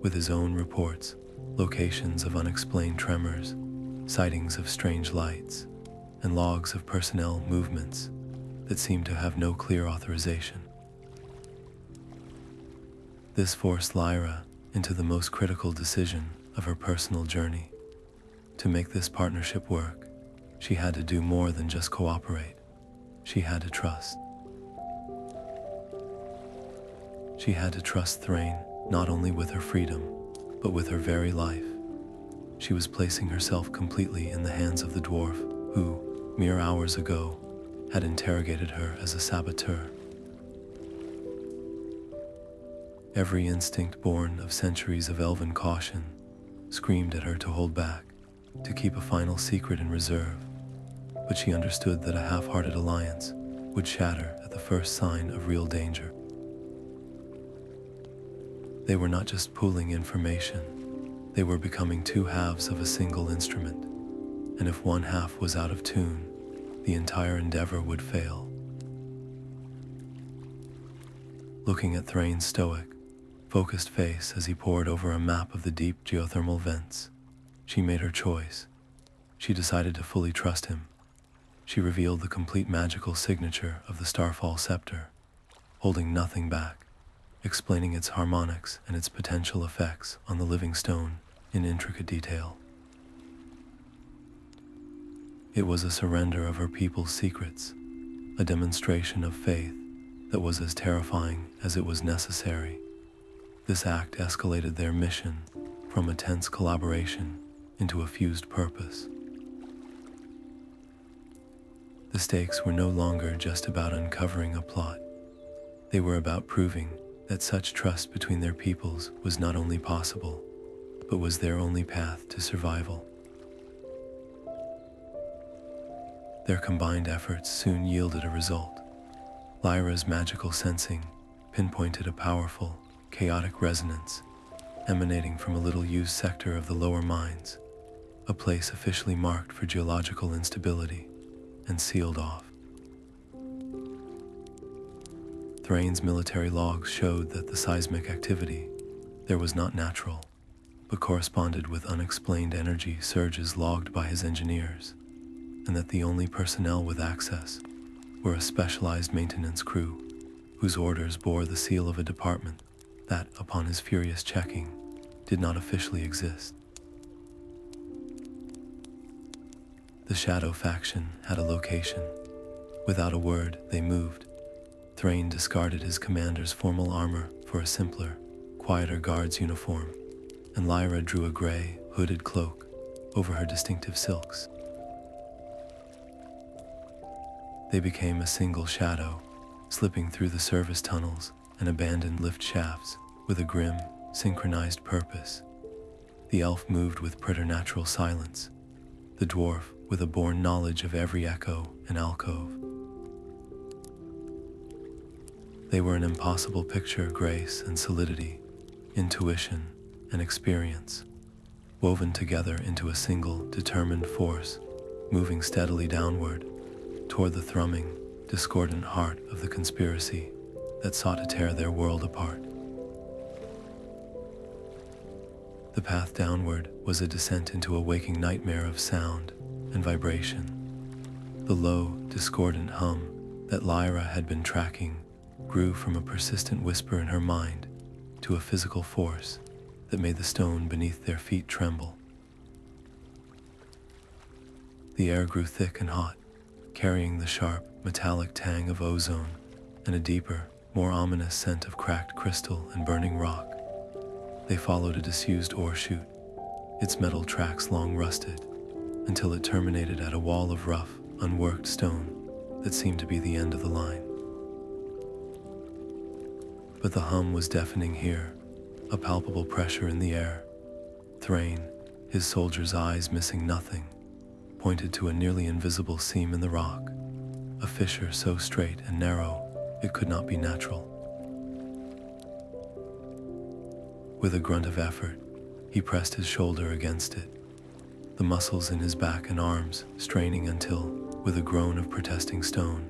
with his own reports, locations of unexplained tremors, sightings of strange lights, and logs of personnel movements that seemed to have no clear authorization. This forced Lyra into the most critical decision of her personal journey. To make this partnership work, she had to do more than just cooperate. She had to trust. She had to trust Thrain, not only with her freedom, but with her very life. She was placing herself completely in the hands of the dwarf who, mere hours ago, had interrogated her as a saboteur. Every instinct born of centuries of elven caution screamed at her to hold back, to keep a final secret in reserve, but she understood that a half-hearted alliance would shatter at the first sign of real danger. They were not just pooling information, they were becoming two halves of a single instrument, and if one half was out of tune, the entire endeavor would fail. Looking at Thrain's stoic, focused face as he pored over a map of the deep geothermal vents, she made her choice. She decided to fully trust him. She revealed the complete magical signature of the Starfall scepter, holding nothing back, explaining its harmonics and its potential effects on the living stone in intricate detail. It was a surrender of her people's secrets, a demonstration of faith that was as terrifying as it was necessary. This act escalated their mission from a tense collaboration into a fused purpose. The stakes were no longer just about uncovering a plot. They were about proving that such trust between their peoples was not only possible, but was their only path to survival. Their combined efforts soon yielded a result. Lyra's magical sensing pinpointed a powerful, chaotic resonance emanating from a little-used sector of the lower mines, a place officially marked for geological instability and sealed off. Thrain's military logs showed that the seismic activity there was not natural, but corresponded with unexplained energy surges logged by his engineers, and that the only personnel with access were a specialized maintenance crew whose orders bore the seal of a department that, upon his furious checking, did not officially exist. The Shadow faction had a location. Without a word, they moved. Thrain discarded his commander's formal armor for a simpler, quieter guard's uniform, and Lyra drew a gray, hooded cloak over her distinctive silks. They became a single shadow, slipping through the service tunnels and abandoned lift shafts with a grim, synchronized purpose. The elf moved with preternatural silence, the dwarf with a born knowledge of every echo and alcove. They were an impossible picture of grace and solidity, intuition and experience, woven together into a single, determined force, moving steadily downward toward the thrumming, discordant heart of the conspiracy that sought to tear their world apart. The path downward was a descent into a waking nightmare of sound and vibration. The low, discordant hum that Lyra had been tracking grew from a persistent whisper in her mind to a physical force that made the stone beneath their feet tremble. The air grew thick and hot, carrying the sharp, metallic tang of ozone and a deeper, more ominous scent of cracked crystal and burning rock. They followed a disused ore chute, its metal tracks long rusted, until it terminated at a wall of rough, unworked stone that seemed to be the end of the line. But the hum was deafening here, a palpable pressure in the air. Thrain, his soldier's eyes missing nothing, pointed to a nearly invisible seam in the rock, a fissure so straight and narrow it could not be natural. With a grunt of effort, he pressed his shoulder against it, the muscles in his back and arms straining until, with a groan of protesting stone,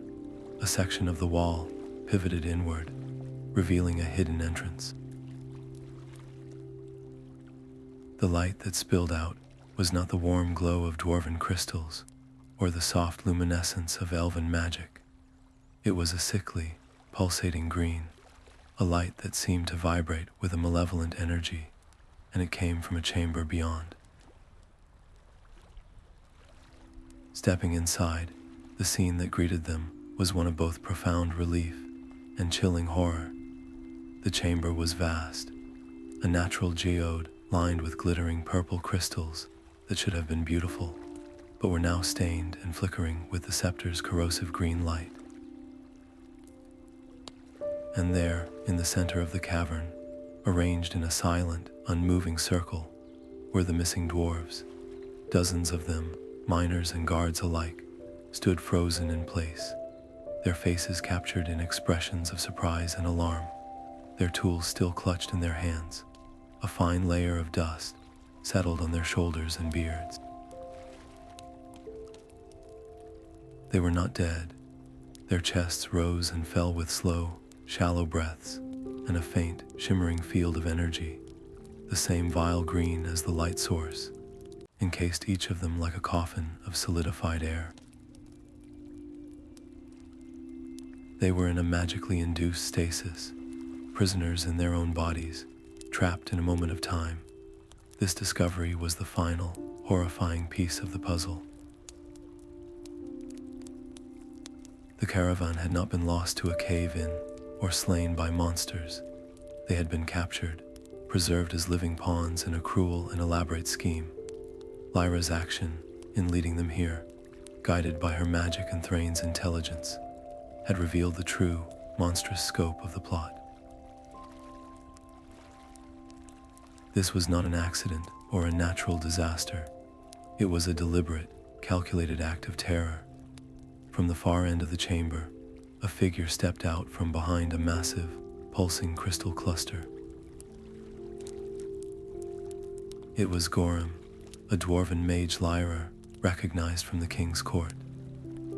a section of the wall pivoted inward, revealing a hidden entrance. The light that spilled out was not the warm glow of dwarven crystals or the soft luminescence of elven magic. It was a sickly, pulsating green, a light that seemed to vibrate with a malevolent energy, and it came from a chamber beyond. Stepping inside, the scene that greeted them was one of both profound relief and chilling horror. The chamber was vast, a natural geode lined with glittering purple crystals that should have been beautiful, but were now stained and flickering with the scepter's corrosive green light. And there, in the center of the cavern, arranged in a silent, unmoving circle, were the missing dwarves. Dozens of them, miners and guards alike, stood frozen in place, their faces captured in expressions of surprise and alarm, their tools still clutched in their hands. A fine layer of dust settled on their shoulders and beards. They were not dead. Their chests rose and fell with slow, shallow breaths, and a faint, shimmering field of energy, the same vile green as the light source, encased each of them like a coffin of solidified air. They were in a magically induced stasis, prisoners in their own bodies, trapped in a moment of time. This discovery was the final, horrifying piece of the puzzle. The caravan had not been lost to a cave-in or slain by monsters. They had been captured, preserved as living pawns in a cruel and elaborate scheme. Lyra's action in leading them here, guided by her magic and Thrain's intelligence, had revealed the true, monstrous scope of the plot. This was not an accident or a natural disaster. It was a deliberate, calculated act of terror. From the far end of the chamber, a figure stepped out from behind a massive, pulsing crystal cluster. It was Gorham, a dwarven mage Lyra, recognized from the king's court.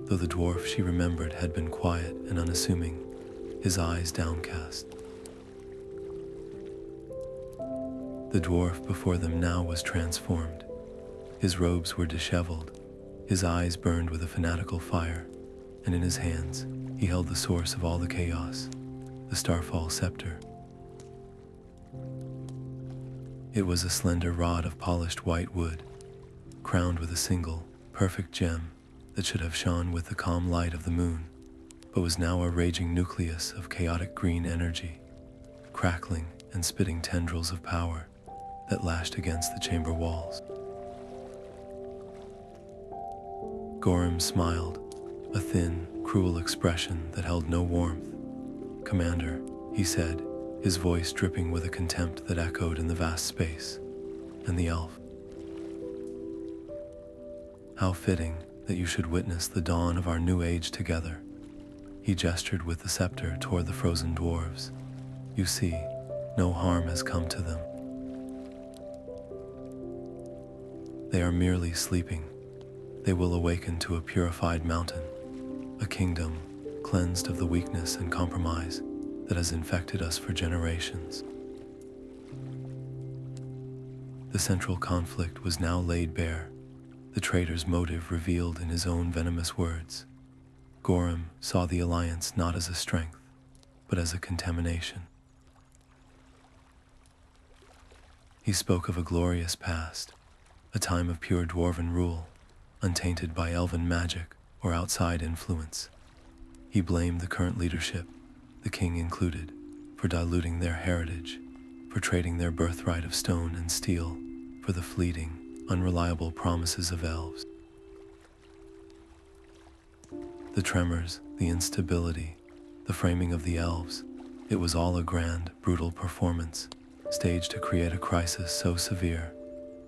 Though the dwarf she remembered had been quiet and unassuming, his eyes downcast. The dwarf before them now was transformed. His robes were disheveled, his eyes burned with a fanatical fire, and in his hands he held the source of all the chaos, the Starfall scepter. It was a slender rod of polished white wood, crowned with a single, perfect gem that should have shone with the calm light of the moon, but was now a raging nucleus of chaotic green energy, crackling and spitting tendrils of power that lashed against the chamber walls. Gorham smiled, a thin, cruel expression that held no warmth. "Commander," he said, his voice dripping with a contempt that echoed in the vast space. And the elf. "How fitting that you should witness the dawn of our new age together." He gestured with the scepter toward the frozen dwarves. "You see, no harm has come to them. They are merely sleeping. They will awaken to a purified mountain, a kingdom cleansed of the weakness and compromise that has infected us for generations." The central conflict was now laid bare, the traitor's motive revealed in his own venomous words. Gorham saw the alliance not as a strength, but as a contamination. He spoke of a glorious past, a time of pure dwarven rule, untainted by elven magic or outside influence. He blamed the current leadership, the king included, for diluting their heritage, for trading their birthright of stone and steel for the fleeting, unreliable promises of elves. The tremors, the instability, the framing of the elves, it was all a grand, brutal performance, staged to create a crisis so severe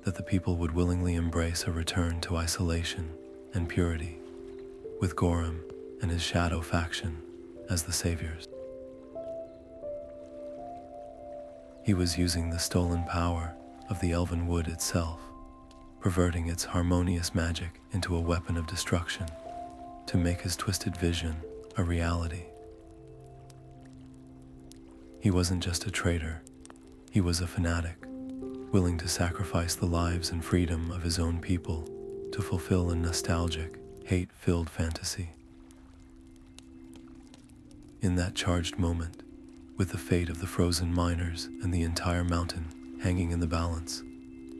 that the people would willingly embrace a return to isolation and purity, with Gorham and his shadow faction as the saviors. He was using the stolen power of the elven wood itself, perverting its harmonious magic into a weapon of destruction, to make his twisted vision a reality. He wasn't just a traitor, he was a fanatic, willing to sacrifice the lives and freedom of his own people to fulfill a nostalgic, hate-filled fantasy. In that charged moment, with the fate of the frozen miners and the entire mountain hanging in the balance,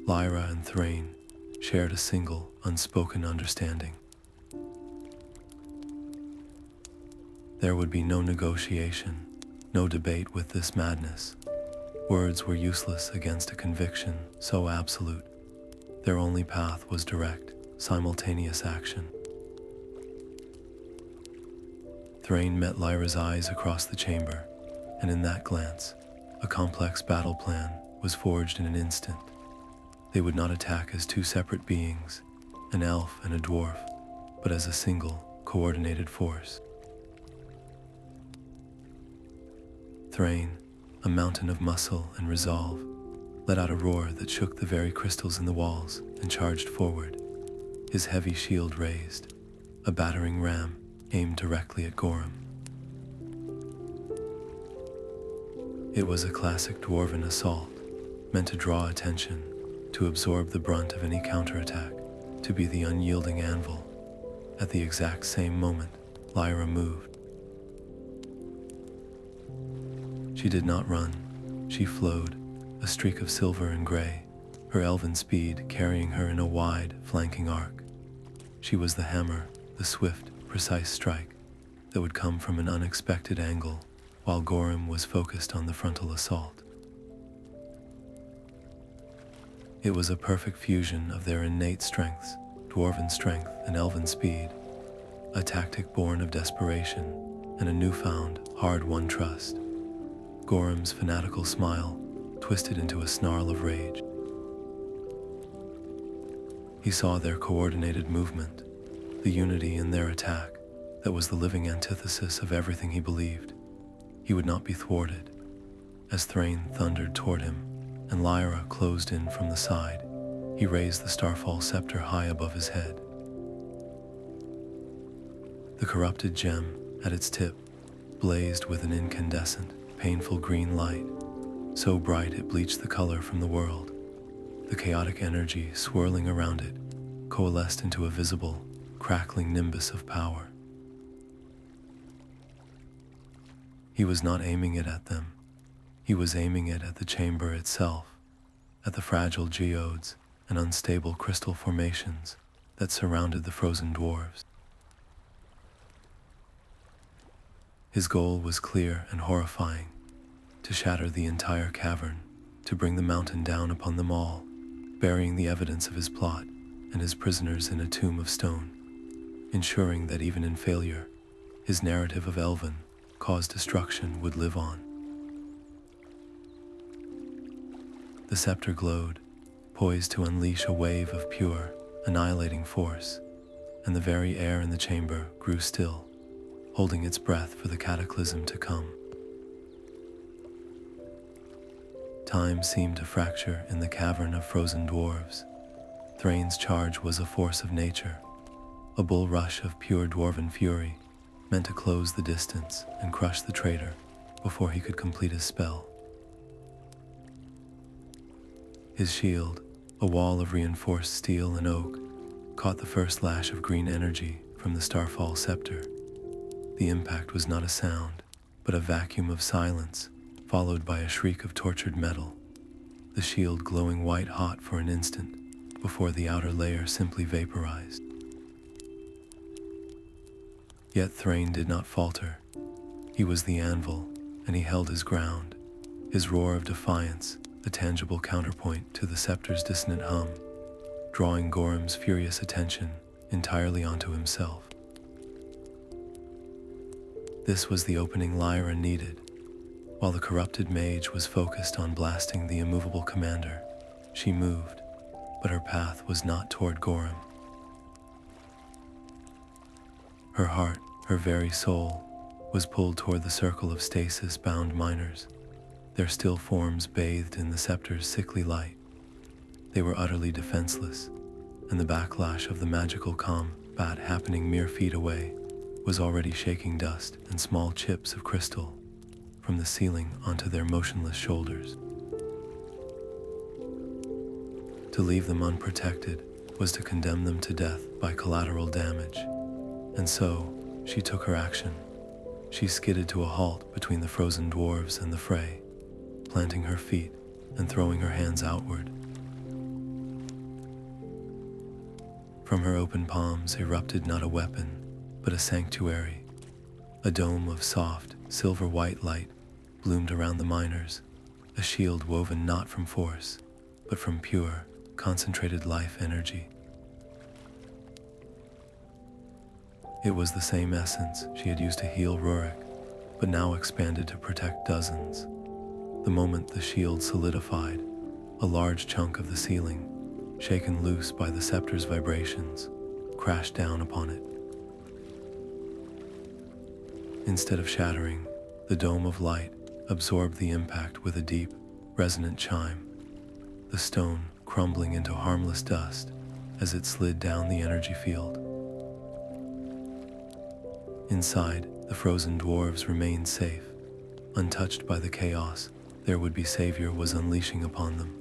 Lyra and Thrain shared a single, unspoken understanding. There would be no negotiation, no debate with this madness. Words were useless against a conviction so absolute. Their only path was direct, simultaneous action. Thrain met Lyra's eyes across the chamber, and in that glance, a complex battle plan was forged in an instant. They would not attack as two separate beings, an elf and a dwarf, but as a single, coordinated force. Thrain, a mountain of muscle and resolve, let out a roar that shook the very crystals in the walls and charged forward, his heavy shield raised, a battering ram aimed directly at Gorham. It was a classic dwarven assault, meant to draw attention, to absorb the brunt of any counterattack, to be the unyielding anvil. At the exact same moment, Lyra moved. She did not run, she flowed, a streak of silver and gray, her elven speed carrying her in a wide, flanking arc. She was the hammer, the swift, precise strike that would come from an unexpected angle, while Gorham was focused on the frontal assault. It was a perfect fusion of their innate strengths, dwarven strength and elven speed, a tactic born of desperation and a newfound, hard-won trust. Gorham's fanatical smile twisted into a snarl of rage. He saw their coordinated movement, the unity in their attack that was the living antithesis of everything he believed. He would not be thwarted. As Thrain thundered toward him and Lyra closed in from the side, he raised the Starfall scepter high above his head. The corrupted gem at its tip blazed with an incandescent, painful green light, so bright it bleached the color from the world. The chaotic energy swirling around it coalesced into a visible, crackling nimbus of power. He was not aiming it at them. He was aiming it at the chamber itself, at the fragile geodes and unstable crystal formations that surrounded the frozen dwarves. His goal was clear and horrifying: to shatter the entire cavern, to bring the mountain down upon them all, burying the evidence of his plot and his prisoners in a tomb of stone, ensuring that even in failure, his narrative of Elven caused destruction would live on. The scepter glowed, poised to unleash a wave of pure, annihilating force, and the very air in the chamber grew still, holding its breath for the cataclysm to come. Time seemed to fracture in the cavern of frozen dwarves. Thrain's charge was a force of nature, a bull rush of pure dwarven fury, meant to close the distance and crush the traitor before he could complete his spell. His shield, a wall of reinforced steel and oak, caught the first lash of green energy from the Starfall scepter. The impact was not a sound, but a vacuum of silence, followed by a shriek of tortured metal, the shield glowing white-hot for an instant before the outer layer simply vaporized. Yet Thrain did not falter. He was the anvil, and he held his ground, his roar of defiance a tangible counterpoint to the scepter's dissonant hum, drawing Gorham's furious attention entirely onto himself. This was the opening Lyra needed. While the corrupted mage was focused on blasting the immovable commander, she moved, but her path was not toward Gorham. Her heart, her very soul, was pulled toward the circle of stasis-bound miners, their still forms bathed in the scepter's sickly light. They were utterly defenseless, and the backlash of the magical combat happening mere feet away was already shaking dust and small chips of crystal from the ceiling onto their motionless shoulders. To leave them unprotected was to condemn them to death by collateral damage, and so she took her action. She skidded to a halt between the frozen dwarves and the fray, planting her feet and throwing her hands outward. From her open palms erupted not a weapon, but a sanctuary. A dome of soft, silver-white light bloomed around the miners, a shield woven not from force, but from pure, concentrated life energy. It was the same essence she had used to heal Rurik, but now expanded to protect dozens. The moment the shield solidified, a large chunk of the ceiling, shaken loose by the scepter's vibrations, crashed down upon it. Instead of shattering, the dome of light absorbed the impact with a deep, resonant chime, the stone crumbling into harmless dust as it slid down the energy field. Inside, the frozen dwarves remained safe, untouched by the chaos their would-be savior was unleashing upon them.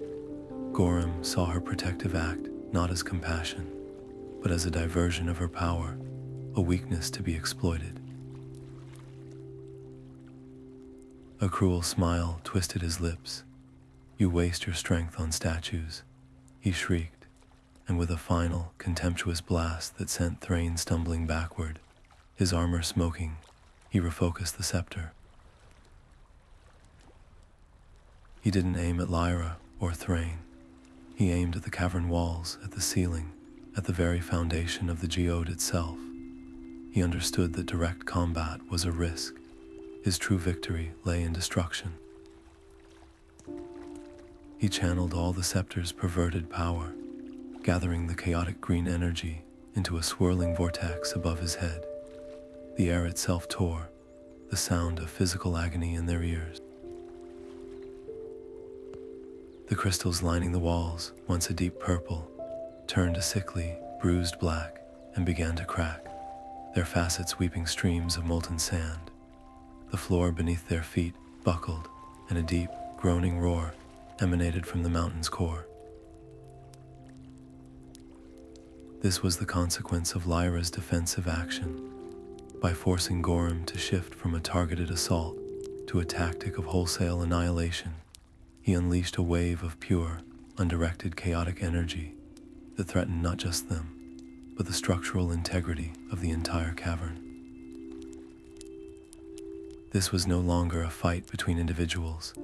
Gorham saw her protective act not as compassion, but as a diversion of her power, a weakness to be exploited. A cruel smile twisted his lips. "You waste your strength on statues," he shrieked, and with a final, contemptuous blast that sent Thrain stumbling backward, his armor smoking, he refocused the scepter. He didn't aim at Lyra or Thrain. He aimed at the cavern walls, at the ceiling, at the very foundation of the geode itself. He understood that direct combat was a risk. His true victory lay in destruction. He channeled all the scepter's perverted power, gathering the chaotic green energy into a swirling vortex above his head. The air itself tore, the sound of physical agony in their ears. The crystals lining the walls, once a deep purple, turned a sickly, bruised black and began to crack, their facets weeping streams of molten sand. The floor beneath their feet buckled, and a deep, groaning roar emanated from the mountain's core. This was the consequence of Lyra's defensive action. By forcing Gorham to shift from a targeted assault to a tactic of wholesale annihilation, he unleashed a wave of pure, undirected chaotic energy that threatened not just them, but the structural integrity of the entire cavern. This was no longer a fight between individuals.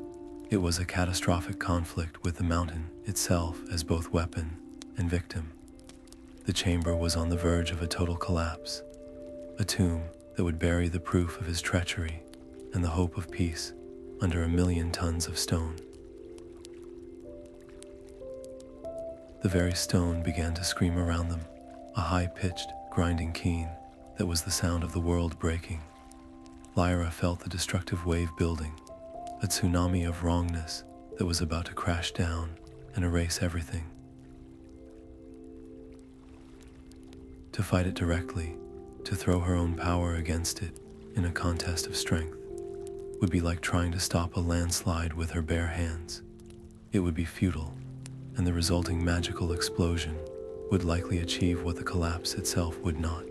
It was a catastrophic conflict with the mountain itself as both weapon and victim. The chamber was on the verge of a total collapse, a tomb that would bury the proof of his treachery and the hope of peace under 1,000,000 tons of stone. The very stone began to scream around them, a high-pitched, grinding keen that was the sound of the world breaking. Lyra felt the destructive wave building, a tsunami of wrongness that was about to crash down and erase everything. To fight it directly, to throw her own power against it in a contest of strength, would be like trying to stop a landslide with her bare hands. It would be futile, and the resulting magical explosion would likely achieve what the collapse itself would not.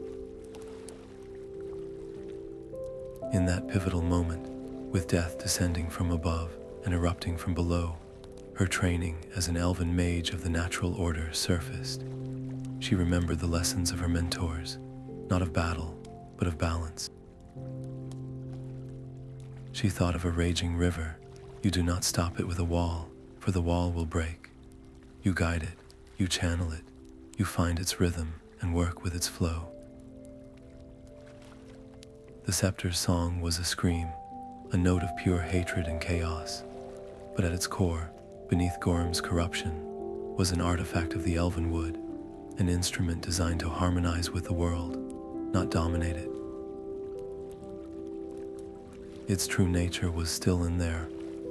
In that pivotal moment, with death descending from above and erupting from below, her training as an elven mage of the natural order surfaced. She remembered the lessons of her mentors, not of battle, but of balance. She thought of a raging river. You do not stop it with a wall, for the wall will break. You guide it, you channel it, you find its rhythm and work with its flow. The scepter's song was a scream, a note of pure hatred and chaos, but at its core, beneath Gorham's corruption, was an artifact of the elven wood, an instrument designed to harmonize with the world, not dominate it. Its true nature was still in there,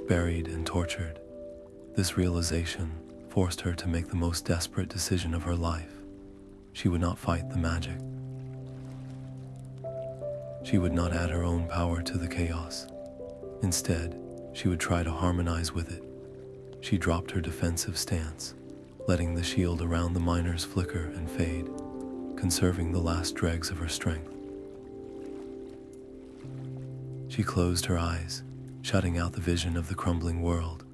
buried and tortured. This realization forced her to make the most desperate decision of her life. She would not fight the magic. She would not add her own power to the chaos. Instead, she would try to harmonize with it. She dropped her defensive stance, letting the shield around the miners flicker and fade, conserving the last dregs of her strength. She closed her eyes, shutting out the vision of the crumbling world,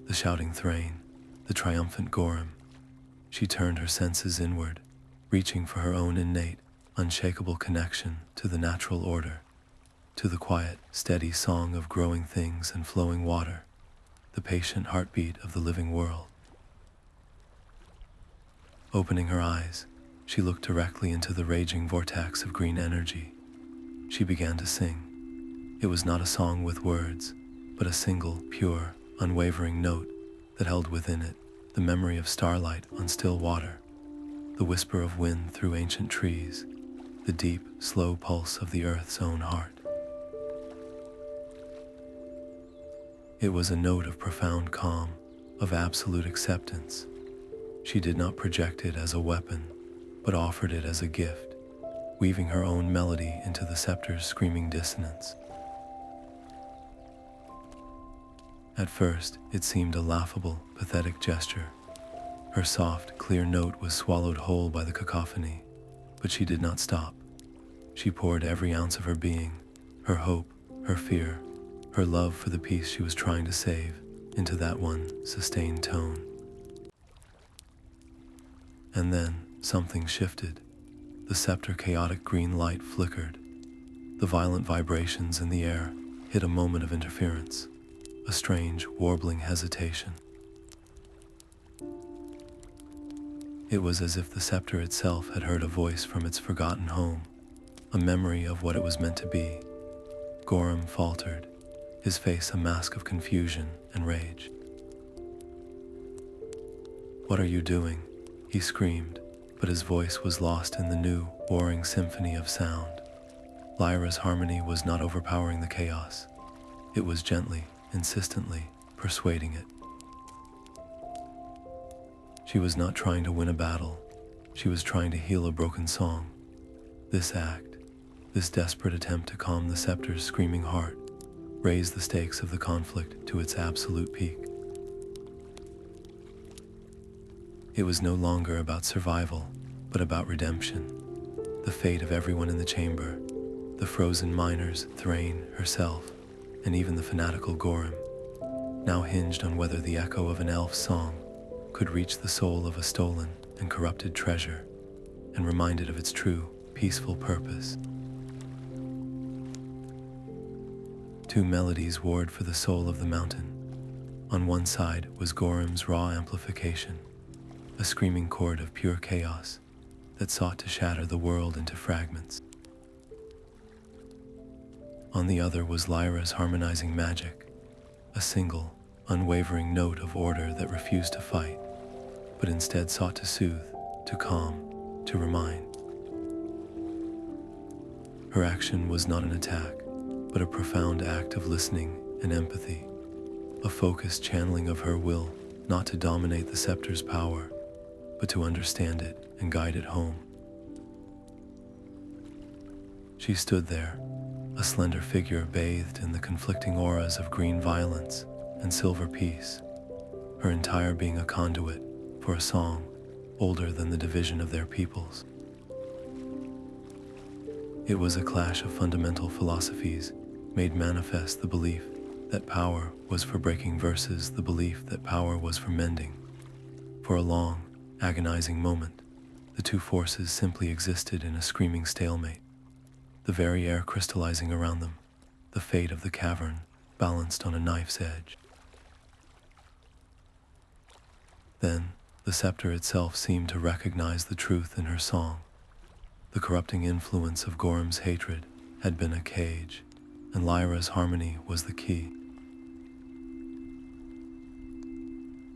the shouting Thrain, the triumphant Gorham. She turned her senses inward, reaching for her own innate, unshakable connection to the natural order, to the quiet, steady song of growing things and flowing water, the patient heartbeat of the living world. Opening her eyes, she looked directly into the raging vortex of green energy. She began to sing. It was not a song with words, but a single, pure, unwavering note that held within it the memory of starlight on still water, the whisper of wind through ancient trees, the deep, slow pulse of the earth's own heart. It was a note of profound calm, of absolute acceptance. She did not project it as a weapon, but offered it as a gift, weaving her own melody into the scepter's screaming dissonance. At first, it seemed a laughable, pathetic gesture. Her soft, clear note was swallowed whole by the cacophony, but she did not stop. She poured every ounce of her being, her hope, her fear, her love for the peace she was trying to save, into that one sustained tone. And then, something shifted. The scepter chaotic green light flickered. The violent vibrations in the air hit a moment of interference, a strange, warbling hesitation. It was as if the scepter itself had heard a voice from its forgotten home, a memory of what it was meant to be. Gorham faltered, his face a mask of confusion and rage. "What are you doing?" he screamed, but his voice was lost in the new, warring symphony of sound. Lyra's harmony was not overpowering the chaos. It was gently, insistently, persuading it. She was not trying to win a battle. She was trying to heal a broken song. This act, this desperate attempt to calm the scepter's screaming heart, raised the stakes of the conflict to its absolute peak. It was no longer about survival, but about redemption. The fate of everyone in the chamber, the frozen miners, Thrain herself, and even the fanatical Gorham, now hinged on whether the echo of an elf's song could reach the soul of a stolen and corrupted treasure, and remind it of its true, peaceful purpose. Two melodies warred for the soul of the mountain. On one side was Gorham's raw amplification, a screaming chord of pure chaos that sought to shatter the world into fragments. On the other was Lyra's harmonizing magic, a single, unwavering note of order that refused to fight, but instead sought to soothe, to calm, to remind. Her action was not an attack, but a profound act of listening and empathy, a focused channeling of her will, not to dominate the scepter's power, but to understand it and guide it home. She stood there, a slender figure bathed in the conflicting auras of green violence and silver peace, her entire being a conduit for a song older than the division of their peoples. It was a clash of fundamental philosophies, made manifest the belief that power was for breaking versus the belief that power was for mending. For a long, agonizing moment, the two forces simply existed in a screaming stalemate, the very air crystallizing around them, the fate of the cavern balanced on a knife's edge. Then, the scepter itself seemed to recognize the truth in her song. The corrupting influence of Gorham's hatred had been a cage, and Lyra's harmony was the key.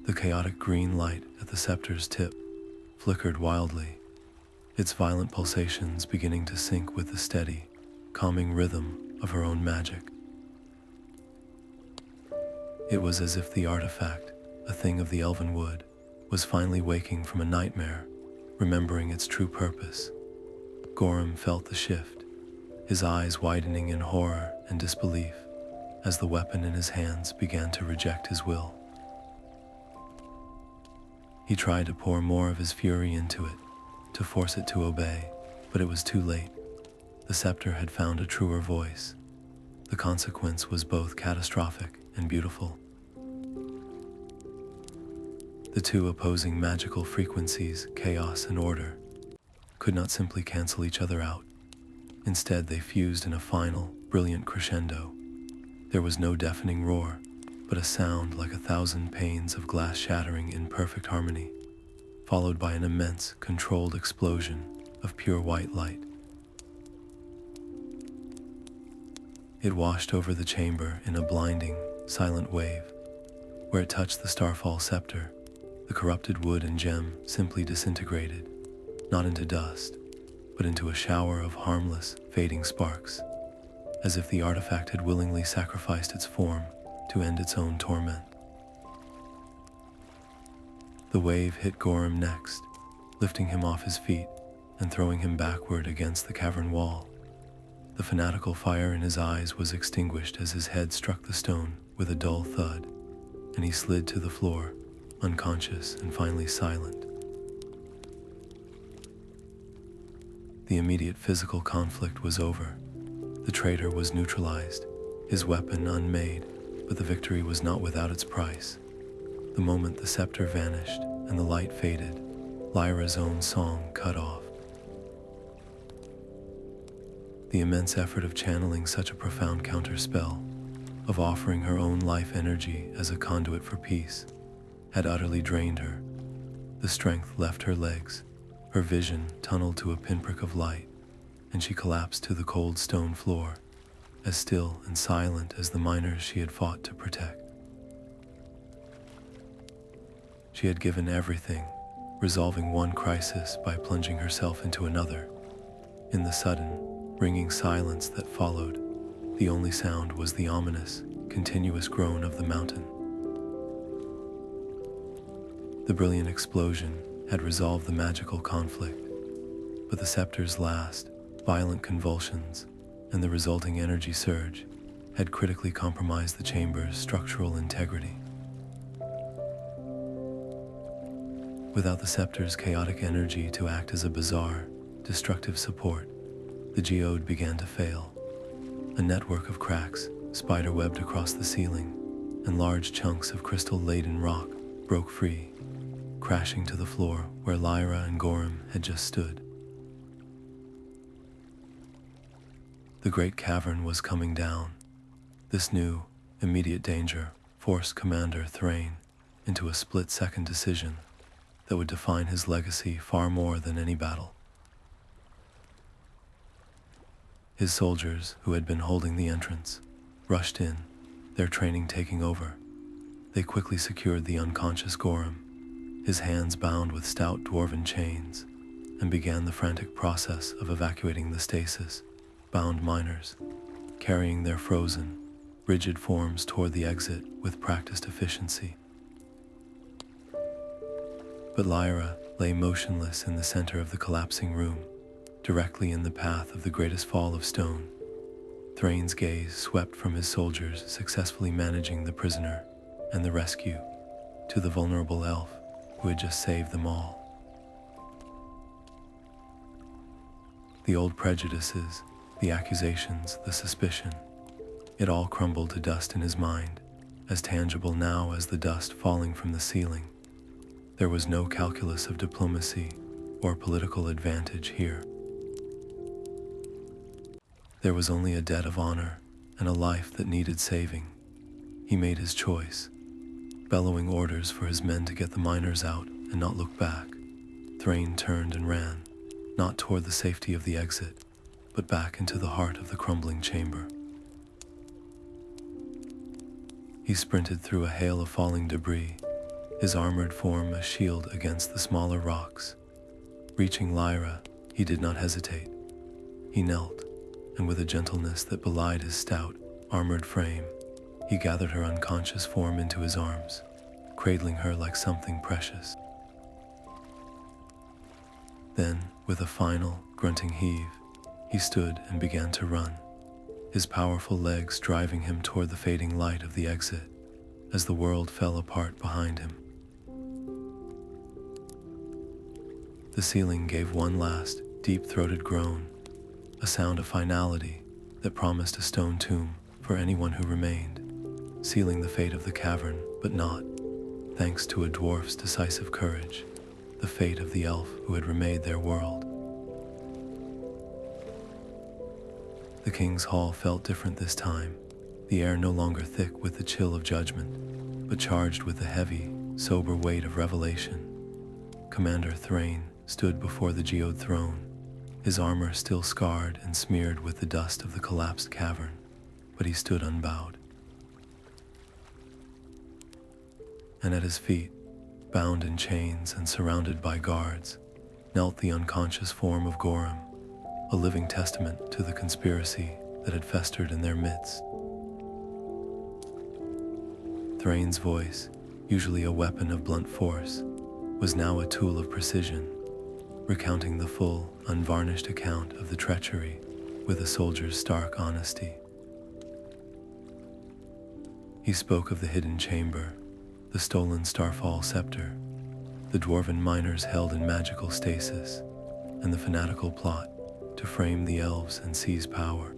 The chaotic green light at the scepter's tip flickered wildly, its violent pulsations beginning to sync with the steady, calming rhythm of her own magic. It was as if the artifact, a thing of the elven wood, was finally waking from a nightmare, remembering its true purpose. Gorham felt the shift, his eyes widening in horror and disbelief as the weapon in his hands began to reject his will. He tried to pour more of his fury into it, to force it to obey, but it was too late. The scepter had found a truer voice. The consequence was both catastrophic and beautiful. The two opposing magical frequencies, chaos and order, could not simply cancel each other out. Instead, they fused in a final, brilliant crescendo. There was no deafening roar, but a sound like 1,000 panes of glass shattering in perfect harmony, followed by an immense, controlled explosion of pure white light. It washed over the chamber in a blinding, silent wave. Where it touched the Starfall scepter, the corrupted wood and gem simply disintegrated, not into dust, but into a shower of harmless, fading sparks, as if the artifact had willingly sacrificed its form to end its own torment. The wave hit Gorham next, lifting him off his feet and throwing him backward against the cavern wall. The fanatical fire in his eyes was extinguished as his head struck the stone with a dull thud, and he slid to the floor, unconscious and finally silent. The immediate physical conflict was over. The traitor was neutralized, his weapon unmade, but the victory was not without its price. The moment the scepter vanished and the light faded, Lyra's own song cut off. The immense effort of channeling such a profound counterspell, of offering her own life energy as a conduit for peace, had utterly drained her. The strength left her legs, her vision tunneled to a pinprick of light, and she collapsed to the cold stone floor, as still and silent as the miners she had fought to protect. She had given everything, resolving one crisis by plunging herself into another. In the sudden, ringing silence that followed, the only sound was the ominous, continuous groan of the mountain. The brilliant explosion had resolved the magical conflict, but the scepter's last, violent convulsions and the resulting energy surge had critically compromised the chamber's structural integrity. Without the scepter's chaotic energy to act as a bizarre, destructive support, the geode began to fail. A network of cracks spider-webbed across the ceiling, and large chunks of crystal-laden rock broke free, crashing to the floor where Lyra and Gorham had just stood. The great cavern was coming down. This new, immediate danger forced Commander Thrain into a split-second decision that would define his legacy far more than any battle. His soldiers, who had been holding the entrance, rushed in, their training taking over. They quickly secured the unconscious Gorham, his hands bound with stout dwarven chains, and began the frantic process of evacuating the stasis-bound miners, carrying their frozen, rigid forms toward the exit with practiced efficiency. But Lyra lay motionless in the center of the collapsing room, directly in the path of the greatest fall of stone. Thrain's gaze swept from his soldiers successfully managing the prisoner and the rescue to the vulnerable elf who had just saved them all. The old prejudices, the accusations, the suspicion, it all crumbled to dust in his mind, as tangible now as the dust falling from the ceiling. There was no calculus of diplomacy or political advantage here. There was only a debt of honor and a life that needed saving. He made his choice, bellowing orders for his men to get the miners out and not look back. Thrain turned and ran, not toward the safety of the exit, but back into the heart of the crumbling chamber. He sprinted through a hail of falling debris, his armored form a shield against the smaller rocks. Reaching Lyra, he did not hesitate. He knelt, and with a gentleness that belied his stout, armored frame, he gathered her unconscious form into his arms, cradling her like something precious. Then, with a final, grunting heave, he stood and began to run, his powerful legs driving him toward the fading light of the exit as the world fell apart behind him. The ceiling gave one last, deep-throated groan, a sound of finality that promised a stone tomb for anyone who remained, sealing the fate of the cavern, but not, thanks to a dwarf's decisive courage, the fate of the elf who had remade their world. The king's hall felt different this time, the air no longer thick with the chill of judgment, but charged with the heavy, sober weight of revelation. Commander Thrain stood before the geode throne, his armor still scarred and smeared with the dust of the collapsed cavern, but he stood unbowed. And at his feet, bound in chains and surrounded by guards, knelt the unconscious form of Gorham, a living testament to the conspiracy that had festered in their midst. Thrain's voice, usually a weapon of blunt force, was now a tool of precision, recounting the full, unvarnished account of the treachery with a soldier's stark honesty. He spoke of the hidden chamber, the stolen Starfall scepter, the dwarven miners held in magical stasis, and the fanatical plot to frame the elves and seize power.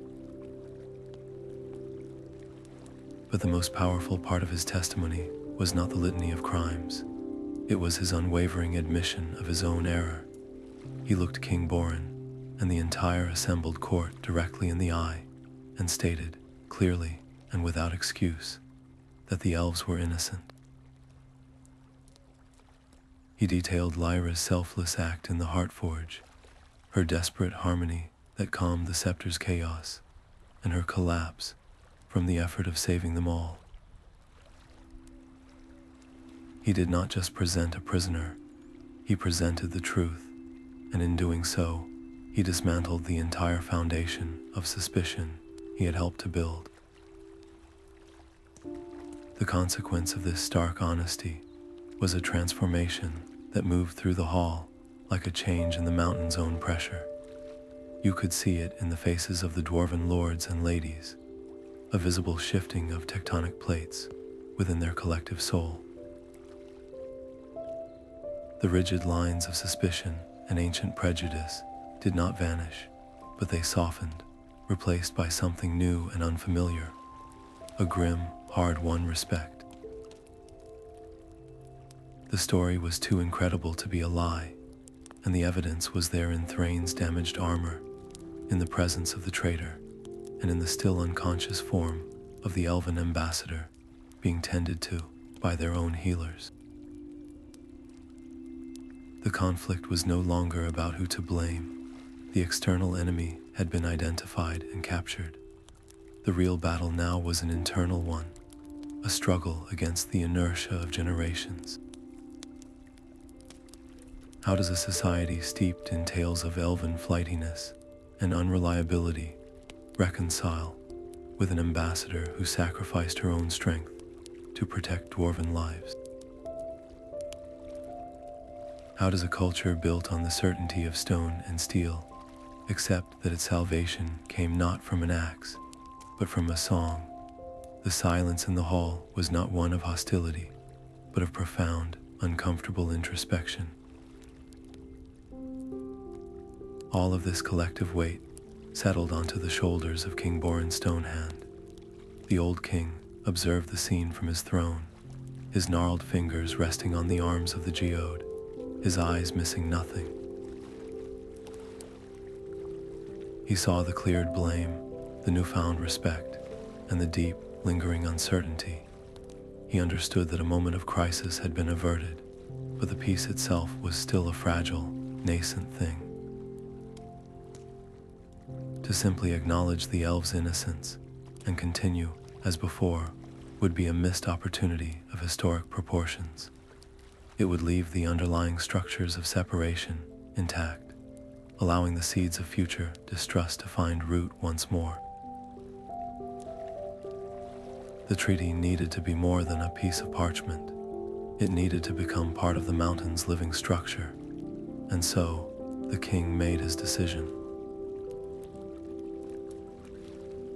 But the most powerful part of his testimony was not the litany of crimes. It was his unwavering admission of his own error. He looked King Borin and the entire assembled court directly in the eye and stated, clearly and without excuse, that the elves were innocent. He detailed Lyra's selfless act in the Heartforge, her desperate harmony that calmed the scepter's chaos, and her collapse from the effort of saving them all. He did not just present a prisoner, he presented the truth, and in doing so, he dismantled the entire foundation of suspicion he had helped to build. The consequence of this stark honesty was a transformation that moved through the hall like a change in the mountain's own pressure. You could see it in the faces of the dwarven lords and ladies, a visible shifting of tectonic plates within their collective soul. The rigid lines of suspicion and ancient prejudice did not vanish, but they softened, replaced by something new and unfamiliar, a grim, hard-won respect. The story was too incredible to be a lie, and the evidence was there in Thrain's damaged armor, in the presence of the traitor, and in the still unconscious form of the Elven Ambassador being tended to by their own healers. The conflict was no longer about who to blame. The external enemy had been identified and captured. The real battle now was an internal one, a struggle against the inertia of generations. How does a society steeped in tales of elven flightiness and unreliability reconcile with an ambassador who sacrificed her own strength to protect dwarven lives? How does a culture built on the certainty of stone and steel accept that its salvation came not from an axe, but from a song? The silence in the hall was not one of hostility, but of profound, uncomfortable introspection. All of this collective weight settled onto the shoulders of King-born Stonehand. The old king observed the scene from his throne, his gnarled fingers resting on the arms of the geode, his eyes missing nothing. He saw the cleared blame, the newfound respect, and the deep, lingering uncertainty. He understood that a moment of crisis had been averted, but the peace itself was still a fragile, nascent thing. To simply acknowledge the elves' innocence and continue as before would be a missed opportunity of historic proportions. It would leave the underlying structures of separation intact, allowing the seeds of future distrust to find root once more. The treaty needed to be more than a piece of parchment. It needed to become part of the mountain's living structure, and so the king made his decision.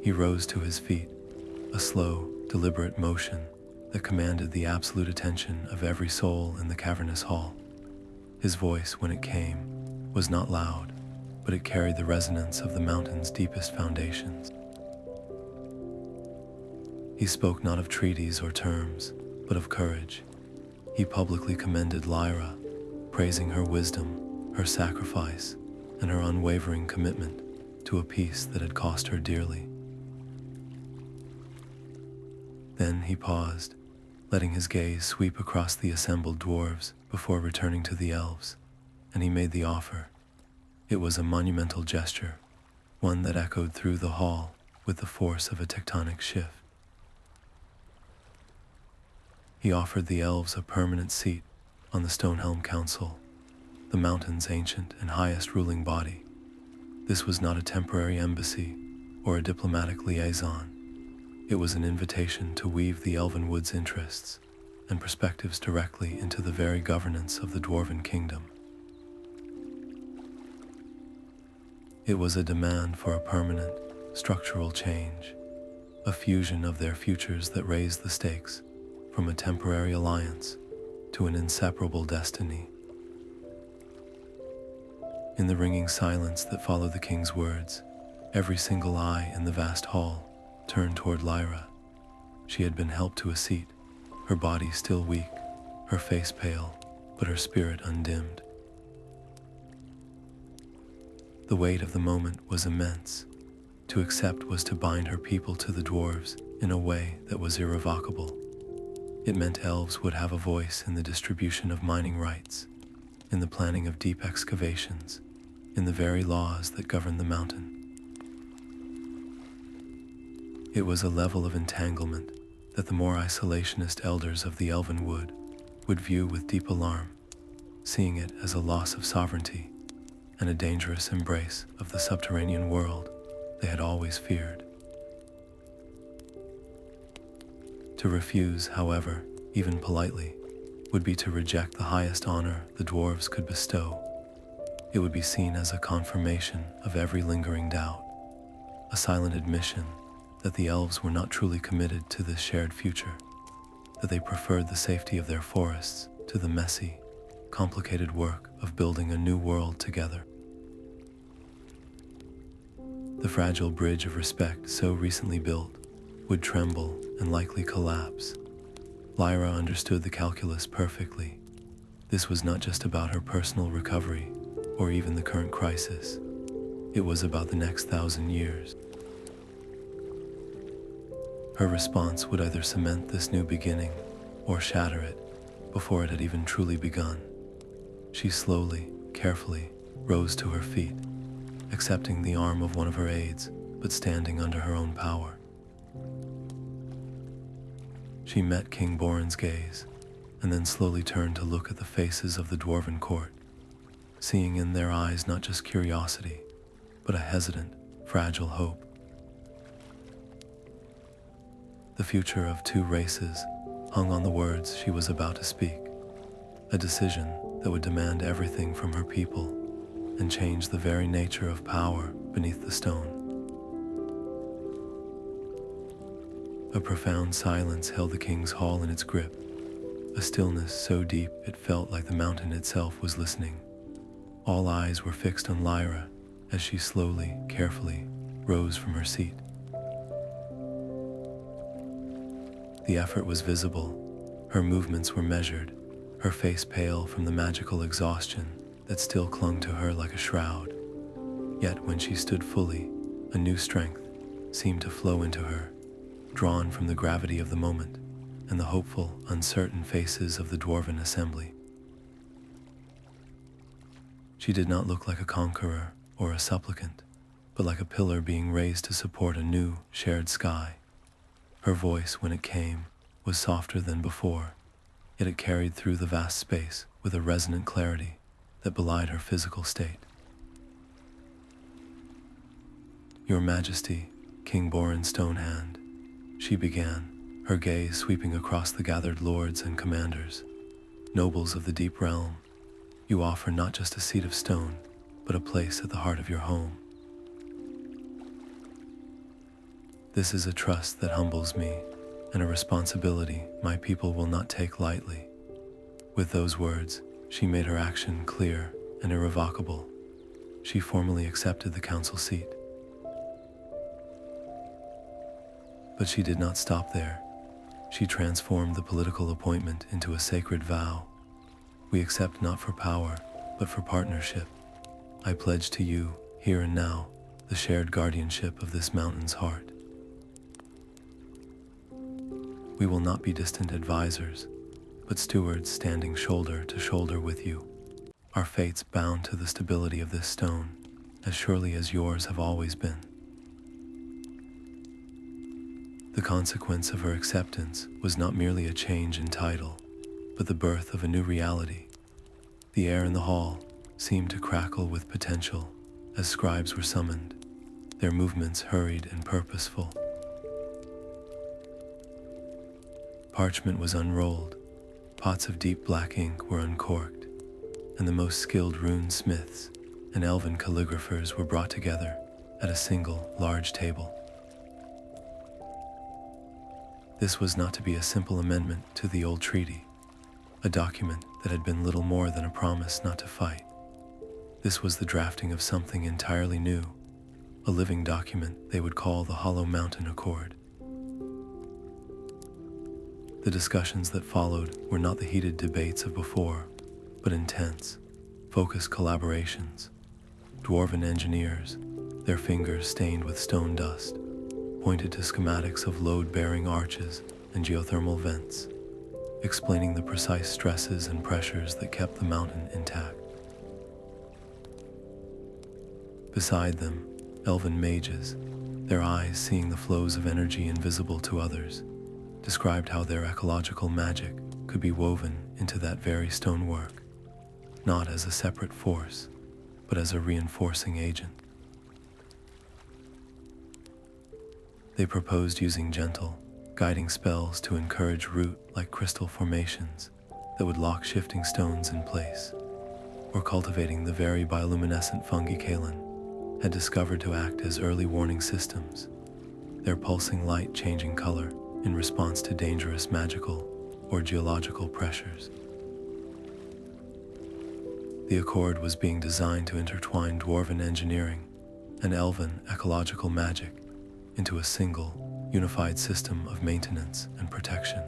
He rose to his feet, a slow, deliberate motion that commanded the absolute attention of every soul in the cavernous hall. His voice, when it came, was not loud, but it carried the resonance of the mountain's deepest foundations. He spoke not of treaties or terms, but of courage. He publicly commended Lyra, praising her wisdom, her sacrifice, and her unwavering commitment to a peace that had cost her dearly. Then he paused, letting his gaze sweep across the assembled dwarves before returning to the elves, and he made the offer. It was a monumental gesture, one that echoed through the hall with the force of a tectonic shift. He offered the elves a permanent seat on the Stonehelm Council, the mountain's ancient and highest ruling body. This was not a temporary embassy or a diplomatic liaison. It was an invitation to weave the Elvenwood's interests and perspectives directly into the very governance of the Dwarven Kingdom. It was a demand for a permanent, structural change, a fusion of their futures that raised the stakes from a temporary alliance to an inseparable destiny. In the ringing silence that followed the king's words, every single eye in the vast hall turned toward Lyra. She had been helped to a seat, her body still weak, her face pale, but her spirit undimmed. The weight of the moment was immense. To accept was to bind her people to the dwarves in a way that was irrevocable. It meant elves would have a voice in the distribution of mining rights, in the planning of deep excavations, in the very laws that govern the mountain. It was a level of entanglement that the more isolationist elders of the Elvenwood would view with deep alarm, seeing it as a loss of sovereignty and a dangerous embrace of the subterranean world they had always feared. To refuse, however, even politely, would be to reject the highest honor the dwarves could bestow. It would be seen as a confirmation of every lingering doubt, a silent admission that the elves were not truly committed to this shared future, that they preferred the safety of their forests to the messy, complicated work of building a new world together. The fragile bridge of respect so recently built would tremble and likely collapse. Lyra understood the calculus perfectly. This was not just about her personal recovery or even the current crisis. It was about the next 1,000 years. Her response would either cement this new beginning or shatter it before it had even truly begun. She slowly, carefully rose to her feet, accepting the arm of one of her aides, but standing under her own power. She met King Borin's gaze, and then slowly turned to look at the faces of the dwarven court, seeing in their eyes not just curiosity, but a hesitant, fragile hope. The future of two races hung on the words she was about to speak, a decision that would demand everything from her people and change the very nature of power beneath the stone. A profound silence held the king's hall in its grip, a stillness so deep it felt like the mountain itself was listening. All eyes were fixed on Lyra as she slowly, carefully rose from her seat. The effort was visible, her movements were measured, her face pale from the magical exhaustion that still clung to her like a shroud. Yet when she stood fully, a new strength seemed to flow into her, drawn from the gravity of the moment and the hopeful, uncertain faces of the dwarven assembly. She did not look like a conqueror or a supplicant, but like a pillar being raised to support a new, shared sky. Her voice, when it came, was softer than before, yet it carried through the vast space with a resonant clarity that belied her physical state. "Your Majesty, King Borin Stonehand," she began, her gaze sweeping across the gathered lords and commanders, "nobles of the deep realm, you offer not just a seat of stone, but a place at the heart of your home. This is a trust that humbles me, and a responsibility my people will not take lightly." With those words, she made her action clear and irrevocable. She formally accepted the council seat. But she did not stop there. She transformed the political appointment into a sacred vow. "We accept not for power, but for partnership. I pledge to you, here and now, the shared guardianship of this mountain's heart. We will not be distant advisors, but stewards standing shoulder to shoulder with you. Our fates bound to the stability of this stone, as surely as yours have always been." The consequence of her acceptance was not merely a change in title, but the birth of a new reality. The air in the hall seemed to crackle with potential as scribes were summoned, their movements hurried and purposeful. Parchment was unrolled, pots of deep black ink were uncorked, and the most skilled rune smiths and elven calligraphers were brought together at a single large table. This was not to be a simple amendment to the old treaty, a document that had been little more than a promise not to fight. This was the drafting of something entirely new, a living document they would call the Hollow Mountain Accord. The discussions that followed were not the heated debates of before, but intense, focused collaborations. Dwarven engineers, their fingers stained with stone dust, pointed to schematics of load-bearing arches and geothermal vents, explaining the precise stresses and pressures that kept the mountain intact. Beside them, elven mages, their eyes seeing the flows of energy invisible to others, described how their ecological magic could be woven into that very stonework, not as a separate force, but as a reinforcing agent. They proposed using gentle, guiding spells to encourage root-like crystal formations that would lock shifting stones in place, or cultivating the very bioluminescent fungi Kalin had discovered to act as early warning systems, their pulsing light changing color in response to dangerous magical or geological pressures. The Accord was being designed to intertwine dwarven engineering and elven ecological magic into a single, unified system of maintenance and protection,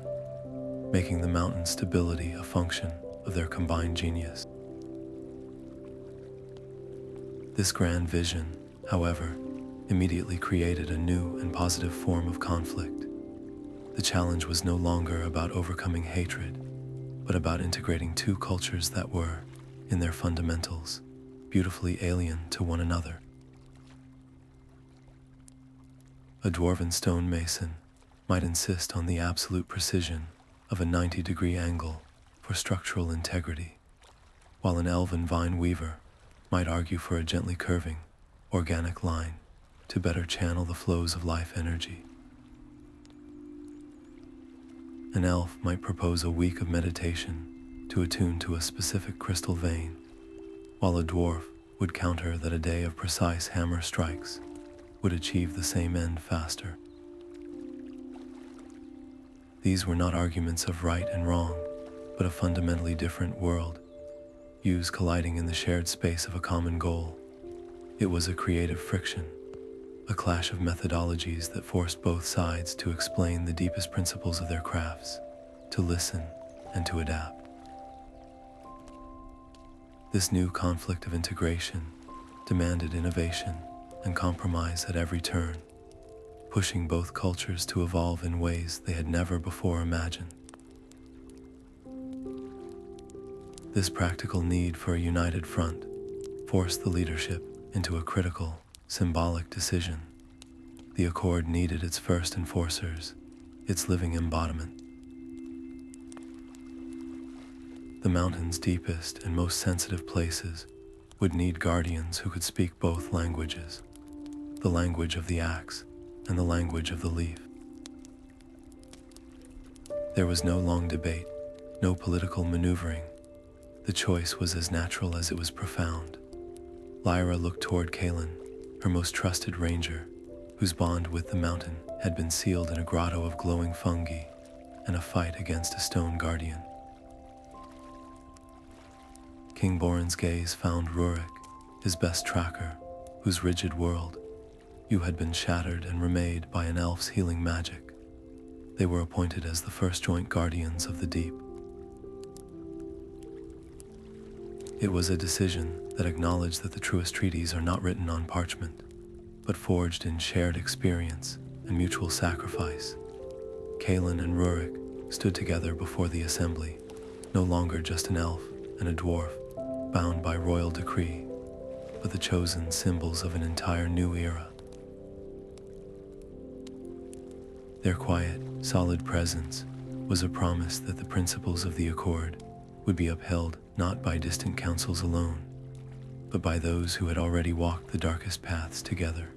making the mountain stability a function of their combined genius. This grand vision, however, immediately created a new and positive form of conflict. The challenge was no longer about overcoming hatred, but about integrating two cultures that were, in their fundamentals, beautifully alien to one another. A dwarven stonemason might insist on the absolute precision of a 90-degree angle for structural integrity, while an elven vine weaver might argue for a gently curving, organic line to better channel the flows of life energy. An elf might propose a week of meditation to attune to a specific crystal vein, while a dwarf would counter that a day of precise hammer strikes would achieve the same end faster. These were not arguments of right and wrong, but a fundamentally different world, views colliding in the shared space of a common goal. It was a creative friction, a clash of methodologies that forced both sides to explain the deepest principles of their crafts, to listen and to adapt. This new conflict of integration demanded innovation and compromise at every turn, pushing both cultures to evolve in ways they had never before imagined. This practical need for a united front forced the leadership into a critical, symbolic decision. The Accord needed its first enforcers, its living embodiment. The mountain's deepest and most sensitive places would need guardians who could speak both languages, the language of the axe and the language of the leaf. There was no long debate, no political maneuvering. The choice was as natural as it was profound. Lyra looked toward Kalin, her most trusted ranger, whose bond with the mountain had been sealed in a grotto of glowing fungi and a fight against a stone guardian. King Borin's gaze found Rurik, his best tracker, whose rigid world you had been shattered and remade by an elf's healing magic. They were appointed as the first joint guardians of the deep. It was a decision that acknowledged that the truest treaties are not written on parchment, but forged in shared experience and mutual sacrifice. Kalin and Rurik stood together before the assembly, no longer just an elf and a dwarf, bound by royal decree, but the chosen symbols of an entire new era. Their quiet, solid presence was a promise that the principles of the Accord would be upheld not by distant councils alone, but by those who had already walked the darkest paths together.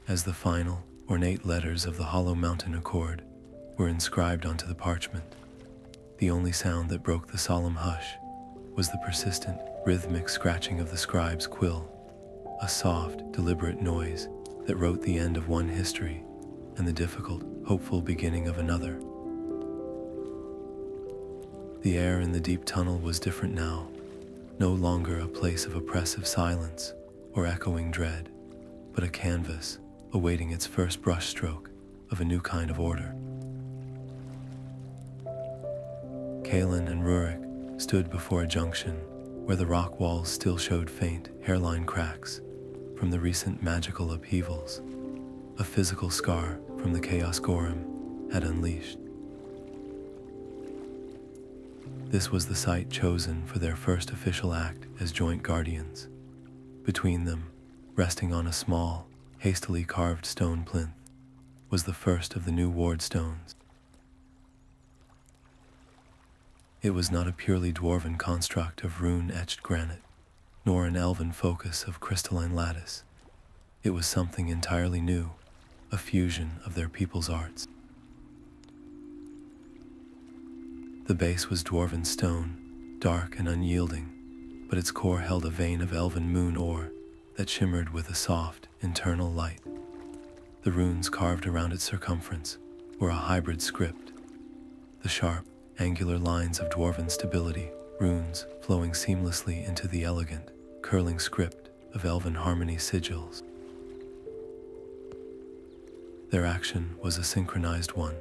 As the final, ornate letters of the Hollow Mountain Accord were inscribed onto the parchment, the only sound that broke the solemn hush was the persistent, rhythmic scratching of the scribe's quill, a soft, deliberate noise that wrote the end of one history and the difficult, hopeful beginning of another. The air in the deep tunnel was different now, no longer a place of oppressive silence or echoing dread, but a canvas awaiting its first brushstroke of a new kind of order. Kalin and Rurik stood before a junction where the rock walls still showed faint hairline cracks from the recent magical upheavals, a physical scar from the chaos Gorham had unleashed. This was the site chosen for their first official act as joint guardians. Between them, resting on a small, hastily carved stone plinth, was the first of the new ward stones, It was not a purely dwarven construct of rune-etched granite, nor an elven focus of crystalline lattice. It was something entirely new, a fusion of their people's arts. The base was dwarven stone, dark and unyielding, but its core held a vein of elven moon ore that shimmered with a soft, internal light. The runes carved around its circumference were a hybrid script, the sharp, angular lines of dwarven stability, runes flowing seamlessly into the elegant, curling script of elven harmony sigils. Their action was a synchronized one.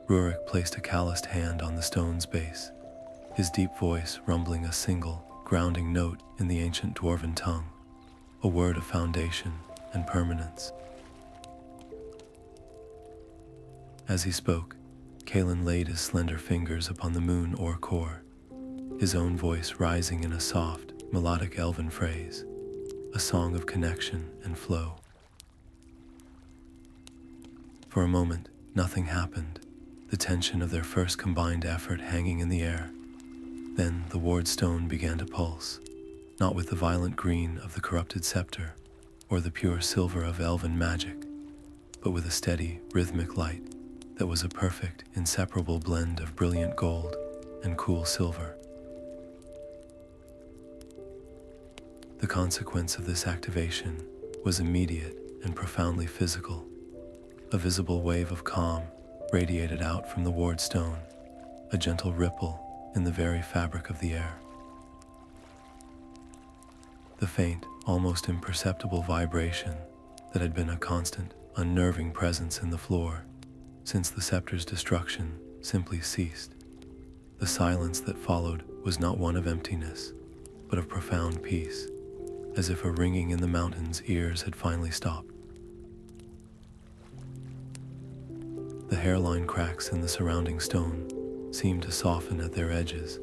Rurik placed a calloused hand on the stone's base, his deep voice rumbling a single, grounding note in the ancient dwarven tongue, a word of foundation and permanence. As he spoke, Kalin laid his slender fingers upon the moon ore core, his own voice rising in a soft, melodic elven phrase, a song of connection and flow. For a moment, nothing happened, the tension of their first combined effort hanging in the air. Then the ward stone began to pulse, not with the violent green of the corrupted scepter or the pure silver of elven magic, but with a steady, rhythmic light that was a perfect, inseparable blend of brilliant gold and cool silver. The consequence of this activation was immediate and profoundly physical. A visible wave of calm radiated out from the ward stone, a gentle ripple in the very fabric of the air. The faint, almost imperceptible vibration that had been a constant, unnerving presence in the floor since the scepter's destruction simply ceased. The silence that followed was not one of emptiness, but of profound peace, as if a ringing in the mountain's ears had finally stopped. The hairline cracks in the surrounding stone seemed to soften at their edges,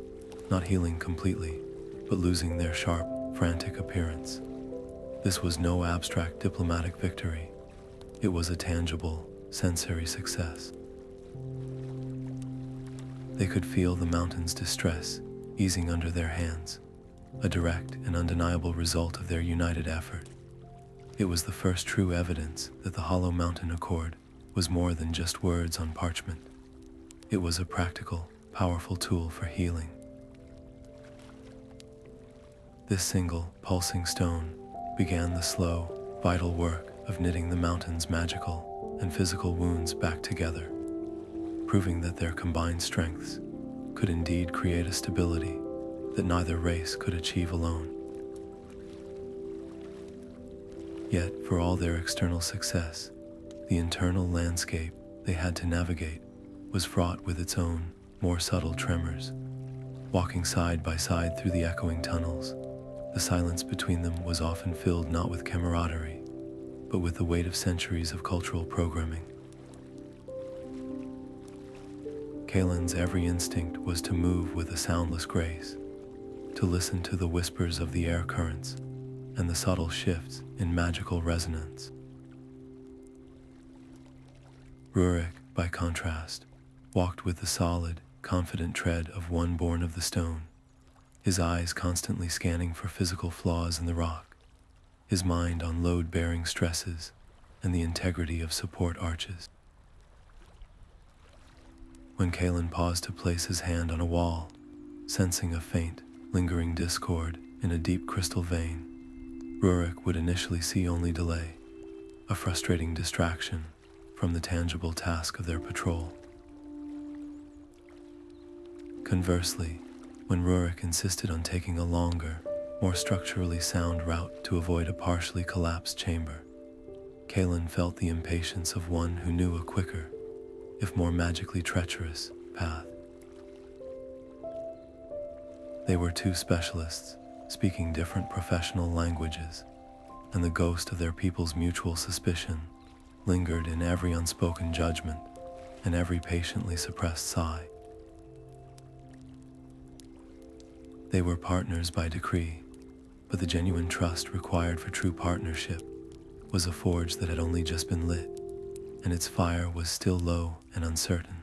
not healing completely, but losing their sharp, frantic appearance. This was no abstract diplomatic victory. It was a tangible, sensory success. They could feel the mountain's distress easing under their hands, a direct and undeniable result of their united effort. It was the first true evidence that the Hollow Mountain Accord was more than just words on parchment. It was a practical, powerful tool for healing. This single, pulsing stone began the slow, vital work of knitting the mountain's magical and physical wounds back together, proving that their combined strengths could indeed create a stability that neither race could achieve alone. Yet, for all their external success, the internal landscape they had to navigate was fraught with its own, more subtle tremors. Walking side by side through the echoing tunnels, the silence between them was often filled not with camaraderie, but with the weight of centuries of cultural programming. Kalin's every instinct was to move with a soundless grace, to listen to the whispers of the air currents and the subtle shifts in magical resonance. Rurik, by contrast, walked with the solid, confident tread of one born of the stone, his eyes constantly scanning for physical flaws in the rock, his mind on load-bearing stresses and the integrity of support arches. When Kalin paused to place his hand on a wall, sensing a faint, lingering discord in a deep crystal vein, Rurik would initially see only delay, a frustrating distraction from the tangible task of their patrol. Conversely, when Rurik insisted on taking a longer, more structurally sound route to avoid a partially collapsed chamber, Kalin felt the impatience of one who knew a quicker, if more magically treacherous, path. They were two specialists, speaking different professional languages, and the ghost of their people's mutual suspicion lingered in every unspoken judgment and every patiently suppressed sigh. They were partners by decree, but the genuine trust required for true partnership was a forge that had only just been lit, and its fire was still low and uncertain.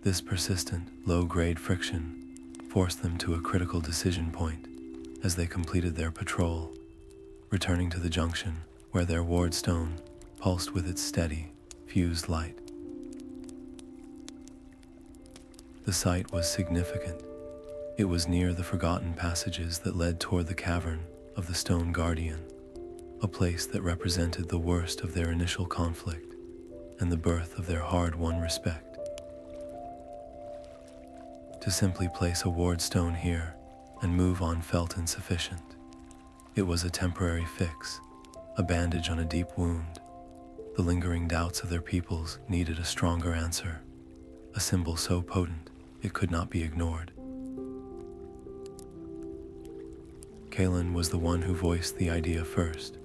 This persistent, low-grade friction forced them to a critical decision point as they completed their patrol, returning to the junction where their ward stone pulsed with its steady, fused light. The site was significant. It was near the forgotten passages that led toward the cavern of the Stone Guardian, a place that represented the worst of their initial conflict and the birth of their hard-won respect. To simply place a ward stone here and move on felt insufficient. It was a temporary fix, a bandage on a deep wound. The lingering doubts of their peoples needed a stronger answer, a symbol so potent it could not be ignored. Kalin was the one who voiced the idea first,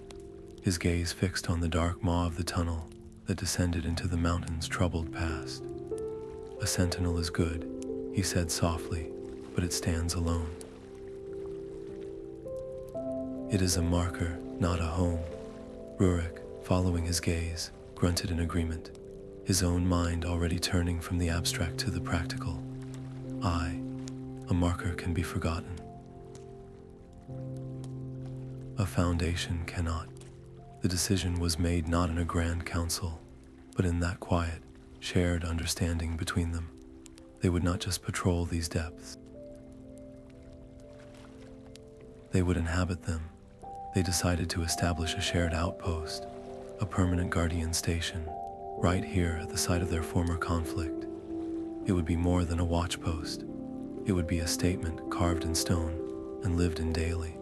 his gaze fixed on the dark maw of the tunnel that descended into the mountain's troubled past. "A sentinel is good," he said softly, "but it stands alone. It is a marker, not a home." Rurik, following his gaze, grunted in agreement, his own mind already turning from the abstract to the practical. A marker can be forgotten. A foundation cannot. The decision was made not in a grand council, but in that quiet, shared understanding between them. They would not just patrol these depths. They would inhabit them. They decided to establish a shared outpost, a permanent guardian station, right here at the site of their former conflict. It would be more than a watch post. It would be a statement carved in stone and lived in daily.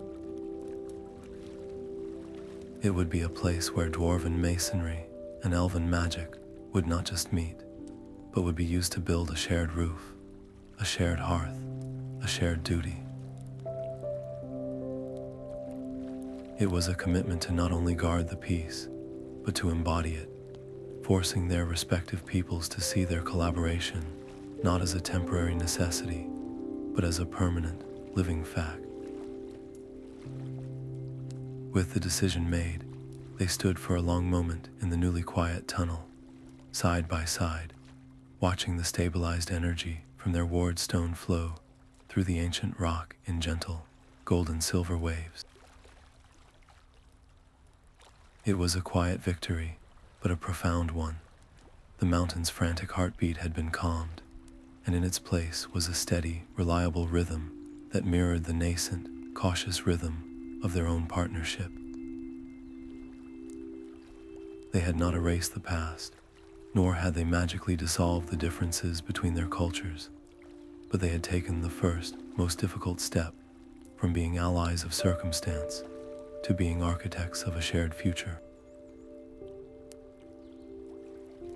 It would be a place where dwarven masonry and elven magic would not just meet, but would be used to build a shared roof, a shared hearth, a shared duty. It was a commitment to not only guard the peace, but to embody it, forcing their respective peoples to see their collaboration not as a temporary necessity, but as a permanent, living fact. With the decision made, they stood for a long moment in the newly quiet tunnel, side by side, watching the stabilized energy from their ward stone flow through the ancient rock in gentle, gold-and-silver waves. It was a quiet victory, but a profound one. The mountain's frantic heartbeat had been calmed, and in its place was a steady, reliable rhythm that mirrored the nascent, cautious rhythm of their own partnership. They had not erased the past, nor had they magically dissolved the differences between their cultures, but they had taken the first, most difficult step from being allies of circumstance to being architects of a shared future.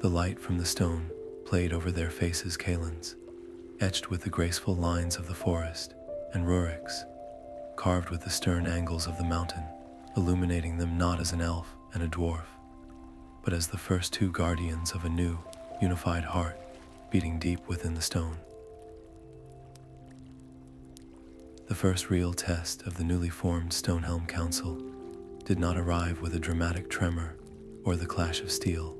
The light from the stone played over their faces Kalin's, etched with the graceful lines of the forest, and Rurik's, carved with the stern angles of the mountain, illuminating them not as an elf and a dwarf, but as the first two guardians of a new, unified heart beating deep within the stone. The first real test of the newly formed Stonehelm Council did not arrive with a dramatic tremor or the clash of steel,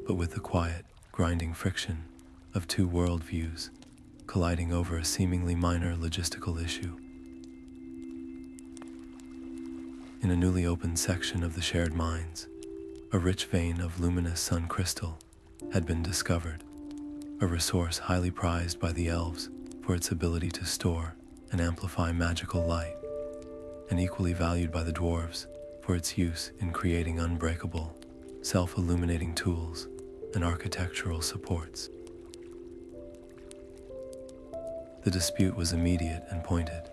but with the quiet, grinding friction of two worldviews colliding over a seemingly minor logistical issue. In a newly opened section of the shared mines, a rich vein of luminous sun crystal had been discovered, a resource highly prized by the elves for its ability to store and amplify magical light, and equally valued by the dwarves for its use in creating unbreakable, self-illuminating tools and architectural supports. The dispute was immediate and pointed.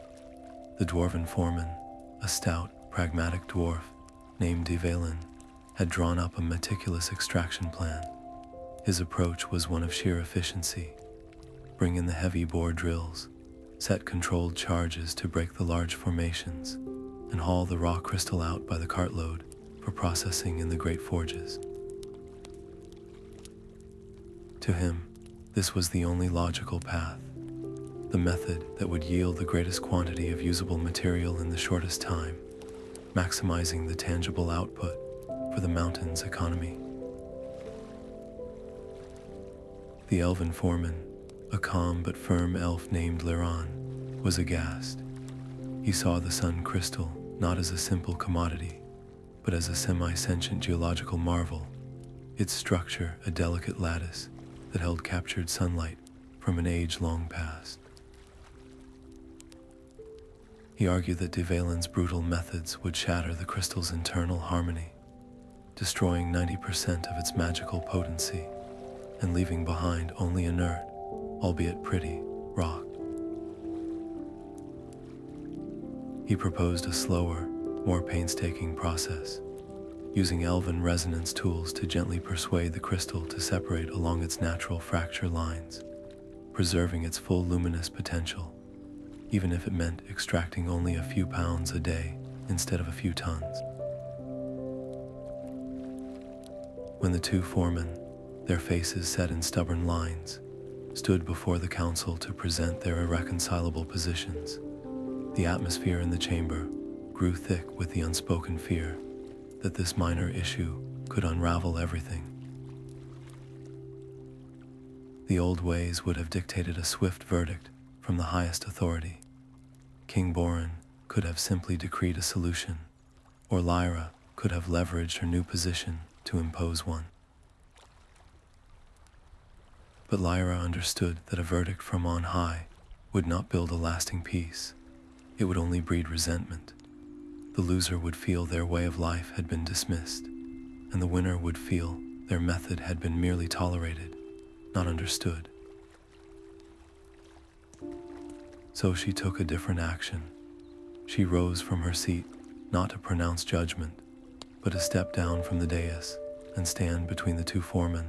The dwarven foreman, a stout, pragmatic dwarf named Dvalin, had drawn up a meticulous extraction plan. His approach was one of sheer efficiency. Bring in the heavy bore drills, set controlled charges to break the large formations, and haul the raw crystal out by the cartload for processing in the great forges. To him, this was the only logical path, the method that would yield the greatest quantity of usable material in the shortest time, maximizing the tangible output for the mountain's economy. The elven foreman, A calm but firm elf named Lyra was aghast. He saw the sun crystal not as a simple commodity, but as a semi-sentient geological marvel, its structure a delicate lattice that held captured sunlight from an age long past. He argued that Dvalin's brutal methods would shatter the crystal's internal harmony, destroying 90% of its magical potency and leaving behind only inert, albeit pretty, rock. He proposed a slower, more painstaking process, using elven resonance tools to gently persuade the crystal to separate along its natural fracture lines, preserving its full luminous potential, even if it meant extracting only a few pounds a day instead of a few tons. When the two foremen, their faces set in stubborn lines, stood before the council to present their irreconcilable positions, the atmosphere in the chamber grew thick with the unspoken fear that this minor issue could unravel everything. The old ways would have dictated a swift verdict from the highest authority. King Borin could have simply decreed a solution, or Lyra could have leveraged her new position to impose one. But Lyra understood that a verdict from on high would not build a lasting peace. It would only breed resentment. The loser would feel their way of life had been dismissed, and the winner would feel their method had been merely tolerated, not understood. So she took a different action. She rose from her seat, not to pronounce judgment, but to step down from the dais and stand between the two foremen,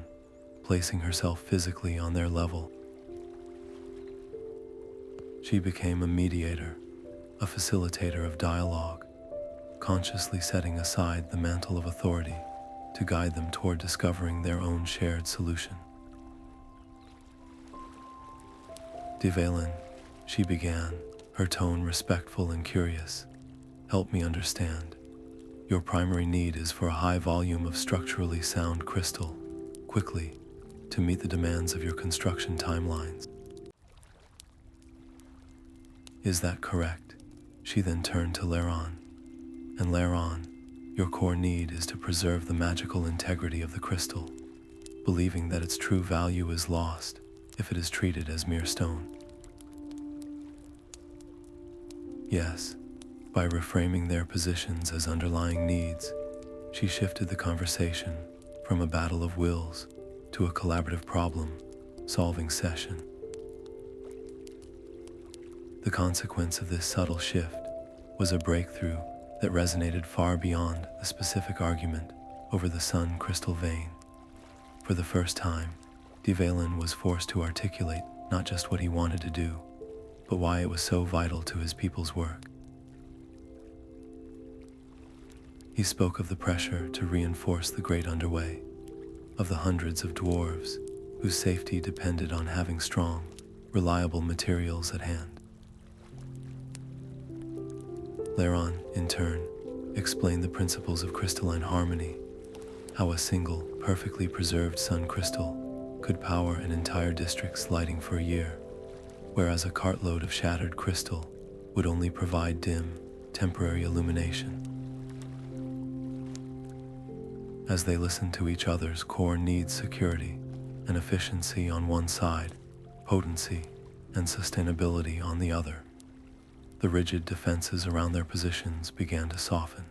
placing herself physically on their level. She became a mediator, a facilitator of dialogue, consciously setting aside the mantle of authority to guide them toward discovering their own shared solution. Dvalin, she began, her tone respectful and curious. Help me understand. Your primary need is for a high volume of structurally sound crystal, quickly, to meet the demands of your construction timelines. Is that correct? She then turned to Lyra. And Lyra, your core need is to preserve the magical integrity of the crystal, believing that its true value is lost if it is treated as mere stone. Yes, by reframing their positions as underlying needs, she shifted the conversation from a battle of wills to a collaborative problem-solving session. The consequence of this subtle shift was a breakthrough that resonated far beyond the specific argument over the sun crystal vein. For the first time, Dvalin was forced to articulate not just what he wanted to do, but why it was so vital to his people's work. He spoke of the pressure to reinforce the great underway, of the hundreds of dwarves whose safety depended on having strong, reliable materials at hand. Lyra, in turn, explained the principles of crystalline harmony, how a single, perfectly preserved sun crystal could power an entire district's lighting for a year, whereas a cartload of shattered crystal would only provide dim, temporary illumination. As they listened to each other's core needs, security and efficiency on one side, potency and sustainability on the other, the rigid defenses around their positions began to soften.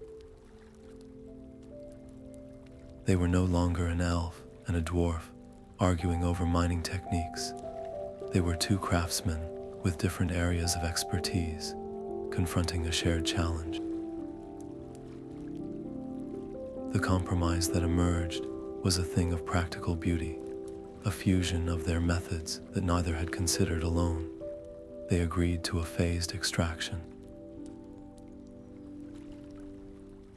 They were no longer an elf and a dwarf arguing over mining techniques. They were two craftsmen with different areas of expertise, confronting a shared challenge. The compromise that emerged was a thing of practical beauty, a fusion of their methods that neither had considered alone. They agreed to a phased extraction.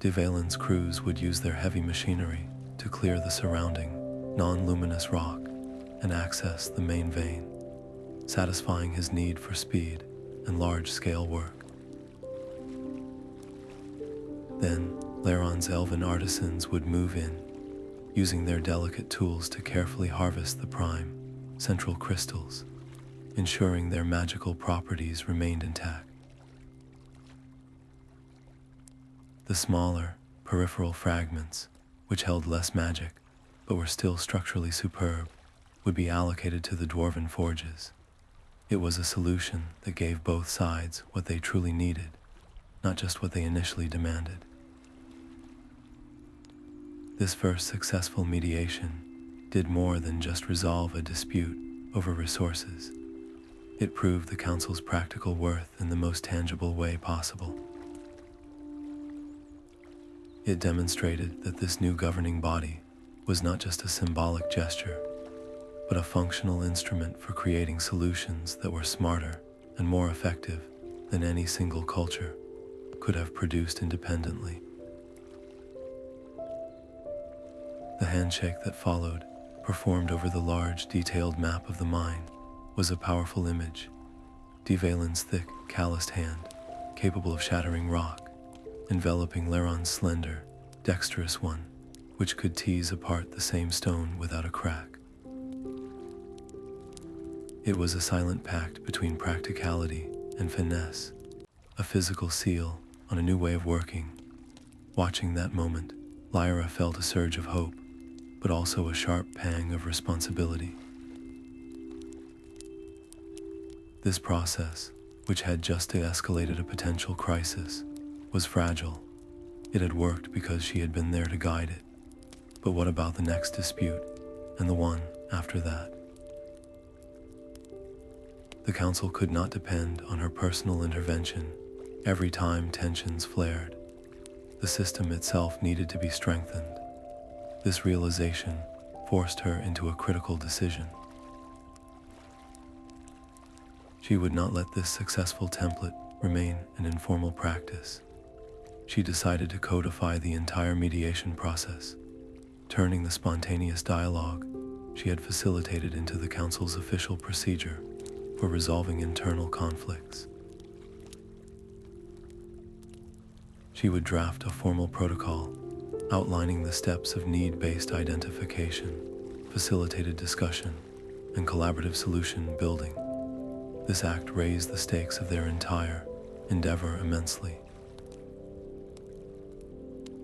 Dvalin's crews would use their heavy machinery to clear the surrounding, non-luminous rock and access the main vein, satisfying his need for speed and large-scale work. Then, Lyra's elven artisans would move in, using their delicate tools to carefully harvest the prime, central crystals, ensuring their magical properties remained intact. The smaller, peripheral fragments, which held less magic, but were still structurally superb, would be allocated to the dwarven forges. It was a solution that gave both sides what they truly needed, not just what they initially demanded. This first successful mediation did more than just resolve a dispute over resources. It proved the council's practical worth in the most tangible way possible. It demonstrated that this new governing body was not just a symbolic gesture, but a functional instrument for creating solutions that were smarter and more effective than any single culture could have produced independently. The handshake that followed, performed over the large, detailed map of the mine, was a powerful image. Dvalin's thick, calloused hand, capable of shattering rock, enveloping Laron's slender, dexterous one, which could tease apart the same stone without a crack. It was a silent pact between practicality and finesse, a physical seal on a new way of working. Watching that moment, Lyra felt a surge of hope, but also a sharp pang of responsibility. This process, which had just escalated a potential crisis, was fragile. It had worked because she had been there to guide it. But what about the next dispute, and the one after that? The council could not depend on her personal intervention every time tensions flared. The system itself needed to be strengthened. This realization forced her into a critical decision. She would not let this successful template remain an informal practice. She decided to codify the entire mediation process, turning the spontaneous dialogue she had facilitated into the council's official procedure for resolving internal conflicts. She would draft a formal protocol outlining the steps of need-based identification, facilitated discussion, and collaborative solution building. This act raised the stakes of their entire endeavor immensely.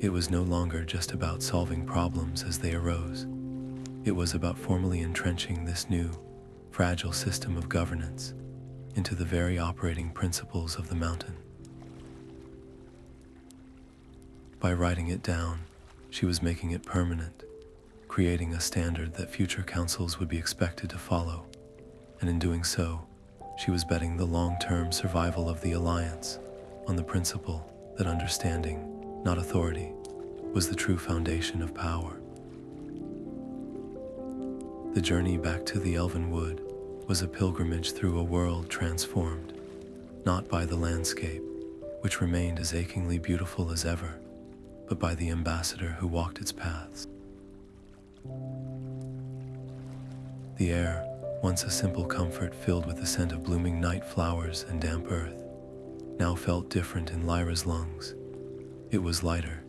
It was no longer just about solving problems as they arose. It was about formally entrenching this new, fragile system of governance into the very operating principles of the mountain. By writing it down, she was making it permanent, creating a standard that future councils would be expected to follow, and in doing so, she was betting the long-term survival of the Alliance on the principle that understanding, not authority, was the true foundation of power. The journey back to the Elven Wood was a pilgrimage through a world transformed, not by the landscape, which remained as achingly beautiful as ever, but by the ambassador who walked its paths. The air, once a simple comfort filled with the scent of blooming night flowers and damp earth, now felt different in Lyra's lungs. It was lighter,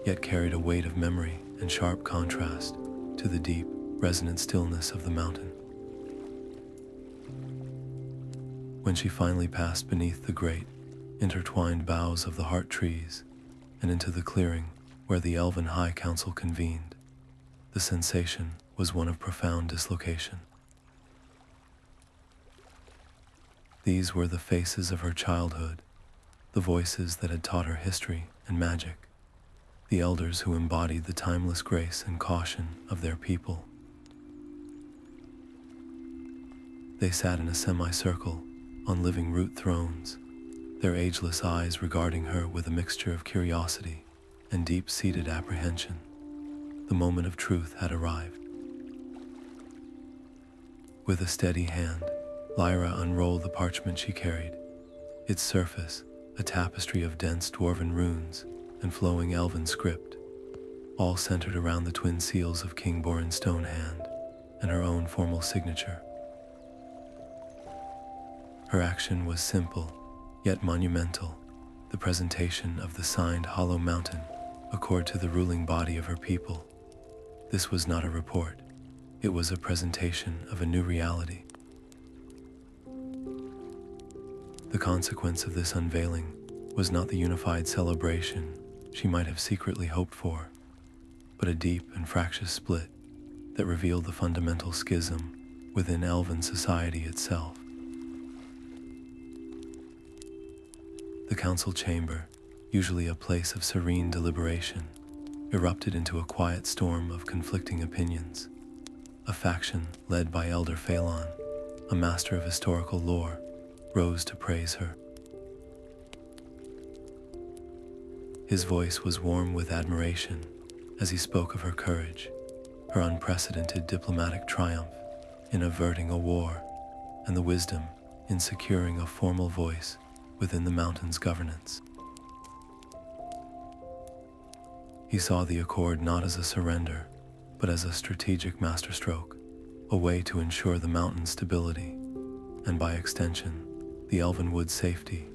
yet carried a weight of memory and sharp contrast to the deep, resonant stillness of the mountain. When she finally passed beneath the great, intertwined boughs of the heart trees and into the clearing where the Elven High Council convened, the sensation was one of profound dislocation. These were the faces of her childhood, the voices that had taught her history and magic, the elders who embodied the timeless grace and caution of their people. They sat in a semicircle on living root thrones, their ageless eyes regarding her with a mixture of curiosity and deep-seated apprehension. The moment of truth had arrived. With a steady hand, Lyra unrolled the parchment she carried, its surface a tapestry of dense dwarven runes and flowing elven script, all centered around the twin seals of King-born Stonehand and her own formal signature. Her action was simple, yet monumental, the presentation of the signed Hollow Mountain accord to the ruling body of her people. This was not a report, it was a presentation of a new reality. The consequence of this unveiling was not the unified celebration she might have secretly hoped for, but a deep and fractious split that revealed the fundamental schism within Elven society itself. The council chamber, usually a place of serene deliberation, erupted into a quiet storm of conflicting opinions. A faction led by Elder Phalon, a master of historical lore, rose to praise her. His voice was warm with admiration as he spoke of her courage, her unprecedented diplomatic triumph in averting a war, and the wisdom in securing a formal voice within the mountain's governance. He saw the accord not as a surrender, but as a strategic masterstroke, a way to ensure the mountain's stability, and by extension, the Elvenwood's safety,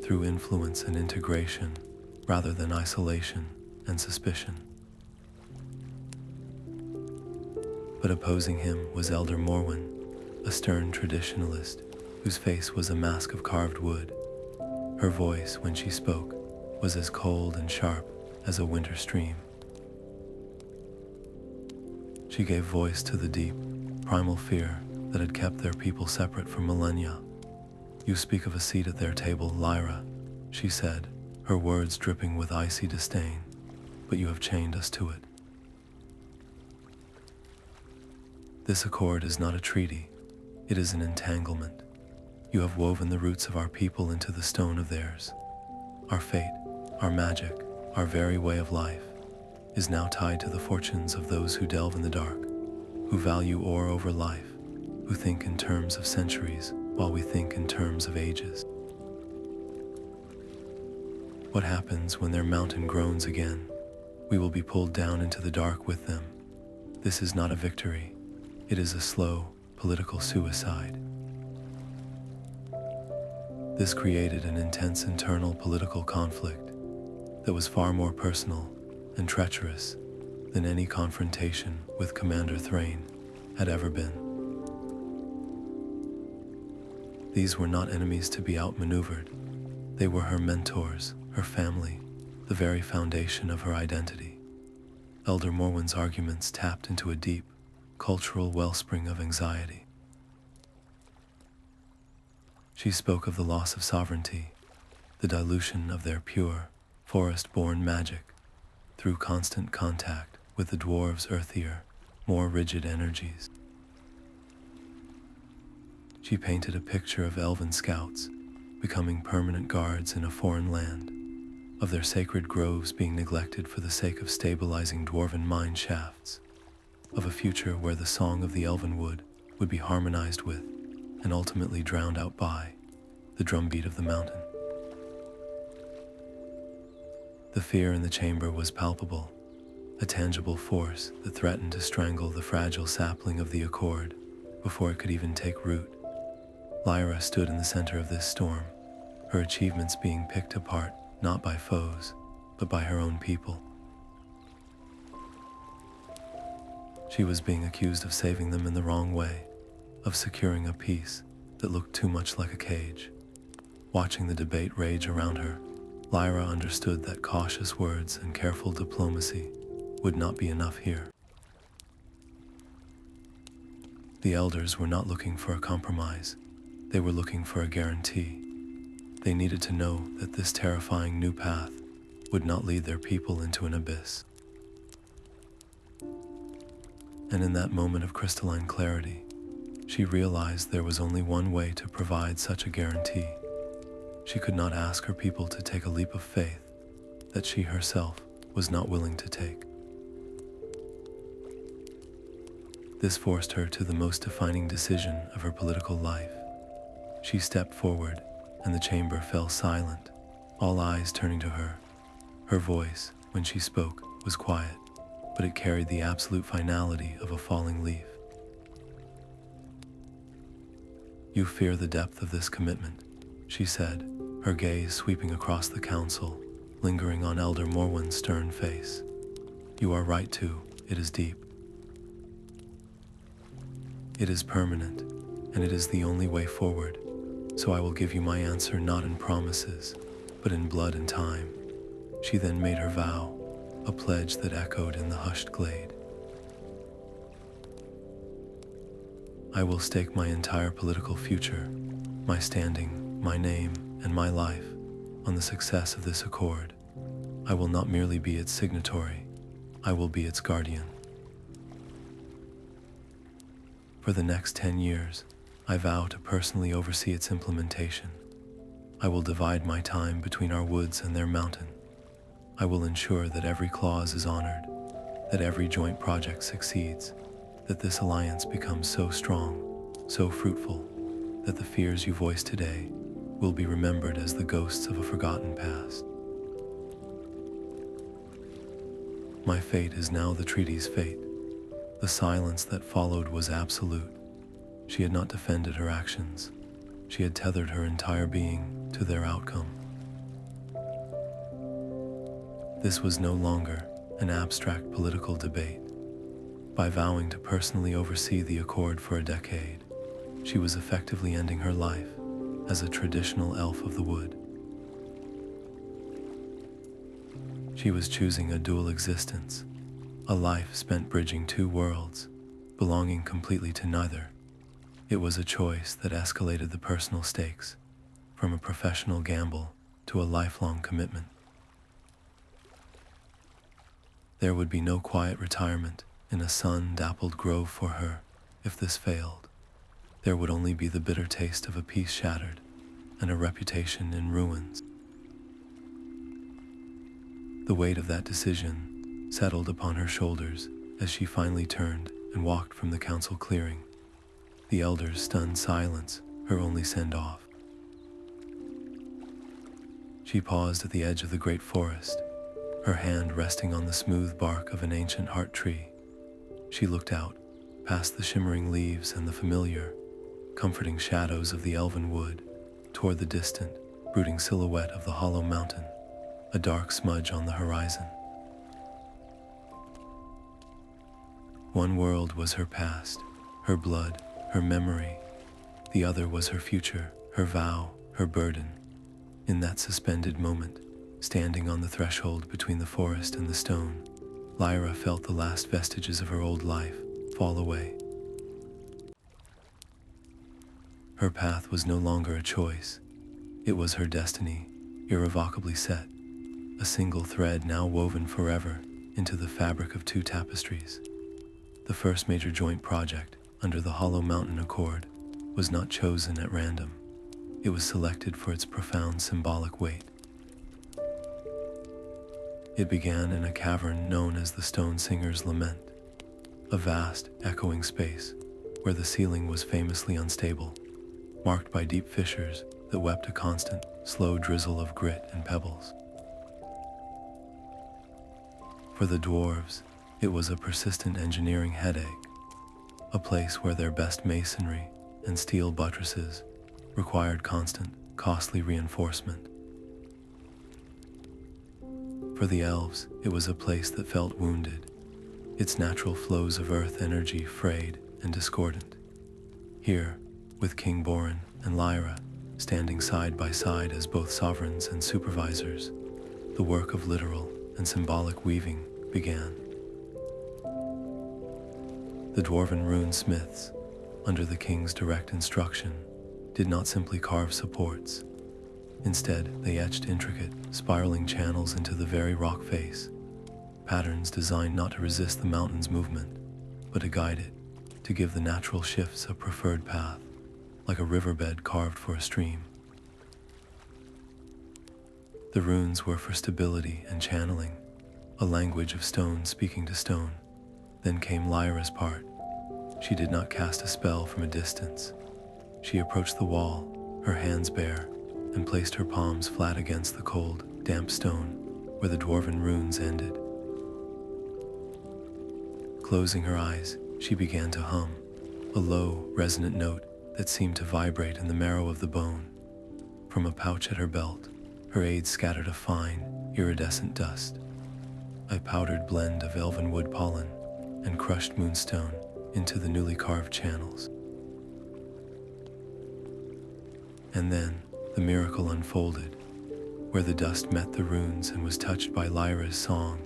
through influence and integration, rather than isolation and suspicion. But opposing him was Elder Morwen, a stern traditionalist whose face was a mask of carved wood. Her voice, when she spoke, was as cold and sharp as a winter stream. She gave voice to the deep, primal fear that had kept their people separate for millennia. "You speak of a seat at their table, Lyra," she said, her words dripping with icy disdain, "but you have chained us to it. This accord is not a treaty, it is an entanglement. You have woven the roots of our people into the stone of theirs. Our fate, our magic, our very way of life, is now tied to the fortunes of those who delve in the dark, who value ore over life, who think in terms of centuries while we think in terms of ages. What happens when their mountain groans again? We will be pulled down into the dark with them. This is not a victory. It is a slow, political suicide." This created an intense internal political conflict that was far more personal and treacherous than any confrontation with Commander Thrain had ever been. These were not enemies to be outmaneuvered. They were her mentors, her family, the very foundation of her identity. Elder Morwen's arguments tapped into a deep, cultural wellspring of anxiety. She spoke of the loss of sovereignty, the dilution of their pure, forest-born magic, through constant contact with the dwarves' earthier, more rigid energies. She painted a picture of elven scouts becoming permanent guards in a foreign land, of their sacred groves being neglected for the sake of stabilizing dwarven mine shafts, of a future where the song of the Elvenwood would be harmonized with, and ultimately drowned out by, the drumbeat of the mountain. The fear in the chamber was palpable, a tangible force that threatened to strangle the fragile sapling of the accord before it could even take root. Lyra stood in the center of this storm, her achievements being picked apart not by foes, but by her own people. She was being accused of saving them in the wrong way, of securing a peace that looked too much like a cage. Watching the debate rage around her, Lyra understood that cautious words and careful diplomacy would not be enough here. The elders were not looking for a compromise, they were looking for a guarantee. They needed to know that this terrifying new path would not lead their people into an abyss. And in that moment of crystalline clarity, she realized there was only one way to provide such a guarantee. She could not ask her people to take a leap of faith that she herself was not willing to take. This forced her to the most defining decision of her political life. She stepped forward, and the chamber fell silent, all eyes turning to her. Her voice, when she spoke, was quiet, but it carried the absolute finality of a falling leaf. "You fear the depth of this commitment," she said, her gaze sweeping across the council, lingering on Elder Morwen's stern face. "You are right to, it is deep. It is permanent, and it is the only way forward. So I will give you my answer not in promises, but in blood and time." She then made her vow, a pledge that echoed in the hushed glade. "I will stake my entire political future, my standing, my name, and my life on the success of this accord. I will not merely be its signatory, I will be its guardian. For the next 10 years, I vow to personally oversee its implementation. I will divide my time between our woods and their mountain. I will ensure that every clause is honored, that every joint project succeeds, that this alliance becomes so strong, so fruitful, that the fears you voice today will be remembered as the ghosts of a forgotten past. My fate is now the treaty's fate. The silence that followed was absolute. She had not defended her actions. She had tethered her entire being to their outcome. This was no longer an abstract political debate. By vowing to personally oversee the accord for a decade, she was effectively ending her life as a traditional elf of the wood. She was choosing a dual existence, a life spent bridging two worlds, belonging completely to neither. It was a choice that escalated the personal stakes, from a professional gamble to a lifelong commitment. There would be no quiet retirement in a sun-dappled grove for her if this failed. There would only be the bitter taste of a peace shattered and a reputation in ruins. The weight of that decision settled upon her shoulders as she finally turned and walked from the council clearing, the elders' stunned silence her only send-off. She paused at the edge of the great forest, her hand resting on the smooth bark of an ancient heart tree. She looked out, past the shimmering leaves and the familiar, comforting shadows of the elven wood, toward the distant, brooding silhouette of the hollow mountain, a dark smudge on the horizon. One world was her past, her blood, her memory. The other was her future, her vow, her burden. In that suspended moment, standing on the threshold between the forest and the stone, Lyra felt the last vestiges of her old life fall away. Her path was no longer a choice. It was her destiny, irrevocably set, a single thread now woven forever into the fabric of two tapestries. The first major joint project under the Hollow Mountain Accord was not chosen at random. It was selected for its profound symbolic weight. It began in a cavern known as the Stone Singer's Lament, a vast, echoing space where the ceiling was famously unstable, marked by deep fissures that wept a constant, slow drizzle of grit and pebbles. For the dwarves, it was a persistent engineering headache, a place where their best masonry and steel buttresses required constant, costly reinforcement. For the elves, it was a place that felt wounded, its natural flows of earth energy frayed and discordant. Here, with King Borin and Lyra standing side by side as both sovereigns and supervisors, the work of literal and symbolic weaving began. The dwarven rune smiths, under the king's direct instruction, did not simply carve supports. Instead, they etched intricate, spiraling channels into the very rock face, patterns designed not to resist the mountain's movement, but to guide it, to give the natural shifts a preferred path, like a riverbed carved for a stream. The runes were for stability and channeling, a language of stone speaking to stone. Then came Lyra's part. She did not cast a spell from a distance. She approached the wall, her hands bare, and placed her palms flat against the cold, damp stone where the dwarven runes ended. Closing her eyes, she began to hum, a low, resonant note that seemed to vibrate in the marrow of the bone. From a pouch at her belt, her aids scattered a fine, iridescent dust, a powdered blend of elven wood pollen and crushed moonstone into the newly carved channels. And then the miracle unfolded, where the dust met the runes and was touched by Lyra's song.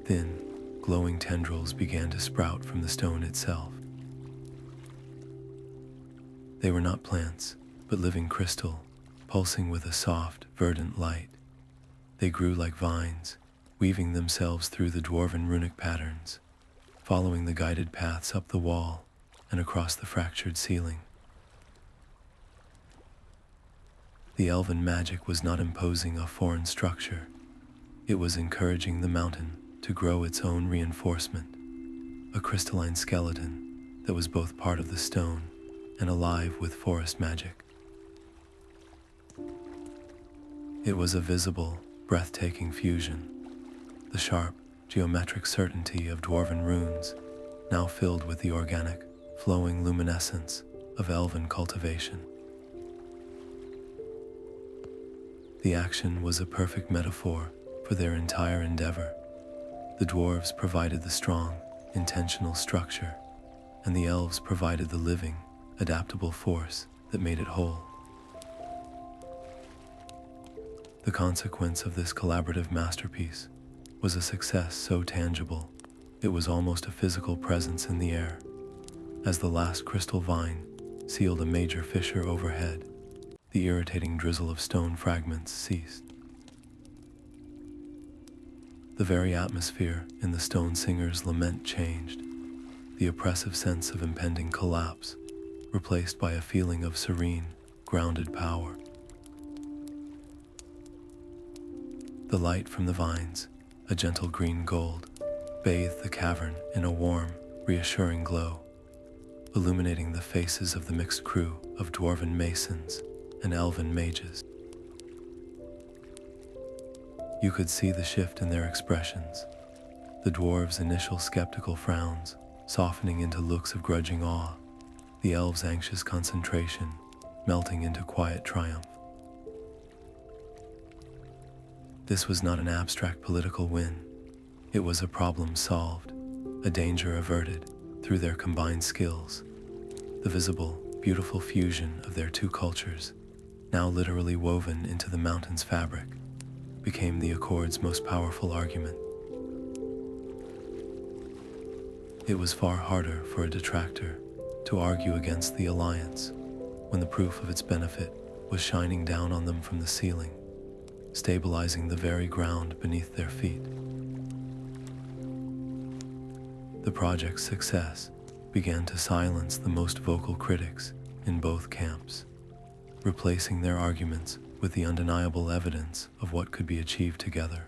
Thin, glowing tendrils began to sprout from the stone itself. They were not plants, but living crystal, pulsing with a soft, verdant light. They grew like vines, weaving themselves through the dwarven runic patterns, following the guided paths up the wall and across the fractured ceiling. The elven magic was not imposing a foreign structure. It was encouraging the mountain to grow its own reinforcement, a crystalline skeleton that was both part of the stone and alive with forest magic. It was a visible, breathtaking fusion, the sharp, geometric certainty of dwarven runes, now filled with the organic, flowing luminescence of elven cultivation. The action was a perfect metaphor for their entire endeavor. The dwarves provided the strong, intentional structure, and the elves provided the living, adaptable force that made it whole. The consequence of this collaborative masterpiece was a success so tangible, it was almost a physical presence in the air. As the last crystal vine sealed a major fissure overhead, the irritating drizzle of stone fragments ceased. The very atmosphere in the stone singer's lament changed, the oppressive sense of impending collapse replaced by a feeling of serene, grounded power. The light from the vines, a gentle green gold, bathed the cavern in a warm, reassuring glow, illuminating the faces of the mixed crew of dwarven masons and elven mages. You could see the shift in their expressions, the dwarves' initial skeptical frowns softening into looks of grudging awe, the elves' anxious concentration melting into quiet triumph. This was not an abstract political win. It was a problem solved, a danger averted through their combined skills. The visible, beautiful fusion of their two cultures, now literally woven into the mountain's fabric, became the Accord's most powerful argument. It was far harder for a detractor to argue against the alliance when the proof of its benefit was shining down on them from the ceiling, stabilizing the very ground beneath their feet. The project's success began to silence the most vocal critics in both camps, replacing their arguments with the undeniable evidence of what could be achieved together.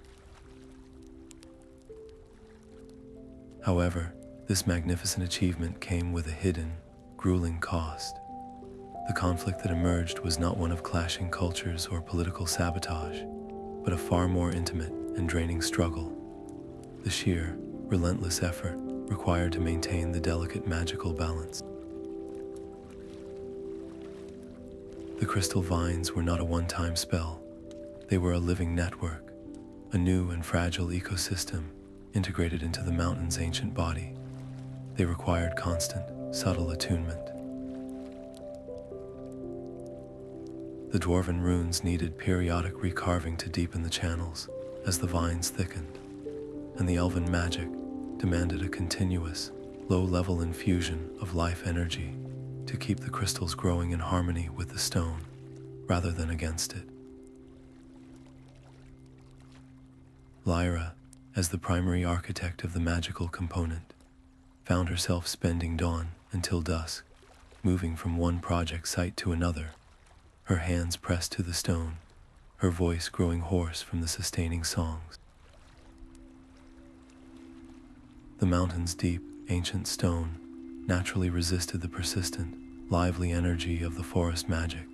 However, this magnificent achievement came with a hidden, grueling cost. The conflict that emerged was not one of clashing cultures or political sabotage, but a far more intimate and draining struggle. The sheer, relentless effort required to maintain the delicate magical balance. The crystal vines were not a one-time spell. They were a living network, a new and fragile ecosystem integrated into the mountain's ancient body. They required constant, subtle attunement. The dwarven runes needed periodic recarving to deepen the channels as the vines thickened, and the elven magic demanded a continuous, low-level infusion of life energy to keep the crystals growing in harmony with the stone, rather than against it. Lyra, as the primary architect of the magical component, found herself spending dawn until dusk, moving from one project site to another, her hands pressed to the stone, her voice growing hoarse from the sustaining songs. The mountain's deep, ancient stone naturally resisted the persistent, lively energy of the forest magic,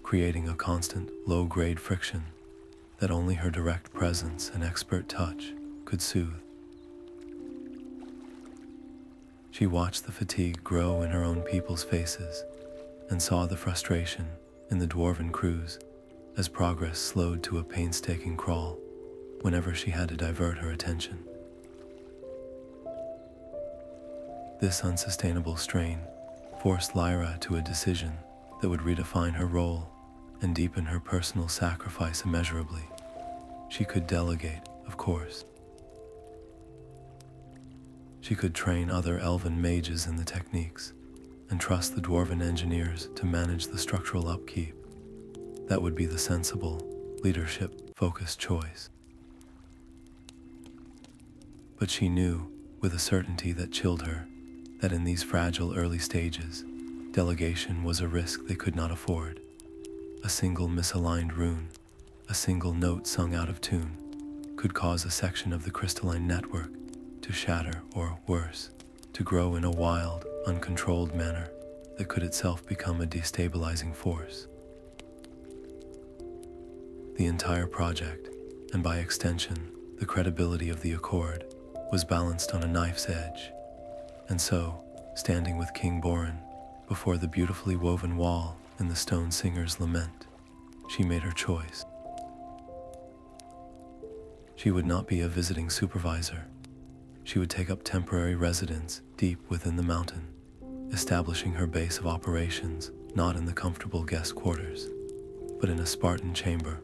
creating a constant, low-grade friction that only her direct presence and expert touch could soothe. She watched the fatigue grow in her own people's faces and saw the frustration in the dwarven crews as progress slowed to a painstaking crawl whenever she had to divert her attention. This unsustainable strain forced Lyra to a decision that would redefine her role and deepen her personal sacrifice immeasurably. She could delegate, of course. She could train other elven mages in the techniques and trust the dwarven engineers to manage the structural upkeep. That would be the sensible, leadership-focused choice. But she knew, with a certainty that chilled her, that in these fragile early stages, delegation was a risk they could not afford. A single misaligned rune, a single note sung out of tune, could cause a section of the crystalline network to shatter or, worse, to grow in a wild, uncontrolled manner that could itself become a destabilizing force. The entire project, and by extension, the credibility of the Accord, was balanced on a knife's edge. And so, standing with King Borin before the beautifully woven wall in the Stone Singer's Lament, she made her choice. She would not be a visiting supervisor. She would take up temporary residence deep within the mountain, establishing her base of operations not in the comfortable guest quarters, but in a Spartan chamber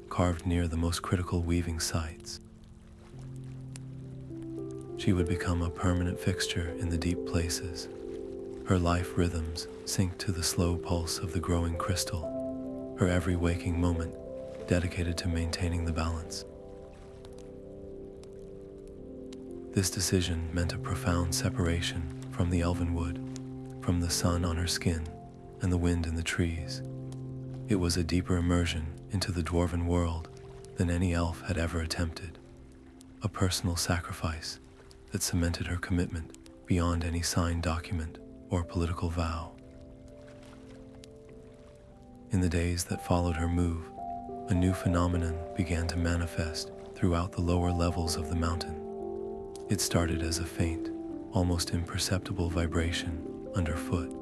carved near the most critical weaving sites. She would become a permanent fixture in the deep places. Her life rhythms sync to the slow pulse of the growing crystal, her every waking moment dedicated to maintaining the balance. This decision meant a profound separation from the elven wood, from the sun on her skin and the wind in the trees. It was a deeper immersion into the dwarven world than any elf had ever attempted, a personal sacrifice that cemented her commitment beyond any signed document or political vow. In the days that followed her move, a new phenomenon began to manifest throughout the lower levels of the mountain. It started as a faint, almost imperceptible vibration underfoot,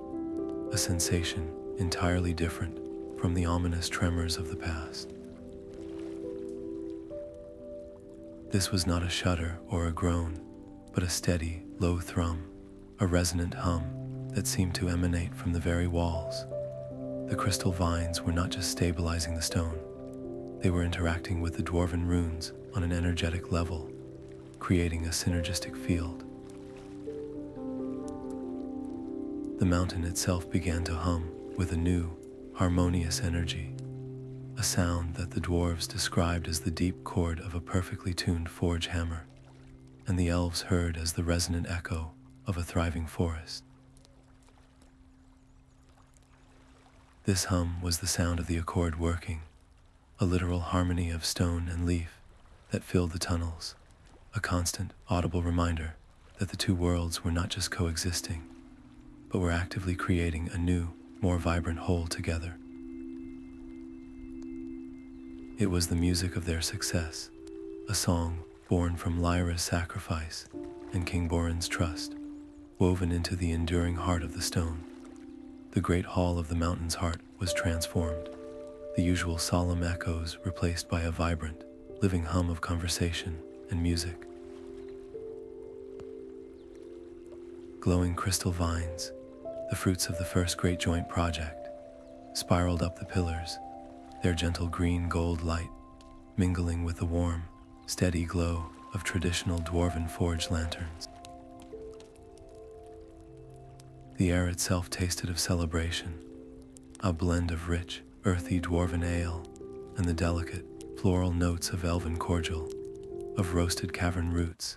a sensation entirely different from the ominous tremors of the past. This was not a shudder or a groan, but a steady, low thrum, a resonant hum that seemed to emanate from the very walls. The crystal vines were not just stabilizing the stone, they were interacting with the dwarven runes on an energetic level, creating a synergistic field. The mountain itself began to hum with a new, harmonious energy, a sound that the dwarves described as the deep chord of a perfectly tuned forge hammer, and the elves heard as the resonant echo of a thriving forest. This hum was the sound of the Accord working, a literal harmony of stone and leaf that filled the tunnels, a constant, audible reminder that the two worlds were not just coexisting, but were actively creating a new, more vibrant whole together. It was the music of their success, a song born from Lyra's sacrifice and King Borin's trust, woven into the enduring heart of the stone. The great hall of the mountain's heart was transformed, the usual solemn echoes replaced by a vibrant, living hum of conversation and music. Glowing crystal vines, the fruits of the first great joint project, spiraled up the pillars, their gentle green-gold light mingling with the warm, steady glow of traditional dwarven forge lanterns. The air itself tasted of celebration, a blend of rich, earthy dwarven ale and the delicate, floral notes of elven cordial, of roasted cavern roots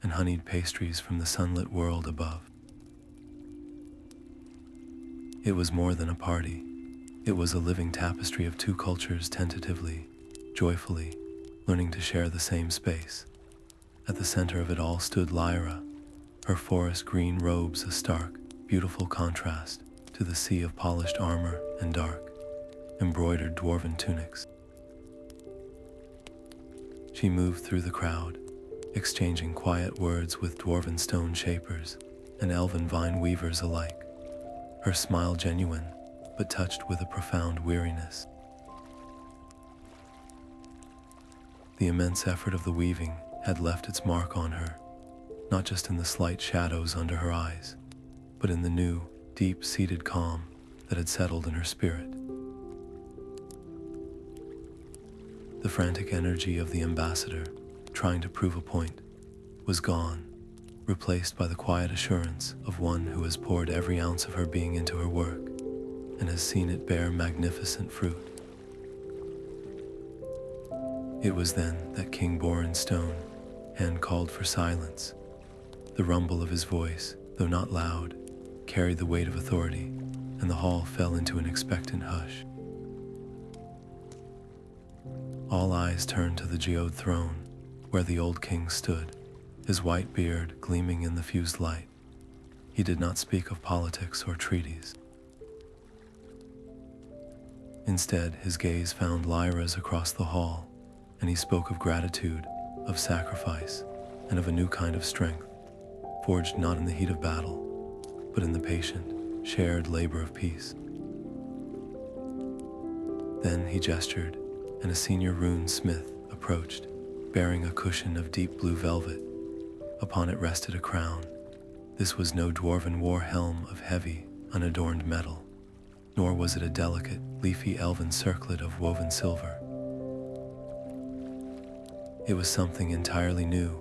and honeyed pastries from the sunlit world above. It was more than a party. It was a living tapestry of two cultures tentatively, joyfully, learning to share the same space. At the center of it all stood Lyra, her forest green robes a stark, beautiful contrast to the sea of polished armor and dark, embroidered dwarven tunics. She moved through the crowd, exchanging quiet words with dwarven stone shapers and elven vine weavers alike, her smile genuine, but touched with a profound weariness. The immense effort of the weaving had left its mark on her, not just in the slight shadows under her eyes, but in the new, deep-seated calm that had settled in her spirit. The frantic energy of the ambassador, trying to prove a point, was gone, replaced by the quiet assurance of one who has poured every ounce of her being into her work and has seen it bear magnificent fruit. It was then that King Stone hand called for silence. The rumble of his voice, though not loud, carried the weight of authority, and the hall fell into an expectant hush. All eyes turned to the geode throne, where the old king stood, his white beard gleaming in the fused light. He did not speak of politics or treaties. Instead, his gaze found Lyra's across the hall, and he spoke of gratitude, of sacrifice, and of a new kind of strength, forged not in the heat of battle, but in the patient, shared labor of peace. Then he gestured, and a senior rune smith approached, bearing a cushion of deep blue velvet. Upon it rested a crown. This was no dwarven war helm of heavy, unadorned metal, nor was it a delicate, leafy elven circlet of woven silver. It was something entirely new,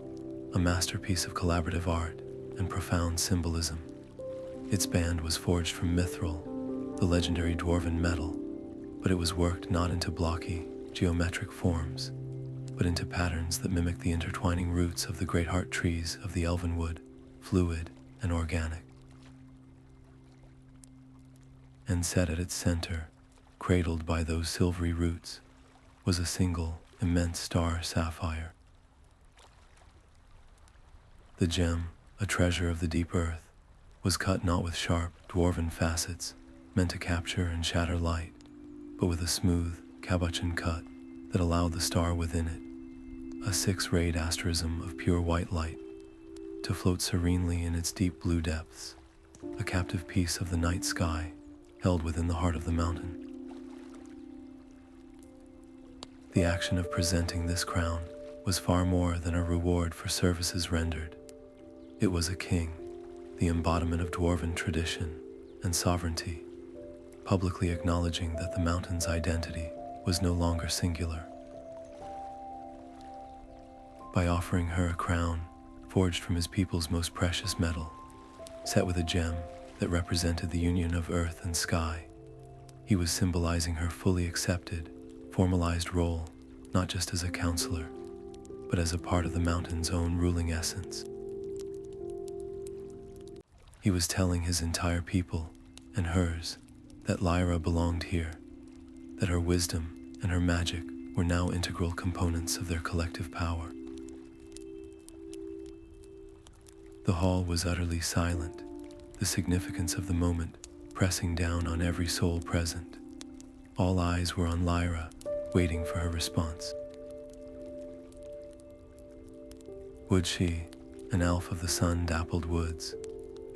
a masterpiece of collaborative art and profound symbolism. Its band was forged from mithril, the legendary dwarven metal, but it was worked not into blocky, geometric forms, but into patterns that mimic the intertwining roots of the great heart trees of the elven wood, fluid and organic. And set at its center, cradled by those silvery roots, was a single, immense star sapphire. The gem, a treasure of the deep earth, was cut not with sharp, dwarven facets, meant to capture and shatter light, but with a smooth, cabochon cut that allowed the star within it, a six-rayed asterism of pure white light, to float serenely in its deep blue depths, a captive piece of the night sky held within the heart of the mountain. The action of presenting this crown was far more than a reward for services rendered. It was a king, the embodiment of dwarven tradition and sovereignty, publicly acknowledging that the mountain's identity was no longer singular. By offering her a crown forged from his people's most precious metal, set with a gem that represented the union of earth and sky, he was symbolizing her fully accepted, formalized role, not just as a counselor, but as a part of the mountain's own ruling essence. He was telling his entire people, and hers, that Lyra belonged here, that her wisdom and her magic were now integral components of their collective power. The hall was utterly silent, the significance of the moment pressing down on every soul present. All eyes were on Lyra, waiting for her response. Would she, an elf of the sun-dappled woods,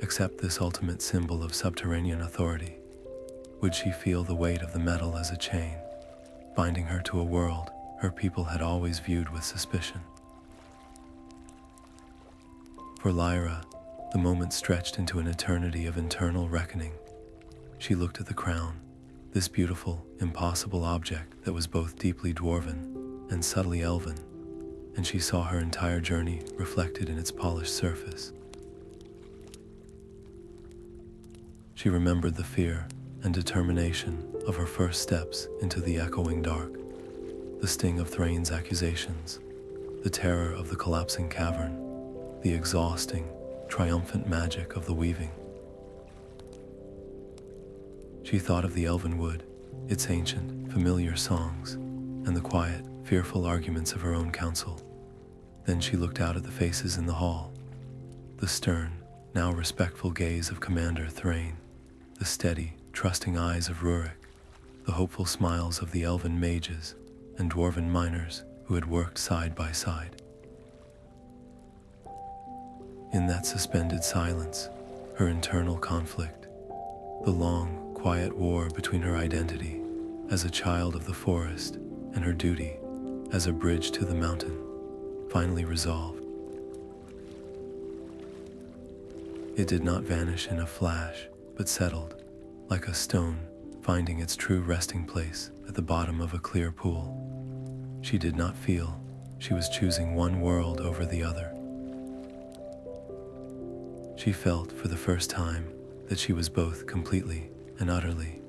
accept this ultimate symbol of subterranean authority? Would she feel the weight of the metal as a chain, binding her to a world her people had always viewed with suspicion? For Lyra, the moment stretched into an eternity of internal reckoning. She looked at the crown, this beautiful, impossible object that was both deeply dwarven and subtly elven, and she saw her entire journey reflected in its polished surface. She remembered the fear and determination of her first steps into the echoing dark, the sting of Thrain's accusations, the terror of the collapsing cavern, the exhausting, triumphant magic of the weaving. She thought of the elven wood, its ancient, familiar songs, and the quiet, fearful arguments of her own council. Then she looked out at the faces in the hall, the stern, now respectful gaze of Commander Thrain, the steady, trusting eyes of Rurik, the hopeful smiles of the elven mages and dwarven miners who had worked side by side. In that suspended silence, her internal conflict, the long, quiet war between her identity as a child of the forest and her duty as a bridge to the mountain, finally resolved. It did not vanish in a flash, but settled, like a stone finding its true resting place at the bottom of a clear pool. She did not feel she was choosing one world over the other. She felt for the first time that she was both completely and utterly.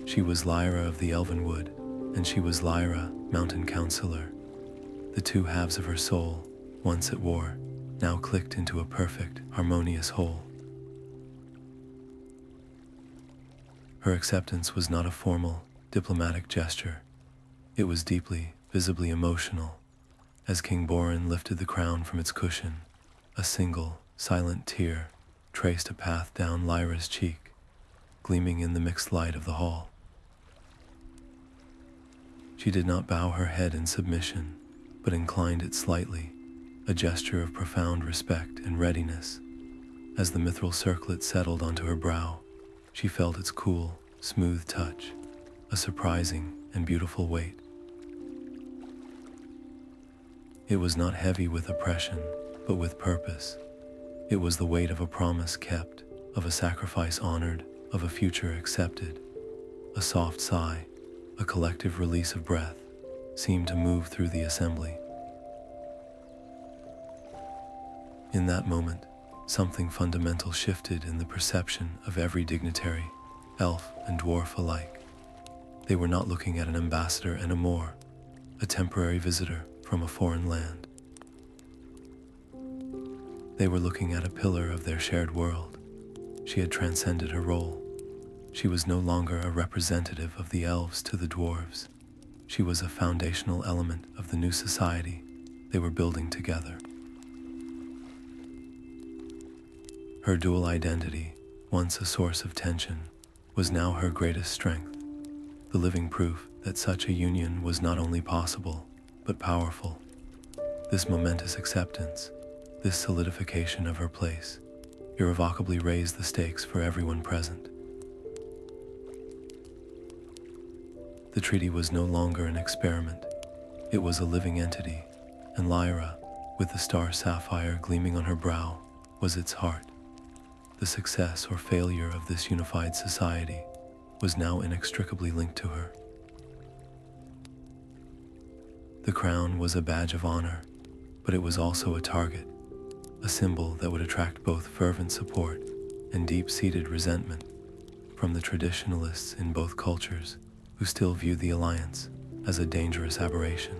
She was Lyra of the Elvenwood, and she was Lyra, Mountain Counselor. The two halves of her soul, once at war, now clicked into a perfect, harmonious whole. Her acceptance was not a formal, diplomatic gesture. It was deeply, visibly emotional. As King Borin lifted the crown from its cushion, a single, silent tear traced a path down Lyra's cheek, gleaming in the mixed light of the hall. She did not bow her head in submission, but inclined it slightly, a gesture of profound respect and readiness. As the mithril circlet settled onto her brow, she felt its cool, smooth touch, a surprising and beautiful weight. It was not heavy with oppression, but with purpose. It was the weight of a promise kept, of a sacrifice honored, of a future accepted. A soft sigh, a collective release of breath, seemed to move through the assembly. In that moment, something fundamental shifted in the perception of every dignitary, elf and dwarf alike. They were not looking at an ambassador anymore, a temporary visitor from a foreign land. They were looking at a pillar of their shared world. She had transcended her role. She was no longer a representative of the elves to the dwarves. She was a foundational element of the new society they were building together. Her dual identity, once a source of tension, was now her greatest strength, the living proof that such a union was not only possible, but powerful. This momentous acceptance, this solidification of her place, irrevocably raised the stakes for everyone present. The treaty was no longer an experiment. It was a living entity, and Lyra, with the star sapphire gleaming on her brow, was its heart. The success or failure of this unified society was now inextricably linked to her. The crown was a badge of honor, but it was also a target, a symbol that would attract both fervent support and deep-seated resentment from the traditionalists in both cultures who still viewed the alliance as a dangerous aberration.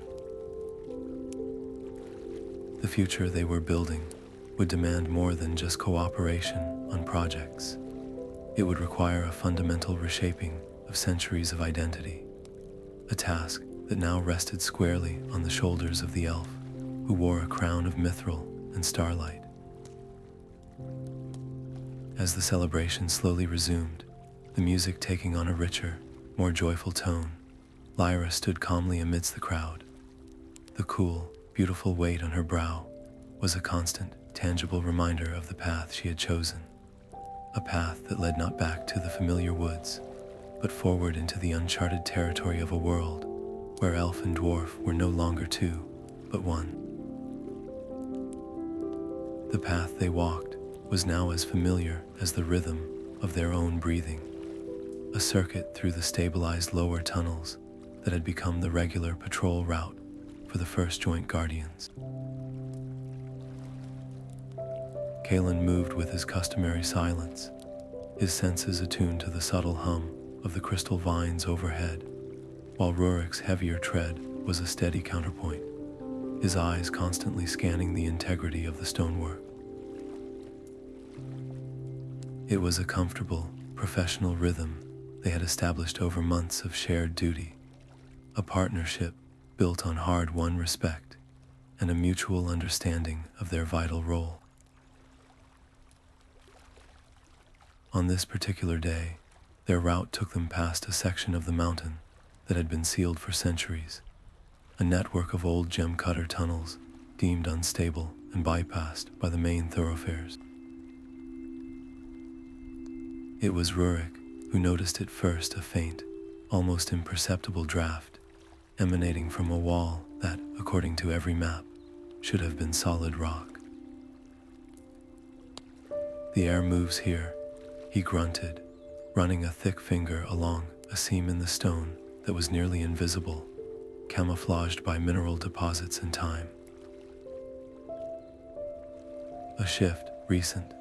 The future they were building would demand more than just cooperation on projects. It would require a fundamental reshaping of centuries of identity, a task that now rested squarely on the shoulders of the elf, who wore a crown of mithril and starlight. As the celebration slowly resumed, the music taking on a richer, more joyful tone, Lyra stood calmly amidst the crowd. The cool, beautiful weight on her brow was a constant, tangible reminder of the path she had chosen, a path that led not back to the familiar woods, but forward into the uncharted territory of a world where elf and dwarf were no longer two, but one. The path they walked was now as familiar as the rhythm of their own breathing, a circuit through the stabilized lower tunnels that had become the regular patrol route for the First Joint Guardians. Kalin moved with his customary silence, his senses attuned to the subtle hum of the crystal vines overhead, while Rurik's heavier tread was a steady counterpoint, his eyes constantly scanning the integrity of the stonework. It was a comfortable, professional rhythm they had established over months of shared duty, a partnership built on hard-won respect and a mutual understanding of their vital role. On this particular day, their route took them past a section of the mountain that had been sealed for centuries, a network of old gem-cutter tunnels deemed unstable and bypassed by the main thoroughfares. It was Rurik who noticed at first a faint, almost imperceptible draft emanating from a wall that, according to every map, should have been solid rock. "The air moves here," he grunted, running a thick finger along a seam in the stone that was nearly invisible, camouflaged by mineral deposits in time. A shift, recent.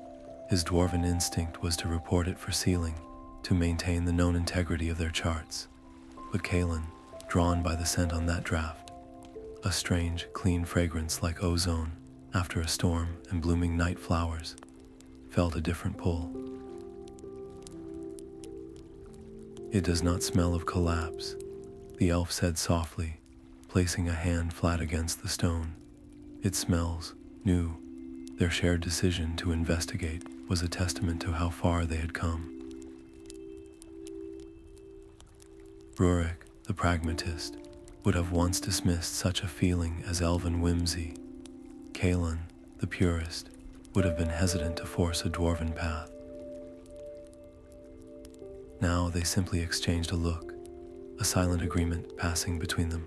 His dwarven instinct was to report it for sealing, to maintain the known integrity of their charts. But Kalin, drawn by the scent on that draft, a strange, clean fragrance like ozone after a storm and blooming night flowers, felt a different pull. "It does not smell of collapse," the elf said softly, placing a hand flat against the stone. "It smells new." Their shared decision to investigate was a testament to how far they had come. Rurik, the pragmatist, would have once dismissed such a feeling as elven whimsy. Kalin, the purist, would have been hesitant to force a dwarven path. Now they simply exchanged a look, a silent agreement passing between them.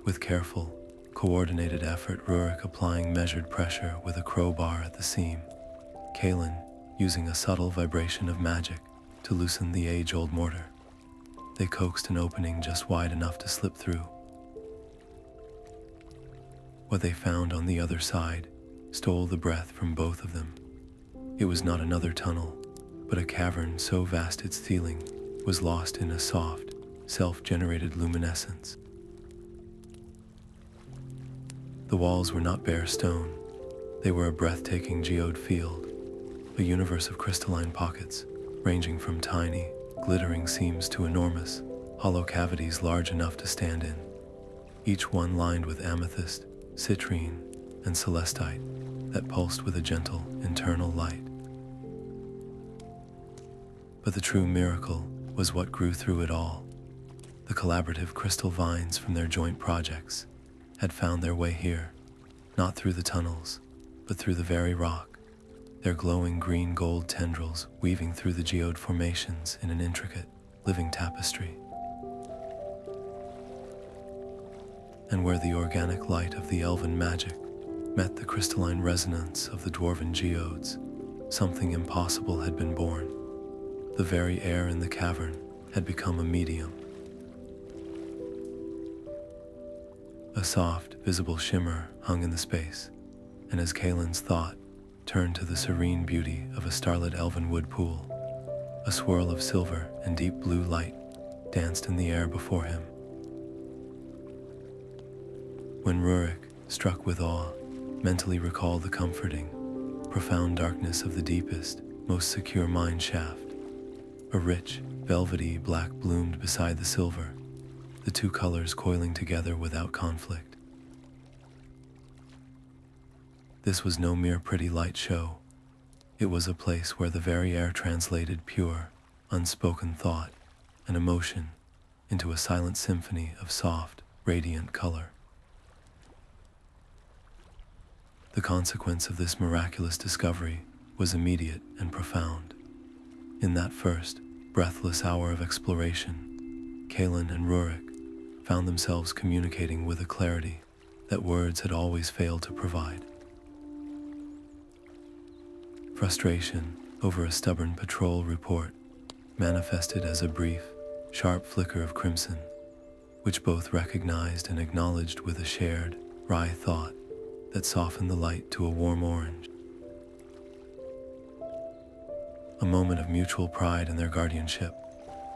With careful, coordinated effort, Rurik applying measured pressure with a crowbar at the seam, Kalin using a subtle vibration of magic to loosen the age-old mortar. They coaxed an opening just wide enough to slip through. What they found on the other side stole the breath from both of them. It was not another tunnel, but a cavern so vast its ceiling was lost in a soft, self-generated luminescence. The walls were not bare stone. They were a breathtaking geode field, a universe of crystalline pockets, ranging from tiny, glittering seams to enormous, hollow cavities large enough to stand in, each one lined with amethyst, citrine, and celestite that pulsed with a gentle, internal light. But the true miracle was what grew through it all. The collaborative crystal vines from their joint projects had found their way here, not through the tunnels, but through the very rock, their glowing green-gold tendrils weaving through the geode formations in an intricate, living tapestry. And where the organic light of the elven magic met the crystalline resonance of the dwarven geodes, something impossible had been born. The very air in the cavern had become a medium. A soft, visible shimmer hung in the space, and as Kalin's thought turned to the serene beauty of a starlit elven wood pool, a swirl of silver and deep blue light danced in the air before him. When Rurik, struck with awe, mentally recalled the comforting, profound darkness of the deepest, most secure mine shaft, a rich, velvety black bloomed beside the silver, the two colors coiling together without conflict. This was no mere pretty light show. It was a place where the very air translated pure, unspoken thought and emotion into a silent symphony of soft, radiant color. The consequence of this miraculous discovery was immediate and profound. In that first, breathless hour of exploration, Kalin and Rurik found themselves communicating with a clarity that words had always failed to provide. Frustration over a stubborn patrol report manifested as a brief, sharp flicker of crimson, which both recognized and acknowledged with a shared, wry thought that softened the light to a warm orange. A moment of mutual pride in their guardianship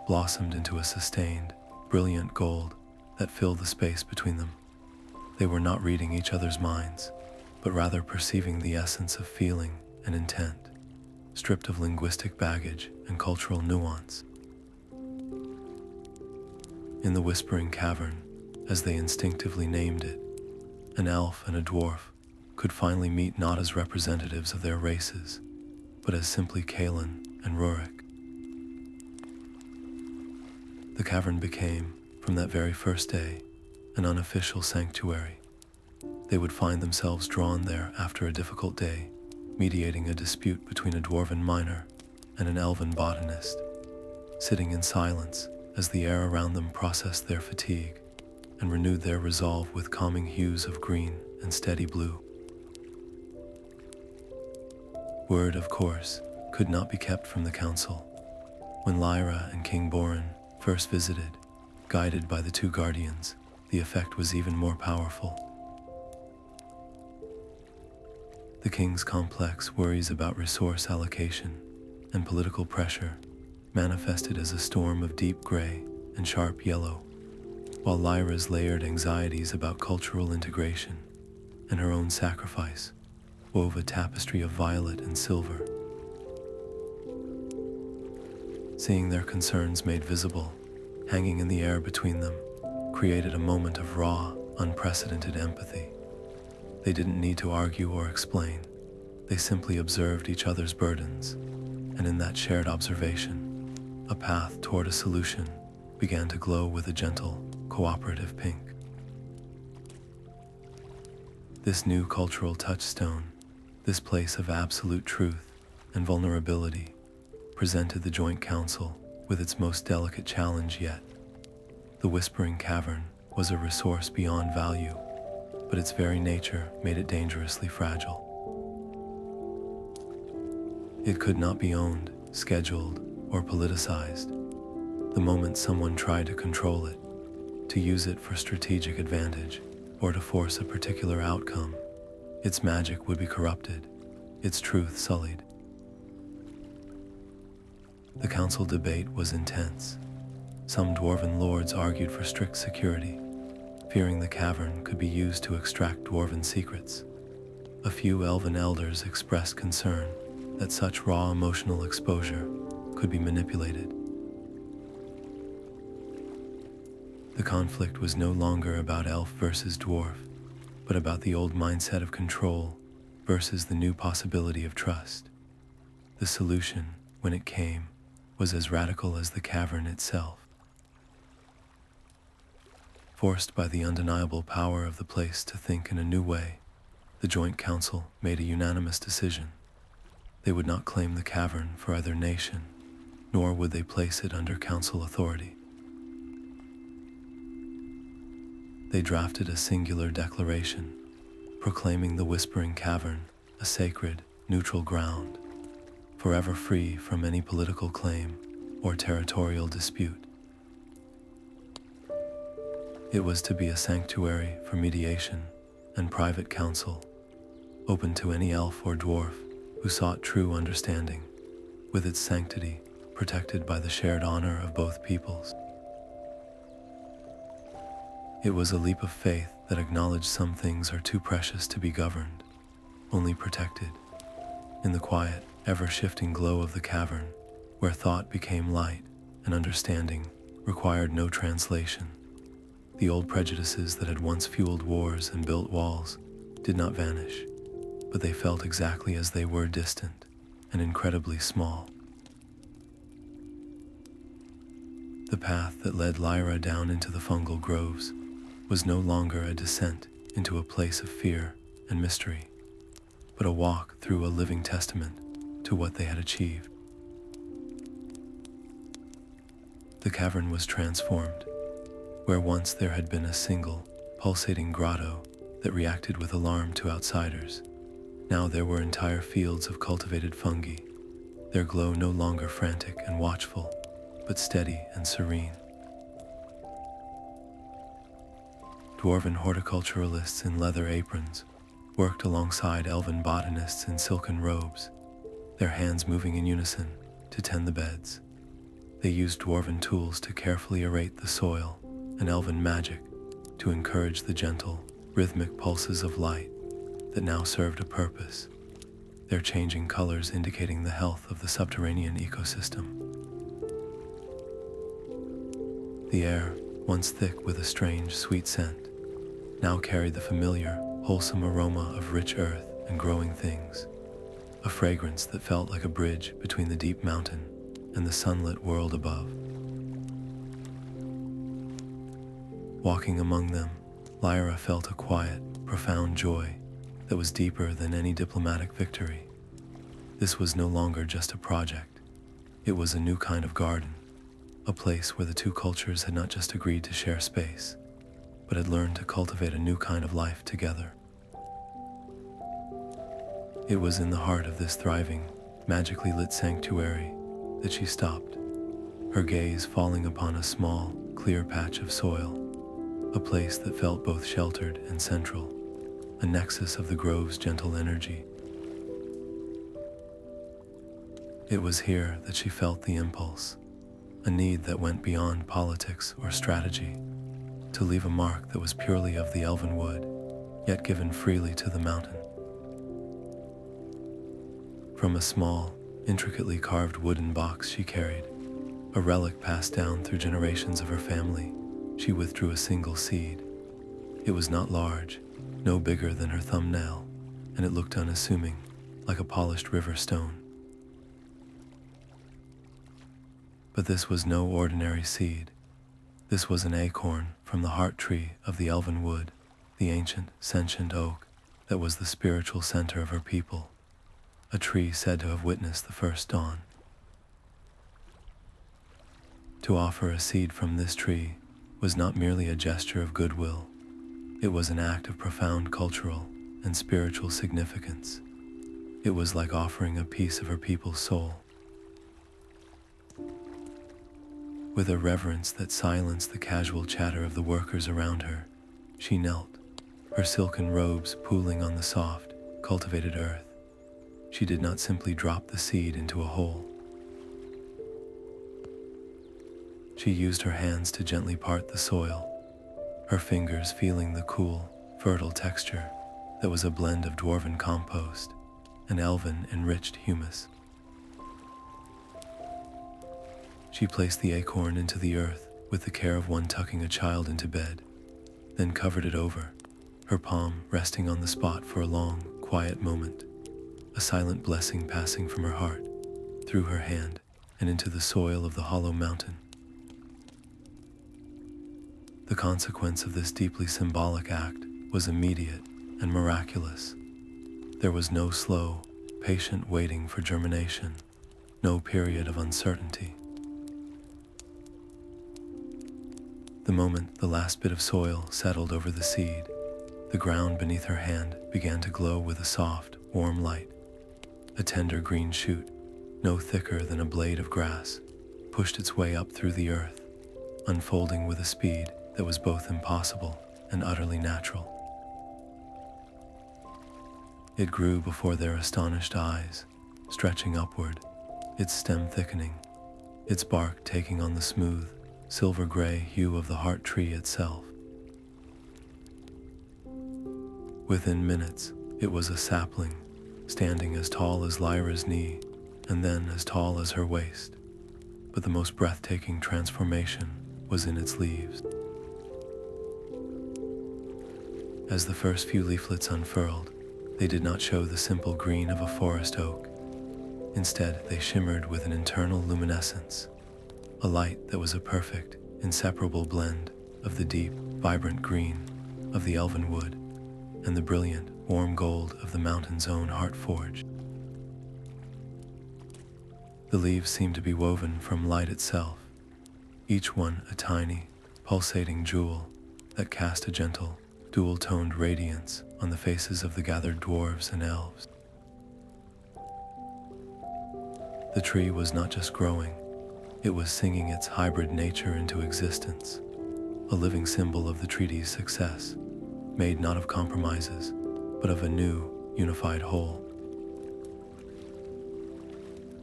blossomed into a sustained, brilliant gold that filled the space between them. They were not reading each other's minds, but rather perceiving the essence of feeling and intent, stripped of linguistic baggage and cultural nuance. In the Whispering Cavern, as they instinctively named it, an elf and a dwarf could finally meet not as representatives of their races, but as simply Kalin and Rurik. The cavern became, from that very first day, an unofficial sanctuary. They would find themselves drawn there after a difficult day, mediating a dispute between a dwarven miner and an elven botanist, sitting in silence as the air around them processed their fatigue and renewed their resolve with calming hues of green and steady blue. Word, of course, could not be kept from the council. When Lyra and King Borin first visited, guided by the two guardians, the effect was even more powerful. The king's complex worries about resource allocation and political pressure manifested as a storm of deep gray and sharp yellow, while Lyra's layered anxieties about cultural integration and her own sacrifice wove a tapestry of violet and silver. Seeing their concerns made visible, hanging in the air between them, created a moment of raw, unprecedented empathy. They didn't need to argue or explain. They simply observed each other's burdens, and in that shared observation, a path toward a solution began to glow with a gentle, cooperative pink. This new cultural touchstone, this place of absolute truth and vulnerability, presented the joint council with its most delicate challenge yet. The Whispering Cavern was a resource beyond value, but its very nature made it dangerously fragile. It could not be owned, scheduled, or politicized. The moment someone tried to control it, to use it for strategic advantage, or to force a particular outcome, its magic would be corrupted, its truth sullied. The council debate was intense. Some dwarven lords argued for strict security, fearing the cavern could be used to extract dwarven secrets. A few elven elders expressed concern that such raw emotional exposure could be manipulated. The conflict was no longer about elf versus dwarf, but about the old mindset of control versus the new possibility of trust. The solution, when it came, was as radical as the cavern itself. Forced by the undeniable power of the place to think in a new way, the Joint Council made a unanimous decision. They would not claim the cavern for either nation, nor would they place it under council authority. They drafted a singular declaration, proclaiming the Whispering Cavern a sacred, neutral ground, forever free from any political claim or territorial dispute. It was to be a sanctuary for mediation and private counsel, open to any elf or dwarf who sought true understanding, with its sanctity protected by the shared honor of both peoples. It was a leap of faith that acknowledged some things are too precious to be governed, only protected. In the quiet, ever-shifting glow of the cavern, where thought became light and understanding required no translation, the old prejudices that had once fueled wars and built walls did not vanish, but they felt exactly as they were, distant and incredibly small. The path that led Lyra down into the fungal groves was no longer a descent into a place of fear and mystery, but a walk through a living testament to what they had achieved. The cavern was transformed. Where once there had been a single, pulsating grotto that reacted with alarm to outsiders, now there were entire fields of cultivated fungi, their glow no longer frantic and watchful, but steady and serene. Dwarven horticulturalists in leather aprons worked alongside elven botanists in silken robes, their hands moving in unison to tend the beds. They used dwarven tools to carefully aerate the soil, and elven magic to encourage the gentle, rhythmic pulses of light that now served a purpose, their changing colors indicating the health of the subterranean ecosystem. The air, once thick with a strange, sweet scent, now carried the familiar, wholesome aroma of rich earth and growing things, a fragrance that felt like a bridge between the deep mountain and the sunlit world above. Walking among them, Lyra felt a quiet, profound joy that was deeper than any diplomatic victory. This was no longer just a project. It was a new kind of garden, a place where the two cultures had not just agreed to share space, but had learned to cultivate a new kind of life together. It was in the heart of this thriving, magically lit sanctuary that she stopped, her gaze falling upon a small, clear patch of soil. a place that felt both sheltered and central, a nexus of the grove's gentle energy. It was here that she felt the impulse, a need that went beyond politics or strategy, to leave a mark that was purely of the elven wood, yet given freely to the mountain. From a small, intricately carved wooden box she carried, a relic passed down through generations of her family, she withdrew a single seed. It was not large, no bigger than her thumbnail, and it looked unassuming, like a polished river stone. But this was no ordinary seed. This was an acorn from the heart tree of the elven wood, the ancient, sentient oak that was the spiritual center of her people, a tree said to have witnessed the first dawn. To offer a seed from this tree was not merely a gesture of goodwill, it was an act of profound cultural and spiritual significance. It was like offering a piece of her people's soul. With a reverence that silenced the casual chatter of the workers around her, she knelt, her silken robes pooling on the soft, cultivated earth. She did not simply drop the seed into a hole. She used her hands to gently part the soil, her fingers feeling the cool, fertile texture that was a blend of dwarven compost and elven-enriched humus. She placed the acorn into the earth with the care of one tucking a child into bed, then covered it over, her palm resting on the spot for a long, quiet moment, a silent blessing passing from her heart, through her hand, and into the soil of the hollow mountain. The consequence of this deeply symbolic act was immediate and miraculous. There was no slow, patient waiting for germination, no period of uncertainty. The moment the last bit of soil settled over the seed, the ground beneath her hand began to glow with a soft, warm light. A tender green shoot, no thicker than a blade of grass, pushed its way up through the earth, unfolding with a speed that was both impossible and utterly natural. It grew before their astonished eyes, stretching upward, its stem thickening, its bark taking on the smooth, silver-gray hue of the heart tree itself. Within minutes, it was a sapling, standing as tall as Lyra's knee, and then as tall as her waist. But the most breathtaking transformation was in its leaves. As the first few leaflets unfurled, they did not show the simple green of a forest oak. Instead, they shimmered with an internal luminescence, a light that was a perfect, inseparable blend of the deep, vibrant green of the elven wood and the brilliant, warm gold of the mountain's own heart forge. The leaves seemed to be woven from light itself, each one a tiny, pulsating jewel that cast a gentle, dual-toned radiance on the faces of the gathered dwarves and elves. The tree was not just growing, it was singing its hybrid nature into existence, a living symbol of the treaty's success, made not of compromises, but of a new, unified whole.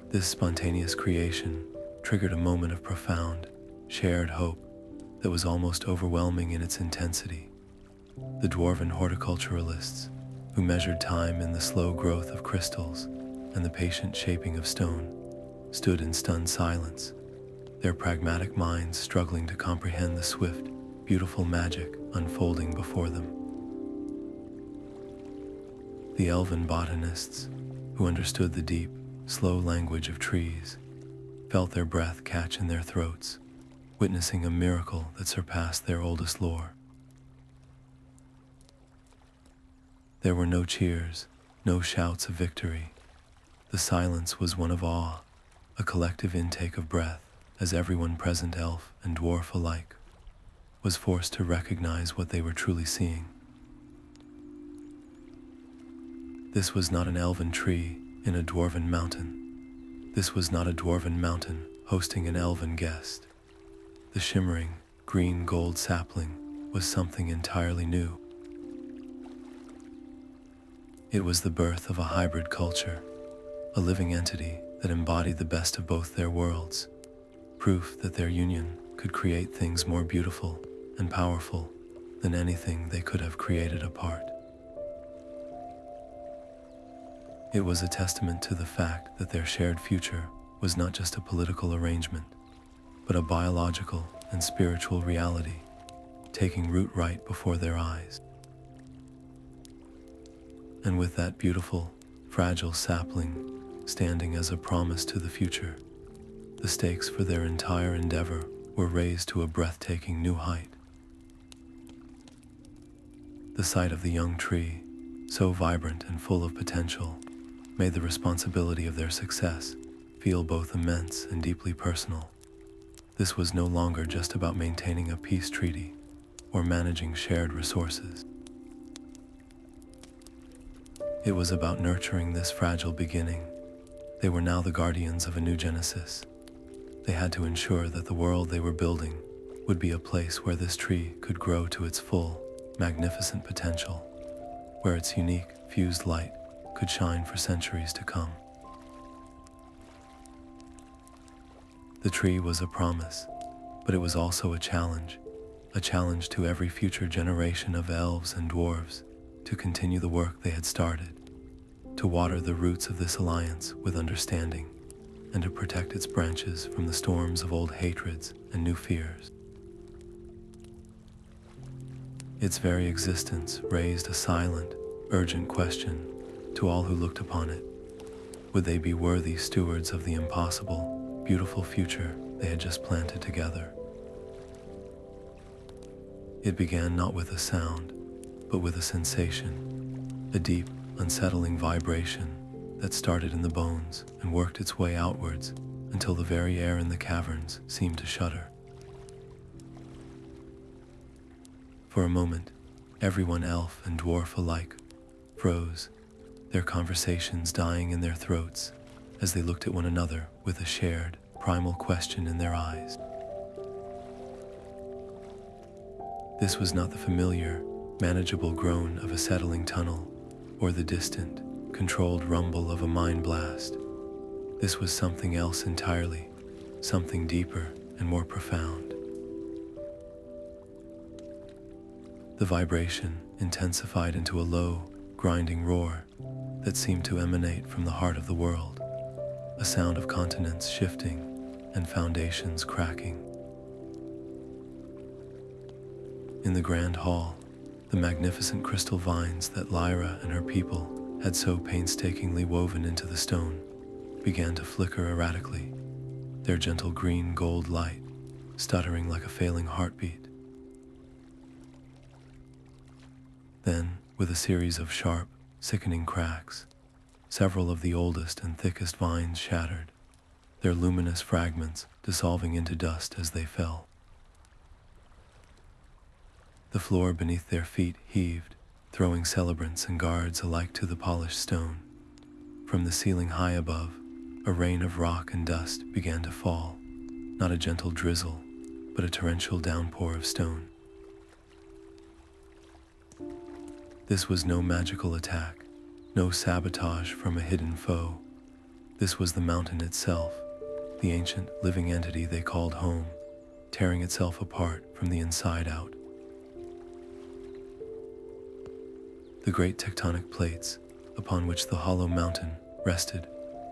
This spontaneous creation triggered a moment of profound, shared hope that was almost overwhelming in its intensity. The dwarven horticulturalists, who measured time in the slow growth of crystals and the patient shaping of stone, stood in stunned silence, their pragmatic minds struggling to comprehend the swift, beautiful magic unfolding before them. The elven botanists, who understood the deep, slow language of trees, felt their breath catch in their throats, witnessing a miracle that surpassed their oldest lore. There were no cheers, no shouts of victory. The silence was one of awe, a collective intake of breath, as everyone present, elf and dwarf alike, was forced to recognize what they were truly seeing. This was not an elven tree in a dwarven mountain. This was not a dwarven mountain hosting an elven guest. The shimmering, green-gold sapling was something entirely new. It was the birth of a hybrid culture, a living entity that embodied the best of both their worlds, proof that their union could create things more beautiful and powerful than anything they could have created apart. It was a testament to the fact that their shared future was not just a political arrangement, but a biological and spiritual reality taking root right before their eyes. And with that beautiful, fragile sapling standing as a promise to the future, the stakes for their entire endeavor were raised to a breathtaking new height. The sight of the young tree, so vibrant and full of potential, made the responsibility of their success feel both immense and deeply personal. This was no longer just about maintaining a peace treaty or managing shared resources. It was about nurturing this fragile beginning. They were now the guardians of a new Genesis. They had to ensure that the world they were building would be a place where this tree could grow to its full, magnificent potential, where its unique, fused light could shine for centuries to come. The tree was a promise, but it was also a challenge to every future generation of elves and dwarves to continue the work they had started, to water the roots of this alliance with understanding, and to protect its branches from the storms of old hatreds and new fears. Its very existence raised a silent, urgent question to all who looked upon it. Would they be worthy stewards of the impossible, beautiful future they had just planted together? It began not with a sound, but with a sensation, a deep, unsettling vibration that started in the bones and worked its way outwards until the very air in the caverns seemed to shudder. For a moment, everyone, elf and dwarf alike, froze, their conversations dying in their throats as they looked at one another with a shared, primal question in their eyes. This was not the familiar, manageable groan of a settling tunnel or the distant, controlled rumble of a mine blast. This was something else entirely, something deeper and more profound. The vibration intensified into a low, grinding roar that seemed to emanate from the heart of the world, a sound of continents shifting and foundations cracking. In the grand hall, the magnificent crystal vines that Lyra and her people had so painstakingly woven into the stone began to flicker erratically, their gentle green-gold light stuttering like a failing heartbeat. Then, with a series of sharp, sickening cracks, several of the oldest and thickest vines shattered, their luminous fragments dissolving into dust as they fell. The floor beneath their feet heaved, throwing celebrants and guards alike to the polished stone. From the ceiling high above, a rain of rock and dust began to fall, not a gentle drizzle, but a torrential downpour of stone. This was no magical attack, no sabotage from a hidden foe. This was the mountain itself, the ancient living entity they called home, tearing itself apart from the inside out. The great tectonic plates upon which the hollow mountain rested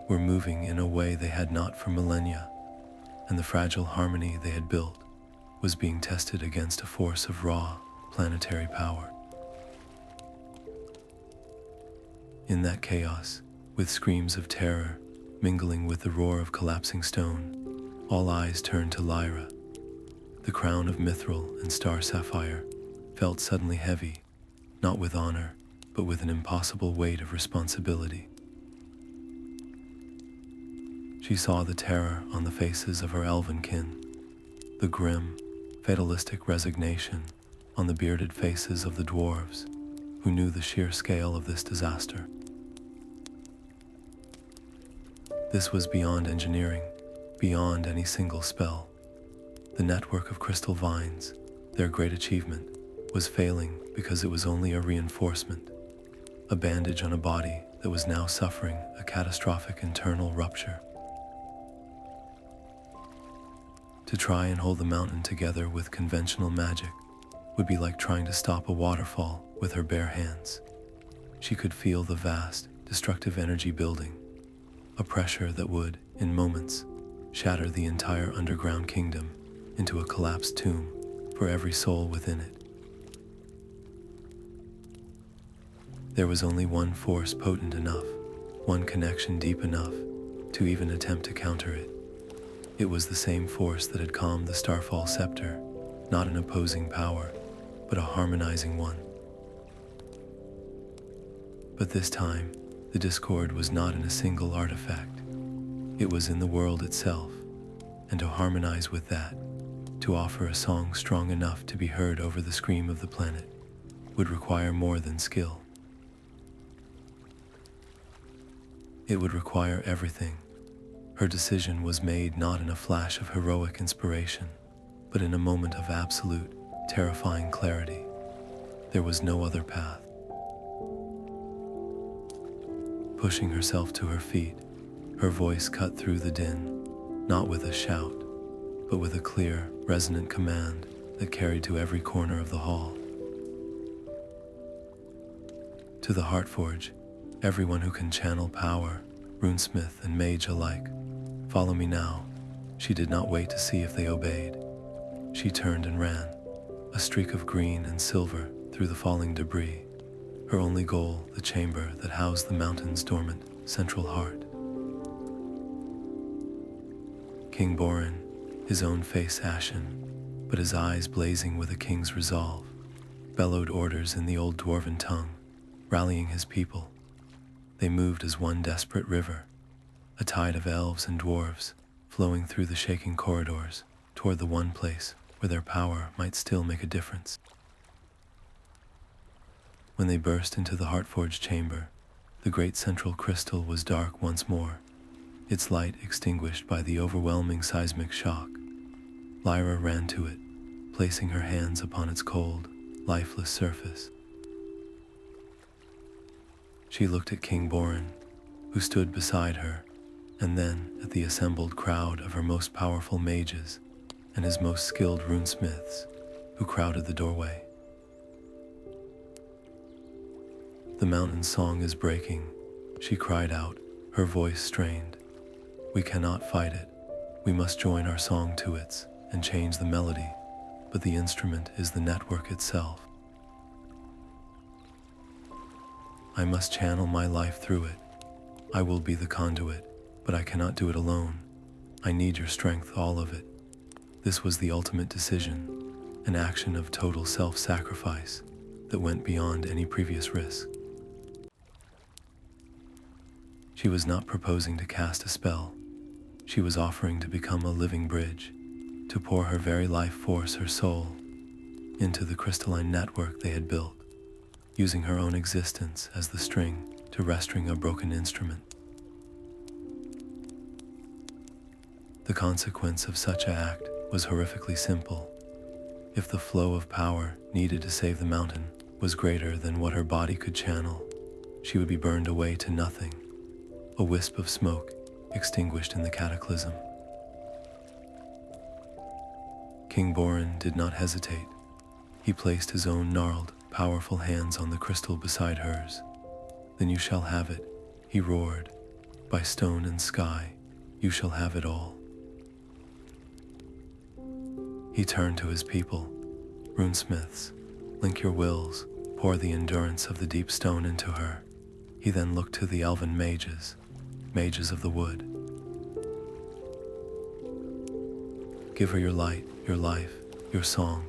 were moving in a way they had not for millennia, and the fragile harmony they had built was being tested against a force of raw, planetary power. In that chaos, with screams of terror mingling with the roar of collapsing stone, all eyes turned to Lyra. The crown of mithril and star sapphire felt suddenly heavy, not with honor, but with an impossible weight of responsibility. She saw the terror on the faces of her elven kin, the grim, fatalistic resignation on the bearded faces of the dwarves, who knew the sheer scale of this disaster. This was beyond engineering, beyond any single spell. The network of crystal vines, their great achievement, was failing because it was only a reinforcement, a bandage on a body that was now suffering a catastrophic internal rupture. To try and hold the mountain together with conventional magic would be like trying to stop a waterfall with her bare hands. She could feel the vast, destructive energy building, a pressure that would, in moments, shatter the entire underground kingdom into a collapsed tomb for every soul within it. There was only one force potent enough, one connection deep enough to even attempt to counter it. It was the same force that had calmed the Starfall scepter, not an opposing power, but a harmonizing one. But this time, the discord was not in a single artifact. It was in the world itself, and to harmonize with that, to offer a song strong enough to be heard over the scream of the planet, would require more than skill. It would require everything. Her decision was made not in a flash of heroic inspiration, but in a moment of absolute, terrifying clarity. There was no other path. Pushing herself to her feet, her voice cut through the din, not with a shout, but with a clear, resonant command that carried to every corner of the hall. To the Heartforge, everyone who can channel power, runesmith and mage alike, follow me now. She did not wait to see if they obeyed. She turned and ran, a streak of green and silver through the falling debris, her only goal the chamber that housed the mountain's dormant central heart. King Borin, his own face ashen, but his eyes blazing with a king's resolve, bellowed orders in the old dwarven tongue, rallying his people. They moved as one desperate river, a tide of elves and dwarves flowing through the shaking corridors toward the one place where their power might still make a difference. When they burst into the Heartforge chamber, the great central crystal was dark once more, its light extinguished by the overwhelming seismic shock. Lyra ran to it, placing her hands upon its cold, lifeless surface. She looked at King Borin, who stood beside her, and then at the assembled crowd of her most powerful mages and his most skilled runesmiths, who crowded the doorway. "The mountain's song is breaking," she cried out, her voice strained. "We cannot fight it. We must join our song to its and change the melody, but the instrument is the network itself. I must channel my life through it. I will be the conduit, but I cannot do it alone. I need your strength, all of it." This was the ultimate decision, an action of total self-sacrifice that went beyond any previous risk. She was not proposing to cast a spell. She was offering to become a living bridge, to pour her very life force, her soul, into the crystalline network they had built, using her own existence as the string to restring a broken instrument. The consequence of such an act was horrifically simple. If the flow of power needed to save the mountain was greater than what her body could channel, she would be burned away to nothing, a wisp of smoke extinguished in the cataclysm. King Borin did not hesitate. He placed his own gnarled, powerful hands on the crystal beside hers. "Then you shall have it," he roared. "By stone and sky, you shall have it all." He turned to his people. "Runesmiths, link your wills, pour the endurance of the deep stone into her." He then looked to the elven mages, mages of the wood. "Give her your light, your life, your song,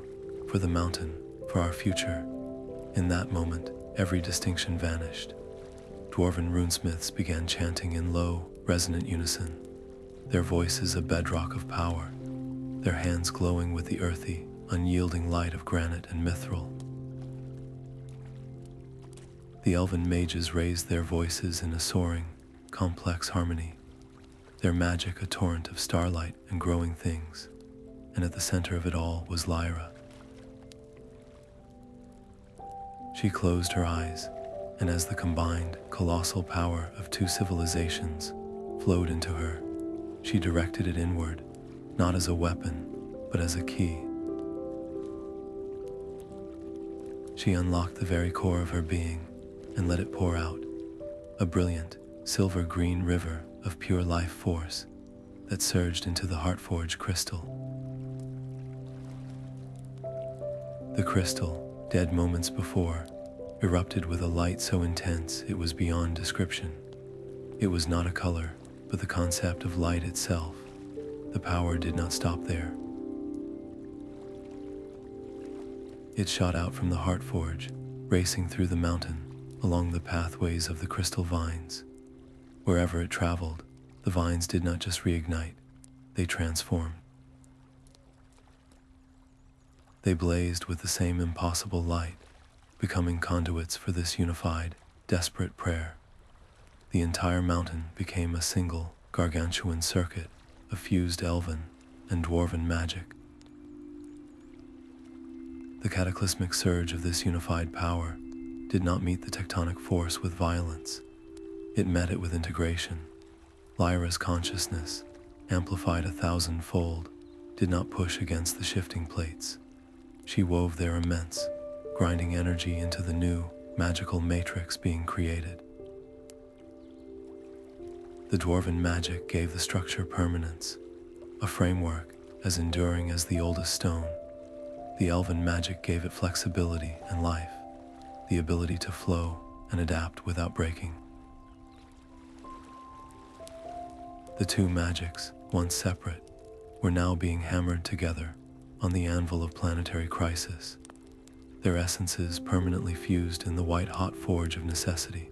for the mountain, for our future." In that moment, every distinction vanished. Dwarven runesmiths began chanting in low, resonant unison, their voices a bedrock of power, their hands glowing with the earthy, unyielding light of granite and mithril. The elven mages raised their voices in a soaring, complex harmony, their magic a torrent of starlight and growing things, and at the center of it all was Lyra. She closed her eyes, and as the combined, colossal power of two civilizations flowed into her, she directed it inward, not as a weapon, but as a key. She unlocked the very core of her being and let it pour out, a brilliant, silver-green river of pure life force that surged into the Heartforged crystal. The crystal, dead moments before, erupted with a light so intense it was beyond description. It was not a color, but the concept of light itself. The power did not stop there. It shot out from the Heartforge, racing through the mountain, along the pathways of the crystal vines. Wherever it traveled, the vines did not just reignite, they transformed. They blazed with the same impossible light, becoming conduits for this unified, desperate prayer. The entire mountain became a single, gargantuan circuit of fused Elven and Dwarven magic. The cataclysmic surge of this unified power did not meet the tectonic force with violence. It met it with integration. Lyra's consciousness, amplified 1,000-fold, did not push against the shifting plates. She wove their immense, grinding energy into the new, magical matrix being created. The Dwarven magic gave the structure permanence, a framework as enduring as the oldest stone. The Elven magic gave it flexibility and life, the ability to flow and adapt without breaking. The two magics, once separate, were now being hammered together on the anvil of planetary crisis, their essences permanently fused in the white-hot forge of necessity.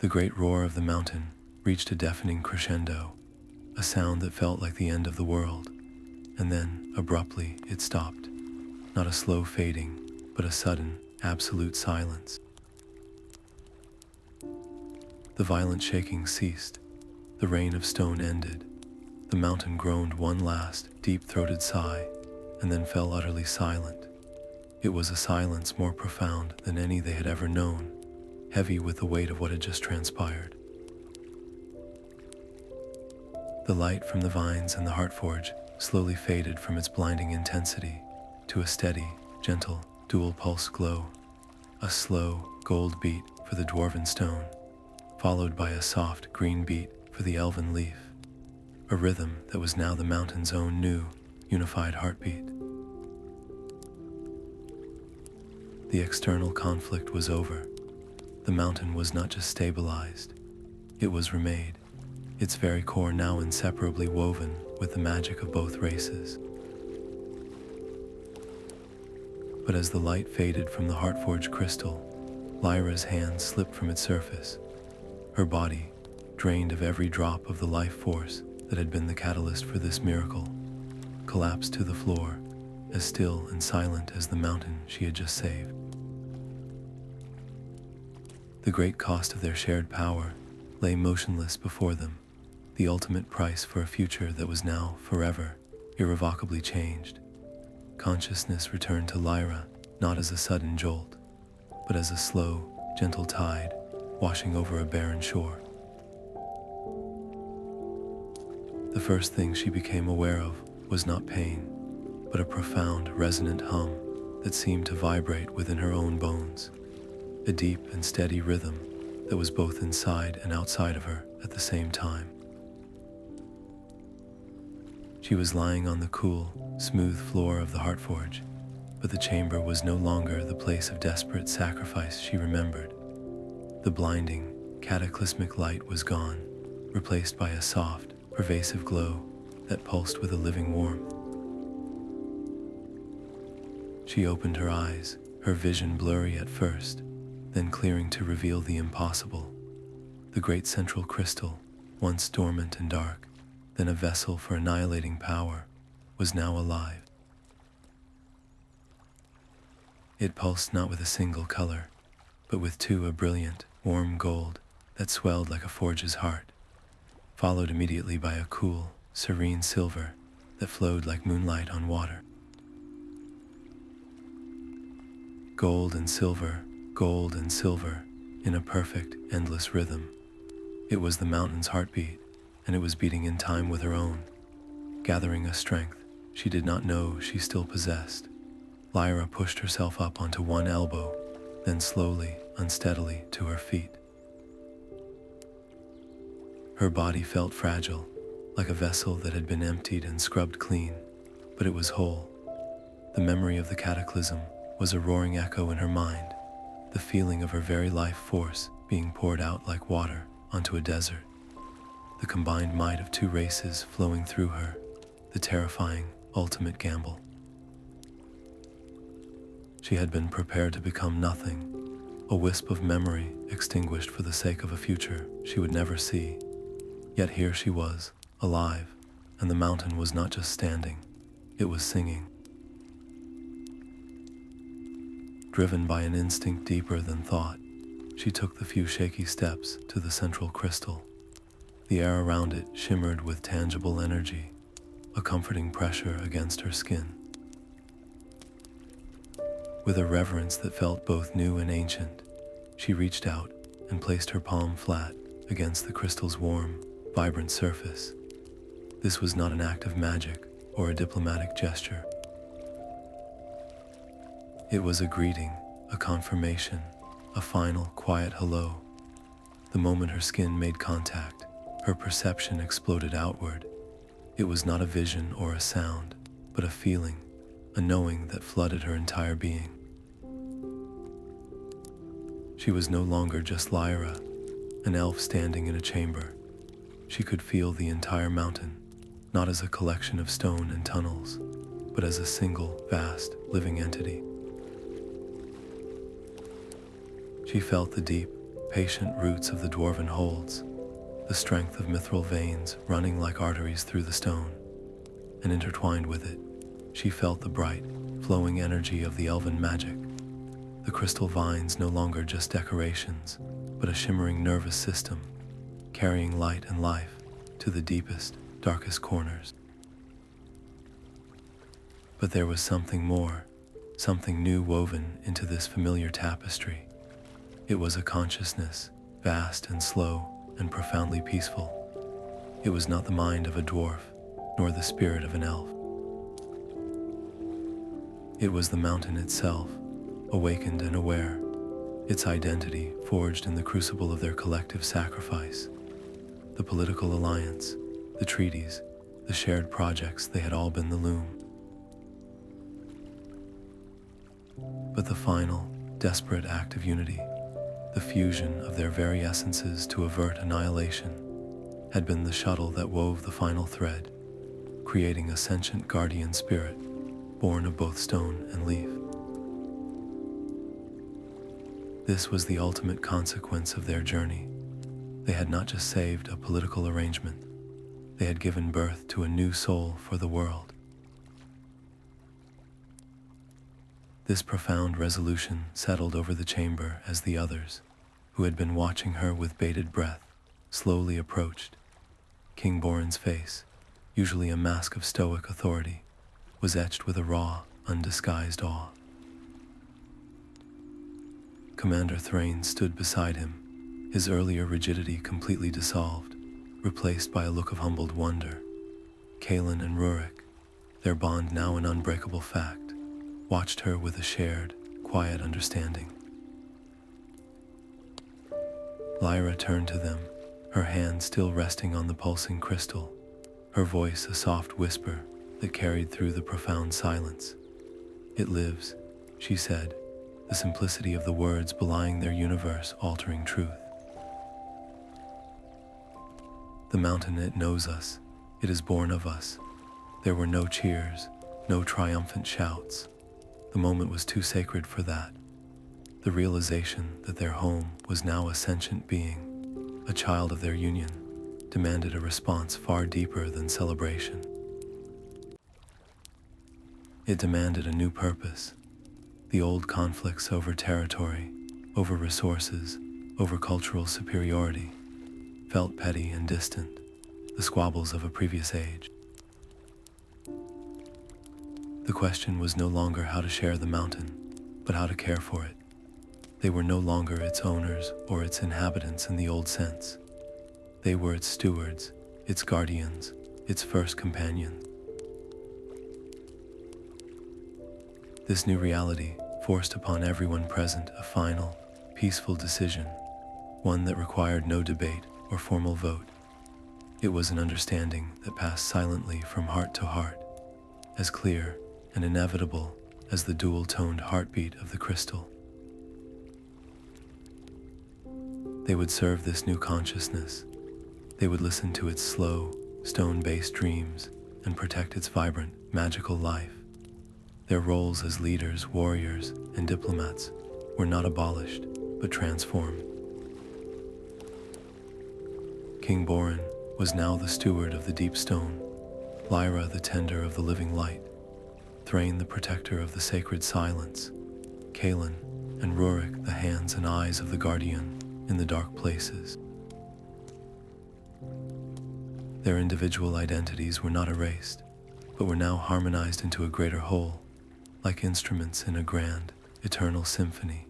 The great roar of the mountain reached a deafening crescendo, a sound that felt like the end of the world, and then, abruptly, it stopped. Not a slow fading, but a sudden, absolute silence. The violent shaking ceased. The rain of stone ended. The mountain groaned one last, deep-throated sigh, and then fell utterly silent. It was a silence more profound than any they had ever known, heavy with the weight of what had just transpired. The light from the vines and the Heartforge slowly faded from its blinding intensity to a steady, gentle, dual-pulse glow, a slow, gold beat for the Dwarven stone, followed by a soft, green beat for the Elven leaf, a rhythm that was now the mountain's own new, unified heartbeat. The external conflict was over. The mountain was not just stabilized, it was remade, its very core now inseparably woven with the magic of both races. But as the light faded from the Heartforged crystal, Lyra's hand slipped from its surface. Her body, drained of every drop of the life force that had been the catalyst for this miracle, collapsed to the floor, as still and silent as the mountain she had just saved. The great cost of their shared power lay motionless before them, the ultimate price for a future that was now forever, irrevocably changed. Consciousness returned to Lyra, not as a sudden jolt, but as a slow, gentle tide washing over a barren shore. The first thing she became aware of was not pain, but a profound, resonant hum that seemed to vibrate within her own bones, a deep and steady rhythm that was both inside and outside of her at the same time. She was lying on the cool, smooth floor of the Heartforge, but the chamber was no longer the place of desperate sacrifice she remembered. The blinding, cataclysmic light was gone, replaced by a soft, pervasive glow that pulsed with a living warmth. She opened her eyes, her vision blurry at first, then clearing to reveal the impossible. The great central crystal, once dormant and dark, then a vessel for annihilating power, was now alive. It pulsed not with a single color, but with two, a brilliant, warm gold that swelled like a forge's heart, followed immediately by a cool, serene silver that flowed like moonlight on water. gold and silver, in a perfect, endless rhythm. It was the mountain's heartbeat, and it was beating in time with her own, gathering a strength she did not know she still possessed. Lyra pushed herself up onto one elbow, then slowly, unsteadily to her feet. Her body felt fragile, like a vessel that had been emptied and scrubbed clean, but it was whole. The memory of the cataclysm was a roaring echo in her mind, the feeling of her very life force being poured out like water onto a desert. The combined might of two races flowing through her, the terrifying, ultimate gamble. She had been prepared to become nothing, a wisp of memory extinguished for the sake of a future she would never see. Yet here she was, alive, and the mountain was not just standing, it was singing. Driven by an instinct deeper than thought, she took the few shaky steps to the central crystal. The air around it shimmered with tangible energy, a comforting pressure against her skin. With a reverence that felt both new and ancient, she reached out and placed her palm flat against the crystal's warm, vibrant surface. This was not an act of magic or a diplomatic gesture. It was a greeting, a confirmation, a final, quiet hello. The moment her skin made contact, her perception exploded outward. It was not a vision or a sound, but a feeling, a knowing that flooded her entire being. She was no longer just Lyra, an elf standing in a chamber. She could feel the entire mountain, not as a collection of stone and tunnels, but as a single, vast, living entity. She felt the deep, patient roots of the dwarven holds, the strength of mithril veins running like arteries through the stone, and intertwined with it, she felt the bright, flowing energy of the elven magic. The crystal vines no longer just decorations, but a shimmering nervous system, carrying light and life to the deepest, darkest corners. But there was something more, something new woven into this familiar tapestry. It was a consciousness, vast and slow and profoundly peaceful. It was not the mind of a dwarf, nor the spirit of an elf. It was the mountain itself, awakened and aware, its identity forged in the crucible of their collective sacrifice. The political alliance, the treaties, the shared projects, they had all been the loom. But the final, desperate act of unity, the fusion of their very essences to avert annihilation, had been the shuttle that wove the final thread, creating a sentient guardian spirit, born of both stone and leaf. This was the ultimate consequence of their journey. They had not just saved a political arrangement, they had given birth to a new soul for the world. This profound resolution settled over the chamber as the others, who had been watching her with bated breath, slowly approached. King Borin's face, usually a mask of stoic authority, was etched with a raw, undisguised awe. Commander Thrain stood beside him, his earlier rigidity completely dissolved, replaced by a look of humbled wonder. Kalin and Rurik, their bond now an unbreakable fact, watched her with a shared, quiet understanding. Lyra turned to them, her hand still resting on the pulsing crystal, her voice a soft whisper that carried through the profound silence. "It lives," she said, the simplicity of the words belying their universe-altering truth. "The mountain, it knows us. It is born of us." There were no cheers, no triumphant shouts. The moment was too sacred for that. The realization that their home was now a sentient being, a child of their union, demanded a response far deeper than celebration. It demanded a new purpose. The old conflicts over territory, over resources, over cultural superiority, felt petty and distant, the squabbles of a previous age. The question was no longer how to share the mountain. but how to care for it. They were no longer its owners or its inhabitants in the old sense. They were its stewards, its guardians, its first companions. This new reality forced upon everyone present a final, peaceful decision, one that required no debate or formal vote. It was an understanding that passed silently from heart to heart, as clear and inevitable as the dual-toned heartbeat of the crystal. They would serve this new consciousness. They would listen to its slow, stone-based dreams and protect its vibrant, magical life. Their roles as leaders, warriors, and diplomats were not abolished, but transformed. King Borin was now the steward of the deep stone, Lyra the tender of the living light, Thrain the protector of the sacred silence, Kalin and Rurik the hands and eyes of the guardian in the dark places. Their individual identities were not erased, but were now harmonized into a greater whole, like instruments in a grand, eternal symphony.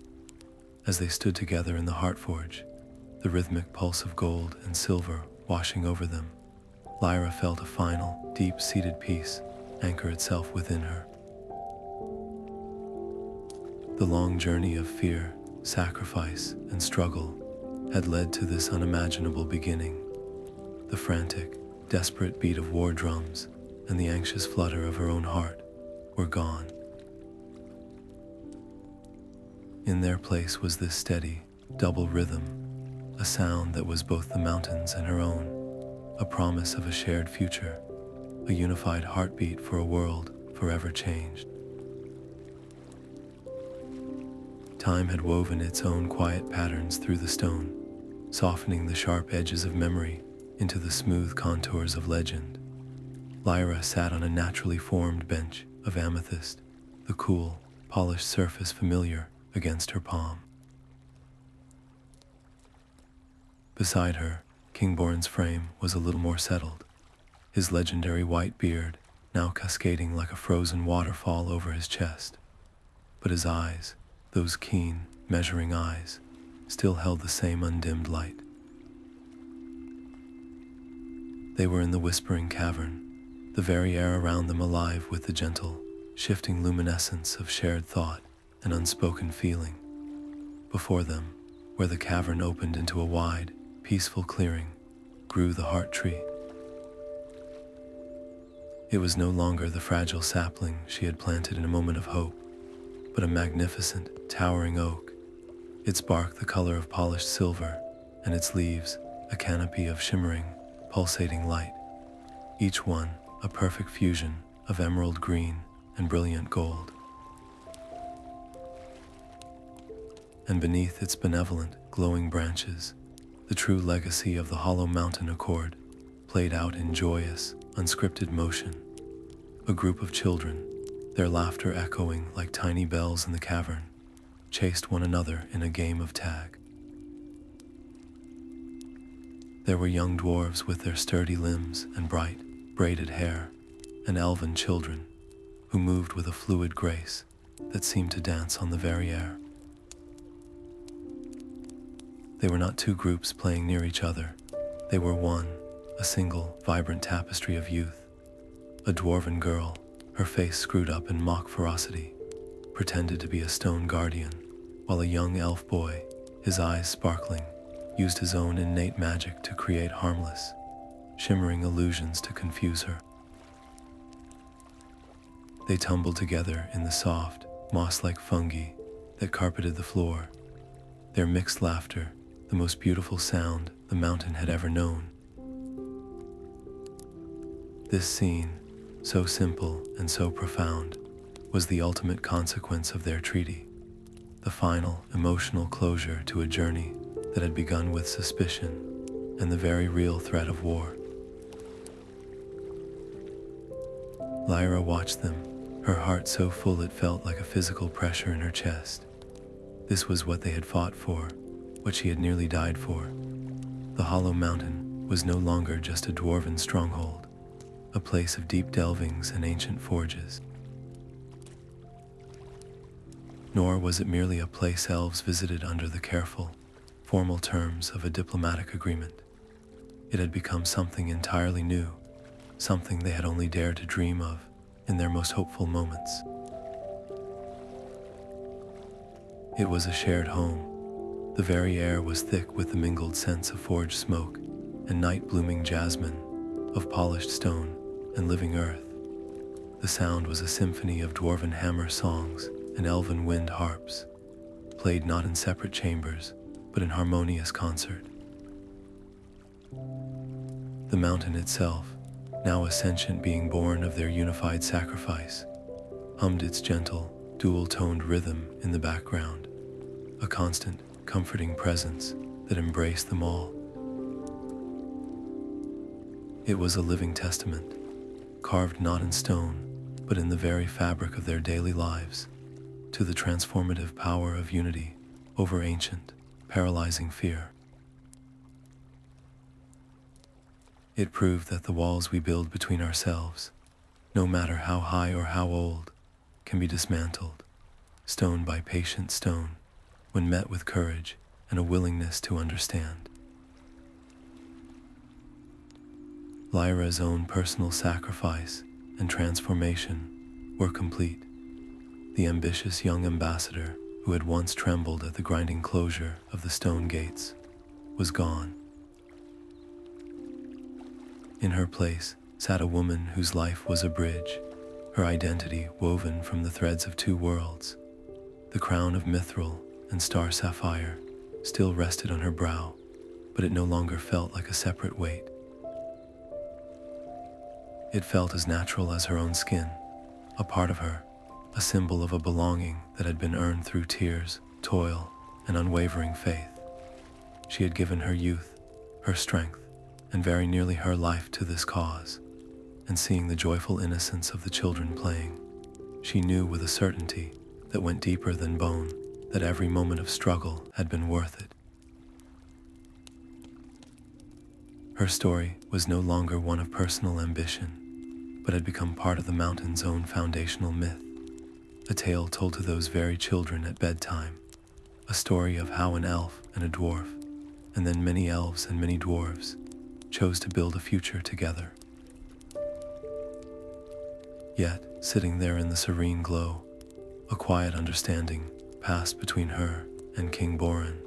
As they stood together in the Heartforge, the rhythmic pulse of gold and silver washing over them, Lyra felt a final, deep-seated peace anchor itself within her. The long journey of fear, sacrifice, and struggle had led to this unimaginable beginning. The frantic, desperate beat of war drums and the anxious flutter of her own heart were gone. In their place was this steady, double rhythm, a sound that was both the mountains and her own, a promise of a shared future, a unified heartbeat for a world forever changed. Time had woven its own quiet patterns through the stone, softening the sharp edges of memory into the smooth contours of legend. Lyra sat on a naturally formed bench of amethyst, the cool, polished surface familiar against her palm. Beside her, King Borin's frame was a little more settled, his legendary white beard now cascading like a frozen waterfall over his chest. But his eyes, those keen, measuring eyes, still held the same undimmed light. They were in the Whispering Cavern, the very air around them alive with the gentle, shifting luminescence of shared thought and unspoken feeling. Before them, where the cavern opened into a wide, peaceful clearing, grew the heart tree. It was no longer the fragile sapling she had planted in a moment of hope, but a magnificent, towering oak, its bark the color of polished silver, and its leaves a canopy of shimmering, pulsating light, each one a perfect fusion of emerald green and brilliant gold. And beneath its benevolent, glowing branches, the true legacy of the hollow mountain accord played out in joyous, unscripted motion. A group of children, their laughter echoing like tiny bells in the cavern, chased one another in a game of tag. There were young dwarves with their sturdy limbs and bright, braided hair, and elven children who moved with a fluid grace that seemed to dance on the very air. They were not two groups playing near each other. They were one, a single, vibrant tapestry of youth. A dwarven girl, her face screwed up in mock ferocity, pretended to be a stone guardian, while a young elf boy, his eyes sparkling, used his own innate magic to create harmless, shimmering illusions to confuse her. They tumbled together in the soft, moss-like fungi that carpeted the floor, their mixed laughter the most beautiful sound the mountain had ever known. This scene, so simple and so profound, was the ultimate consequence of their treaty, the final emotional closure to a journey that had begun with suspicion and the very real threat of war. Lyra watched them, her heart so full it felt like a physical pressure in her chest. This was what they had fought for, what she had nearly died for. The Hollow Mountain was no longer just a dwarven stronghold, a place of deep delvings and ancient forges. Nor was it merely a place elves visited under the careful, formal terms of a diplomatic agreement. It had become something entirely new, something they had only dared to dream of in their most hopeful moments. It was a shared home. The very air was thick with the mingled scents of forged smoke and night-blooming jasmine, of polished stone and living earth. The sound was a symphony of dwarven hammer songs and elven wind harps, played not in separate chambers, but in harmonious concert. The mountain itself, now a sentient being born of their unified sacrifice, hummed its gentle, dual-toned rhythm in the background, a constant, comforting presence that embraced them all. It was a living testament, carved not in stone, but in the very fabric of their daily lives, to the transformative power of unity over ancient, paralyzing fear. It proved that the walls we build between ourselves, no matter how high or how old, can be dismantled, stone by patient stone, when met with courage and a willingness to understand. Lyra's own personal sacrifice and transformation were complete. The ambitious young ambassador, who had once trembled at the grinding closure of the stone gates, was gone. In her place sat a woman whose life was a bridge, her identity woven from the threads of two worlds. The crown of mithril and star sapphire still rested on her brow, but it no longer felt like a separate weight. It felt as natural as her own skin, a part of her, a symbol of a belonging that had been earned through tears, toil, and unwavering faith. She had given her youth, her strength, and very nearly her life to this cause, and seeing the joyful innocence of the children playing, she knew with a certainty that went deeper than bone that every moment of struggle had been worth it. Her story was no longer one of personal ambition, but had become part of the mountain's own foundational myth, a tale told to those very children at bedtime, a story of how an elf and a dwarf, and then many elves and many dwarves, chose to build a future together. Yet, sitting there in the serene glow, a quiet understanding passed between her and King Boran,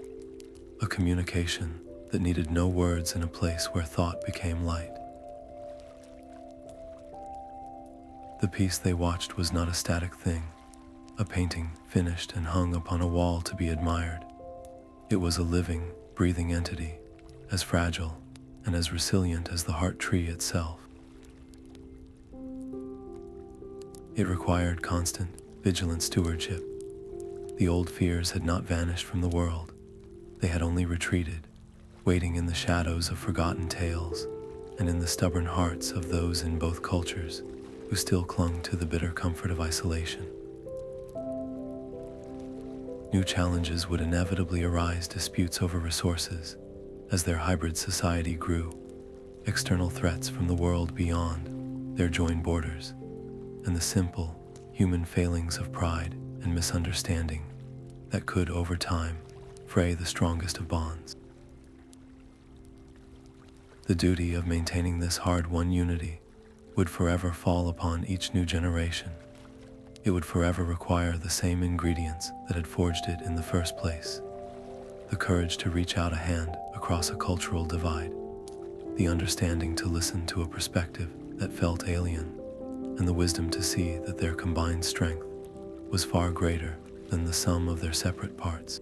a communication that needed no words in a place where thought became light. The piece they watched was not a static thing, a painting finished and hung upon a wall to be admired. It was a living, breathing entity, as fragile and as resilient as the heart tree itself. It required constant, vigilant stewardship. The old fears had not vanished from the world. They had only retreated, waiting in the shadows of forgotten tales and in the stubborn hearts of those in both cultures who still clung to the bitter comfort of isolation. New challenges would inevitably arise, disputes over resources, as their hybrid society grew, external threats from the world beyond their joined borders, and the simple, human failings of pride and misunderstanding that could, over time, fray the strongest of bonds. The duty of maintaining this hard-won unity would forever fall upon each new generation. It would forever require the same ingredients that had forged it in the first place: the courage to reach out a hand across a cultural divide, the understanding to listen to a perspective that felt alien, and the wisdom to see that their combined strength was far greater than the sum of their separate parts.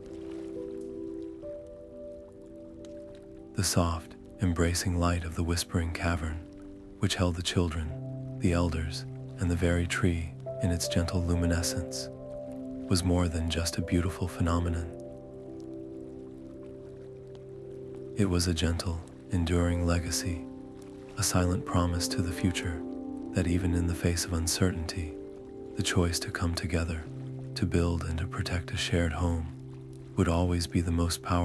The soft, embracing light of the Whispering Cavern, which held the children, the elders, and the very tree in its gentle luminescence, was more than just a beautiful phenomenon. It was a gentle, enduring legacy, a silent promise to the future that even in the face of uncertainty, the choice to come together, to build and to protect a shared home, would always be the most powerful